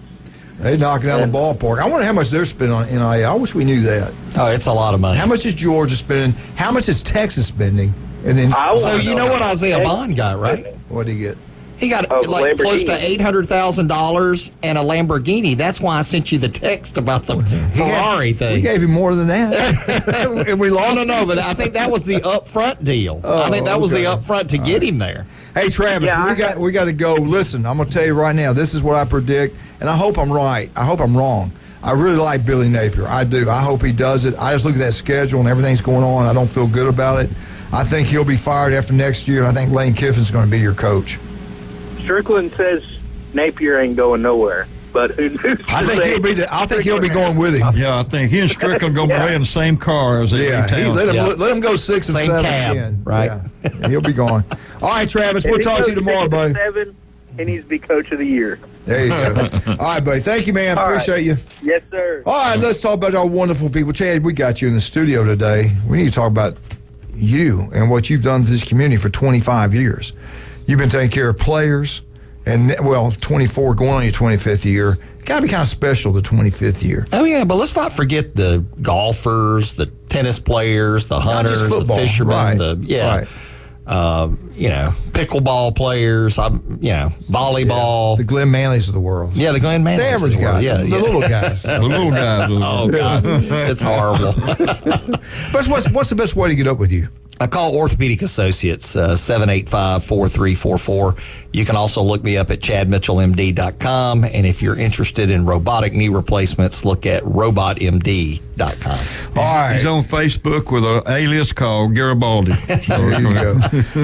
They're knocking out the ballpark. I wonder how much they're spending on NIL. I wish we knew that. Oh, it's a lot of money. How much is Georgia spending? How much is Texas spending? And then, so you know what Isaiah Bond got, right? What did he get? He got close to $800,000 and a Lamborghini. That's why I sent you the text about the Ferrari thing. We gave him more than that, and we lost. No, but I think that was the upfront deal. I think that was the upfront to get him there. Hey, Travis, we got to go. Listen, I'm going to tell you right now. This is what I predict, and I hope I'm right. I hope I'm wrong. I really like Billy Napier. I do. I hope he does it. I just look at that schedule and everything's going on. I don't feel good about it. I think he'll be fired after next year, and I think Lane Kiffin's going to be your coach. Strickland says Napier ain't going nowhere, but who knows? I think he'll be going with him. Yeah, I think he and Strickland going to be in the same car as let him go 6 and 7 again. Right? Yeah, he'll be going. All right, Travis, we'll talk to you tomorrow, buddy. 7, he needs to be coach of the year. There you go. All right, buddy. Thank you, man. Appreciate you. Yes, sir. All right, let's talk about our wonderful people. Chad, we got you in the studio today. We need to talk about you and what you've done to this community for 25 years. You've been taking care of players, and 24 going on your 25th year. Got to be kind of special, the 25th year. Oh, yeah, but let's not forget the golfers, the tennis players, the hunters, the fishermen, pickleball players, volleyball. The Glenn Manleys of the world. Yeah, the Glenn Manleys. The average guy. Yeah, the little guys. The little guys. Oh, God. It's horrible. But what's the best way to get up with you? I call Orthopedic Associates, 785-4344. You can also look me up at chadmitchellmd.com. And if you're interested in robotic knee replacements, look at robotmd.com. All right. He's on Facebook with an alias called Garibaldi. There you go.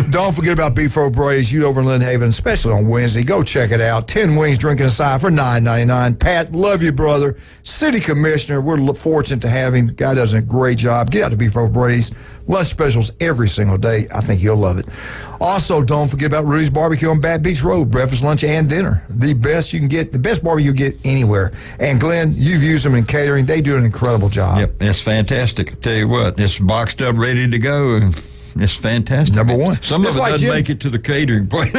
Don't forget about Beef O'Brady's. You over in Lynn Haven, especially on Wednesday. Go check it out. 10 wings, drinking aside for $9.99. Pat, love you, brother. City Commissioner, we're fortunate to have him. Guy does a great job. Get out to Beef O'Brady's. Lunch specials every single day. I think you'll love it. Also, don't forget about Rudy's Barbecue on Bat Beach Road. Breakfast, lunch, and dinner. The best barbecue you get anywhere. And Glenn, you've used them in catering. They do an incredible job. Yep, it's fantastic. I tell you what, it's boxed up, ready to go, and it's fantastic. Number one. Some of it doesn't make it to the catering place.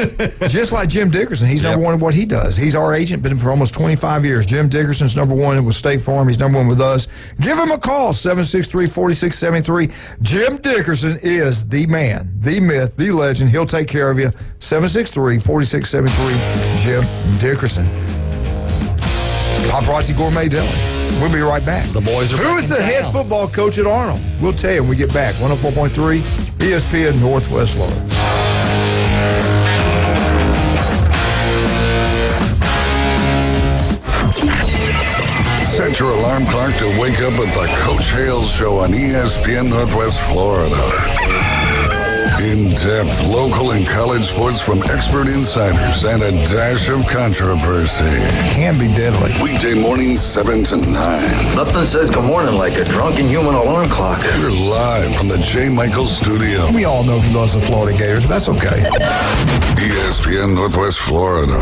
Just like Jim Dickerson. He's number one in what he does. He's our agent, been for almost 25 years. Jim Dickerson's number one with State Farm. He's number one with us. Give him a call, 763-4673. Jim Dickerson is the man, the myth, the legend. He'll take care of you. 763-4673. Jim Dickerson. Paparazzi Gourmet Deli. We'll be right back. The boys are Who is the head football coach at Arnold? We'll tell you when we get back. 104.3 ESPN Northwest Florida. Set your alarm clock to wake up with the Coach Hale Show on ESPN Northwest Florida. In-depth local and college sports from expert insiders and a dash of controversy. Can be deadly. Weekday mornings 7 to 9. Nothing says good morning like a drunken human alarm clock. We're live from the J. Michaels studio. We all know he loves the Florida Gators, but that's okay. ESPN Northwest Florida.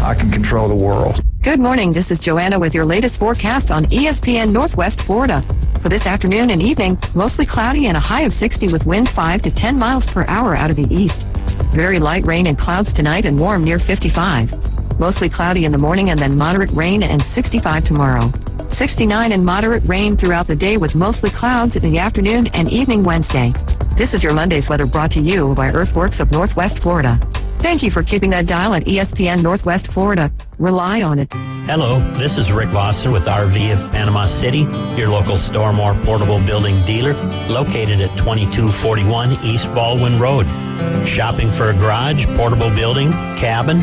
I can control the world. Good morning. This is Joanna with your latest forecast on ESPN Northwest Florida. For this afternoon and evening, mostly cloudy and a high of 60 with wind 5 to 10 miles per hour out of the east. Very light rain and clouds tonight and warm near 55. Mostly cloudy in the morning and then moderate rain and 65 tomorrow. 69 and moderate rain throughout the day with mostly clouds in the afternoon and evening Wednesday. This is your Monday's weather brought to you by Earthworks of Northwest Florida. Thank you for keeping that dial at ESPN Northwest Florida. Rely on it. Hello, this is Rick Vossen with RV of Panama City, your local Stormore portable building dealer, located at 2241 East Baldwin Road. Shopping for a garage, portable building, cabin?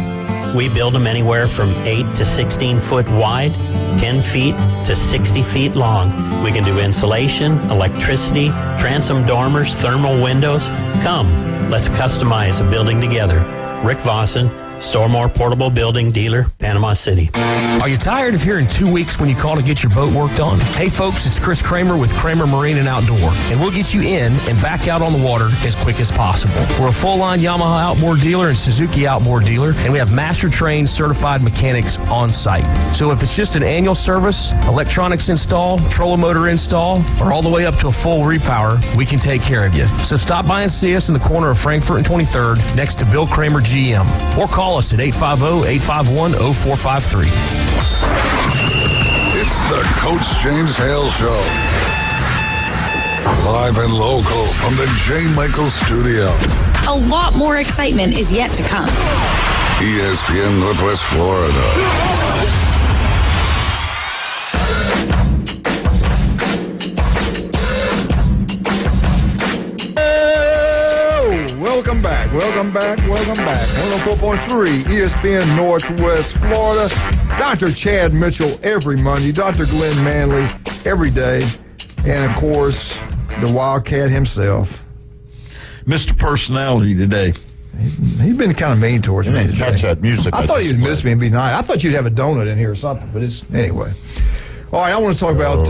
We build them anywhere from 8 to 16 foot wide, 10 feet to 60 feet long. We can do insulation, electricity, transom dormers, thermal windows. Come, let's customize a building together. Rick Vossen, Stormore Portable Building Dealer, Panama City. Are you tired of hearing 2 weeks when you call to get your boat worked on? Hey folks, it's Chris Kramer with Kramer Marine and Outdoor, and we'll get you in and back out on the water as quick as possible. We're a full-line Yamaha outboard dealer and Suzuki outboard dealer, and we have master-trained certified mechanics on site. So if it's just an annual service, electronics install, trolling motor install, or all the way up to a full repower, we can take care of you. So stop by and see us in the corner of Frankfurt and 23rd next to Bill Kramer GM, or call us at 850-851-0453. It's the Coach James Hale Show. Live and local from the J. Michael Studio. A lot more excitement is yet to come. ESPN Northwest Florida. Welcome back. 104.3 ESPN Northwest Florida. Dr. Chad Mitchell every Monday. Dr. Glenn Manley every day. And, of course, the Wildcat himself. Mr. Personality today. He's been kind of mean towards me today. Catch that music. I thought he'd miss me and be nice. I thought you'd have a donut in here or something, but it's anyway. All right, I want to talk about,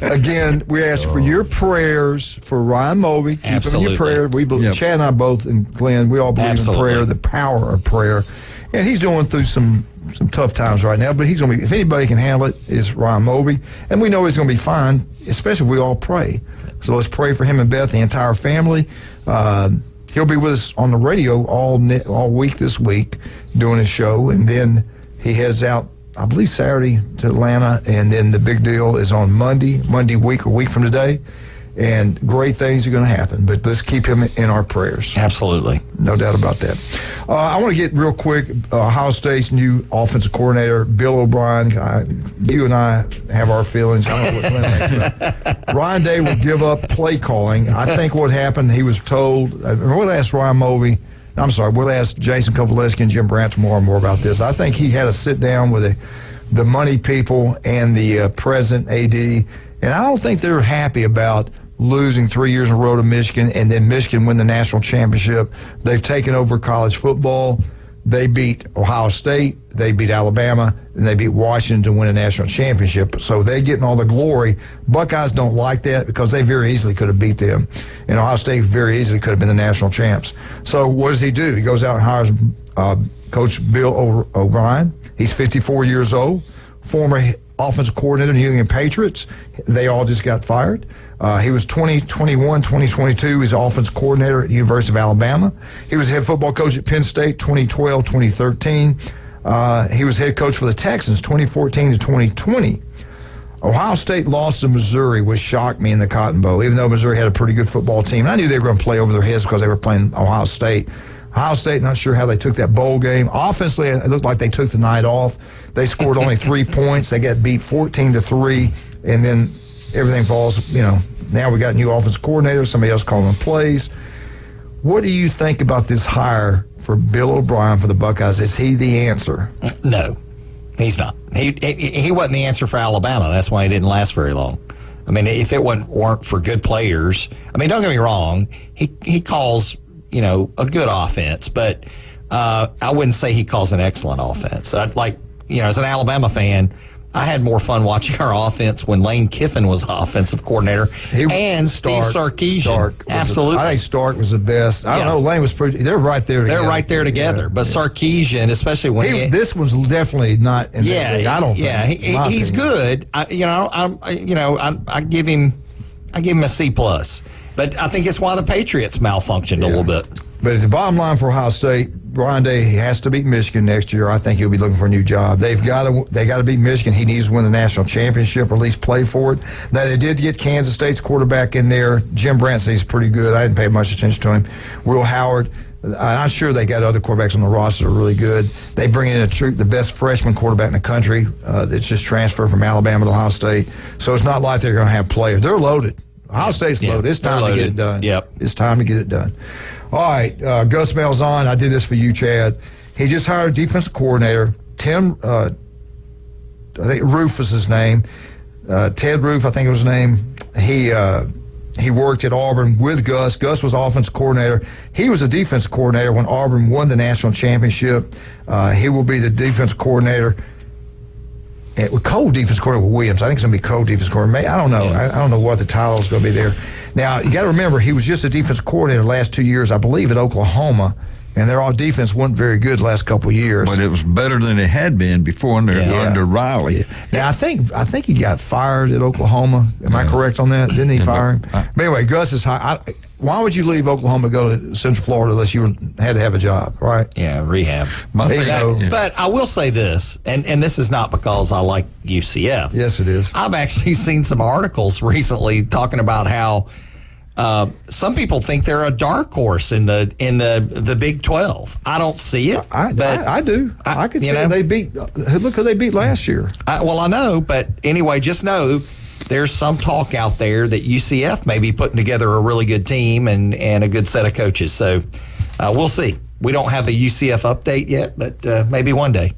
again, we ask for your prayers for Ryan Movey. Keep him in your prayer. We believe, Chad and I both, and Glenn, we all believe in prayer, the power of prayer. And he's going through some tough times right now, but he's going to be, if anybody can handle it, is Ryan Movey. And we know he's going to be fine, especially if we all pray. So let's pray for him and Beth, the entire family. He'll be with us on the radio all week this week doing his show, and then he heads out, I believe, Saturday to Atlanta, and then the big deal is on Monday week, a week from today, and great things are going to happen. But let's keep him in our prayers. Absolutely. No doubt about that. I want to get real quick, Ohio State's new offensive coordinator, Bill O'Brien. You and I have our feelings. I don't know what Glenn thinks. Ryan Day will give up play calling. I think what happened, he was told, we'll ask Ryan Movey, we'll ask Jason Kovaleski and Jim Brandt tomorrow more about this. I think he had to sit down with the money people and the president, AD, and I don't think they're happy about losing 3 years in a row to Michigan, and then Michigan win the national championship. They've taken over college football. They beat Ohio State, they beat Alabama, and they beat Washington to win a national championship. So they're getting all the glory. Buckeyes don't like that because they very easily could have beat them. And Ohio State very easily could have been the national champs. So what does he do? He goes out and hires Coach Bill O'Brien. He's 54 years old, former offensive coordinator of the New England Patriots. They all just got fired. He was 2021, 2022. He's offensive coordinator at the University of Alabama. He was head football coach at Penn State 2012, 2013. He was head coach for the Texans 2014 to 2020. Ohio State lost to Missouri, which shocked me in the Cotton Bowl, even though Missouri had a pretty good football team. And I knew they were going to play over their heads because they were playing Ohio State. Ohio State, not sure how they took that bowl game. Offensively, it looked like they took the night off. They scored only 3 points. They got beat 14-3, and then everything falls, now we got a new offensive coordinator, somebody else calling plays. What do you think about this hire for Bill O'Brien for the Buckeyes? Is he the answer? No, he's not. He wasn't the answer for Alabama. That's why he didn't last very long. I mean, if it weren't for good players, don't get me wrong, he calls, a good offense, but I wouldn't say he calls an excellent offense. As an Alabama fan, I had more fun watching our offense when Lane Kiffin was offensive coordinator and Steve Sarkisian. Absolutely. I think Stark was the best. I don't know. Lane was pretty. They're right there together. They're right there together. But Sarkisian, especially when this one's definitely not in the league. I don't think. Yeah, he's good. I give him a C+. But I think it's why the Patriots malfunctioned a little bit. But the bottom line for Ohio State, Brian Day has to beat Michigan next year. I think he'll be looking for a new job. They got to beat Michigan. He needs to win the national championship or at least play for it. Now, they did get Kansas State's quarterback in there. Jim Brantley's pretty good. I didn't pay much attention to him. Will Howard. I'm sure they got other quarterbacks on the roster that are really good. They bring in the best freshman quarterback in the country that's just transferred from Alabama to Ohio State. So it's not like they're going to have players. They're loaded. Ohio State's loaded. It's time to get it done. Yep. It's time to get it done. All right, Gus Malzahn, I did this for you, Chad. He just hired a defensive coordinator. Tim, I think Roof was his name. Ted Roof, I think was his name. He worked at Auburn with Gus. Gus was offensive coordinator. He was a defense coordinator when Auburn won the national championship. He will be the defense coordinator. Co-defense coordinator with Williams. I think it's going to be co-defense coordinator. I don't know. I don't know what the title is going to be there. Now, you got to remember, he was just a defense coordinator the last 2 years, I believe, at Oklahoma. And their all defense wasn't very good the last couple of years. But it was better than it had been before under Riley. Yeah. Now, I think he got fired at Oklahoma. Am I correct on that? Didn't he fire him? But anyway, Gus is high. Why would you leave Oklahoma to go to Central Florida unless you had to have a job, right? Yeah, rehab. But I will say this, and this is not because I like UCF. Yes, it is. I've actually seen some articles recently talking about how some people think they're a dark horse in the Big 12. I don't see it. I do. I could see they beat. Look who they beat last year. I know, but anyway, just know there's some talk out there that UCF may be putting together a really good team and a good set of coaches. So we'll see. We don't have the UCF update yet, but maybe one day.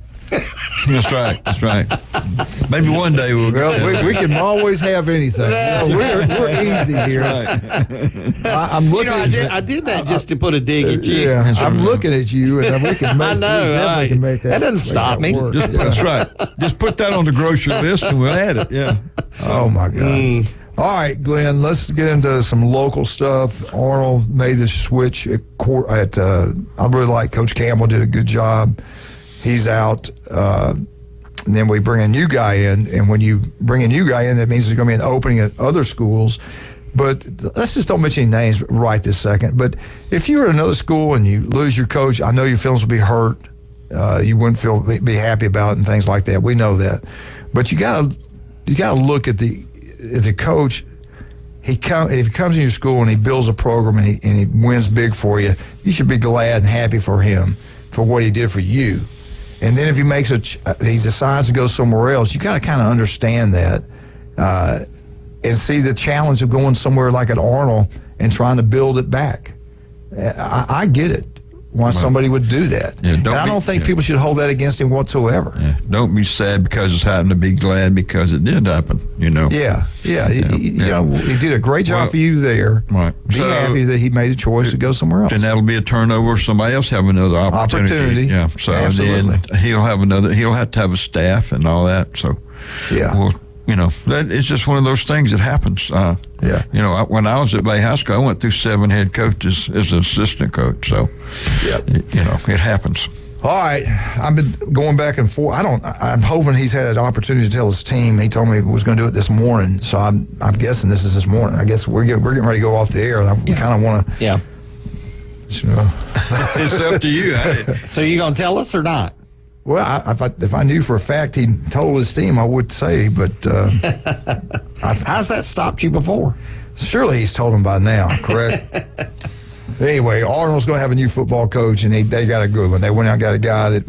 That's right. That's right. Maybe one day we'll. Well, we can always have anything. We're easy here. Right. I'm looking. I did that just to put a dig at you. Yeah, I'm looking at you, and we can make. I know. Can make that doesn't stop me. That's right. Just put that on the grocery list, and we'll add it. Yeah. Oh my God. All right, Glenn, let's get into some local stuff. Arnold made the switch at I really like Coach Campbell, did a good job. He's out. And then we bring a new guy in. And when you bring a new guy in, that means there's going to be an opening at other schools. But let's just don't mention any names right this second. But if you were at another school and you lose your coach, I know your feelings will be hurt. You wouldn't be happy about it and things like that. We know that. But you got to look at the coach. If he comes in your school and he builds a program and he wins big for you, you should be glad and happy for him for what he did for you. And then if he he decides to go somewhere else, you got to kind of understand that and see the challenge of going somewhere like at Arnold and trying to build it back. I get it. Why somebody would do that. Yeah, and I don't think people should hold that against him whatsoever. Yeah, don't be sad because it's happened, to be glad because it did happen, Yeah. He did a great job for you there. Right. Be happy that he made a choice to go somewhere else. And that'll be a turnover. Somebody else have another opportunity. Yeah. So absolutely. Then he'll have to have a staff and all that. So yeah. Well, that it's just one of those things that happens. When I was at Bay High School, I went through 7 head coaches as an assistant coach. So, it happens. All right, I've been going back and forth. I'm hoping he's had an opportunity to tell his team. He told me he was going to do it this morning, so I'm guessing this is this morning. I guess we're getting ready to go off the air, and I kind of want to. Yeah. It's up to you. So you going to tell us or not? Well, if I knew for a fact he told his team, I would say, but how's that stopped you before? Surely he's told them by now, correct? Anyway, Arnold's going to have a new football coach, and they got a good one. They went out and got a guy that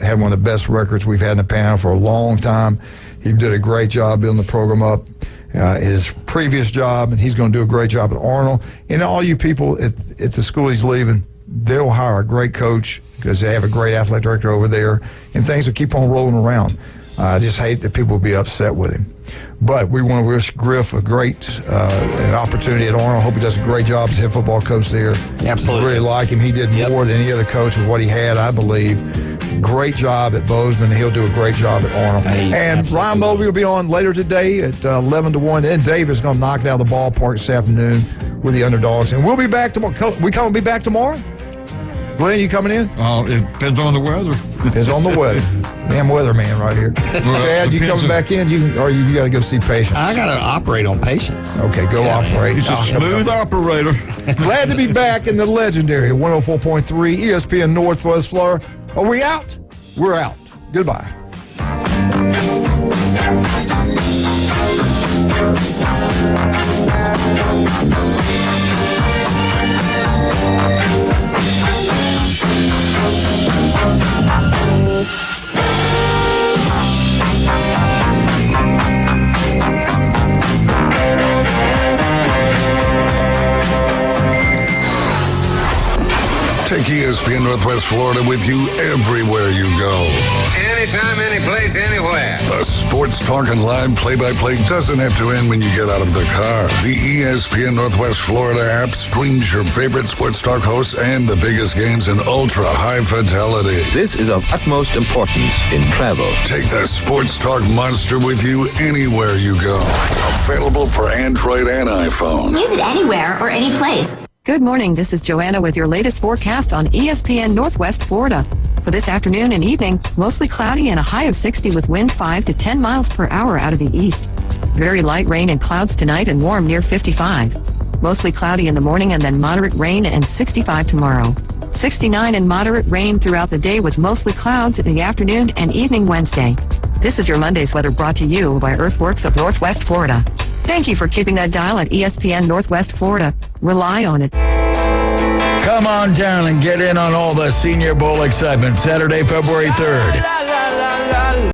had one of the best records we've had in the panel for a long time. He did a great job building the program up. His previous job, and he's going to do a great job at Arnold. And all you people at the school he's leaving, they'll hire a great coach because they have a great athletic director over there, and things will keep on rolling around. I just hate that people will be upset with him. But we want to wish Griff a great an opportunity at Arnold. Hope he does a great job as head football coach there. Absolutely. Really like him. He did more than any other coach with what he had, I believe. Great job at Bozeman. He'll do a great job at Arnold. And Ryan Mulvey will be on later today at 11 to 1. And Dave is going to knock down the ballpark this afternoon with the Underdogs. And we'll be back tomorrow. We coming to be back tomorrow? Glenn, you coming in? It depends on the weather. Depends on the weather. Damn weatherman right here. Chad, you coming back in? You got to go see Patience? I got to operate on Patience. Okay, go operate. He's a smooth operator. Glad to be back in the legendary 104.3 ESPN Northwest Florida. Are we out? We're out. Goodbye. Take ESPN Northwest Florida with you everywhere you go. Anytime, any place, anywhere. The sports talk and live play-by-play doesn't have to end when you get out of the car. The ESPN Northwest Florida app streams your favorite sports talk hosts and the biggest games in ultra-high fidelity. This is of utmost importance in travel. Take the sports talk monster with you anywhere you go. Available for Android and iPhone. Use it anywhere or any place. Good morning. This is Joanna with your latest forecast on ESPN Northwest Florida. For this afternoon and evening, mostly cloudy and a high of 60 with wind 5 to 10 miles per hour out of the east. Very light rain and clouds tonight and warm near 55. Mostly cloudy in the morning and then moderate rain and 65 tomorrow. 69 and moderate rain throughout the day with mostly clouds in the afternoon and evening Wednesday. This is your Monday's weather brought to you by Earthworks of Northwest Florida. Thank you for keeping that dial at ESPN Northwest Florida. Rely on it. Come on down and get in on all the Senior Bowl excitement Saturday, February 3rd.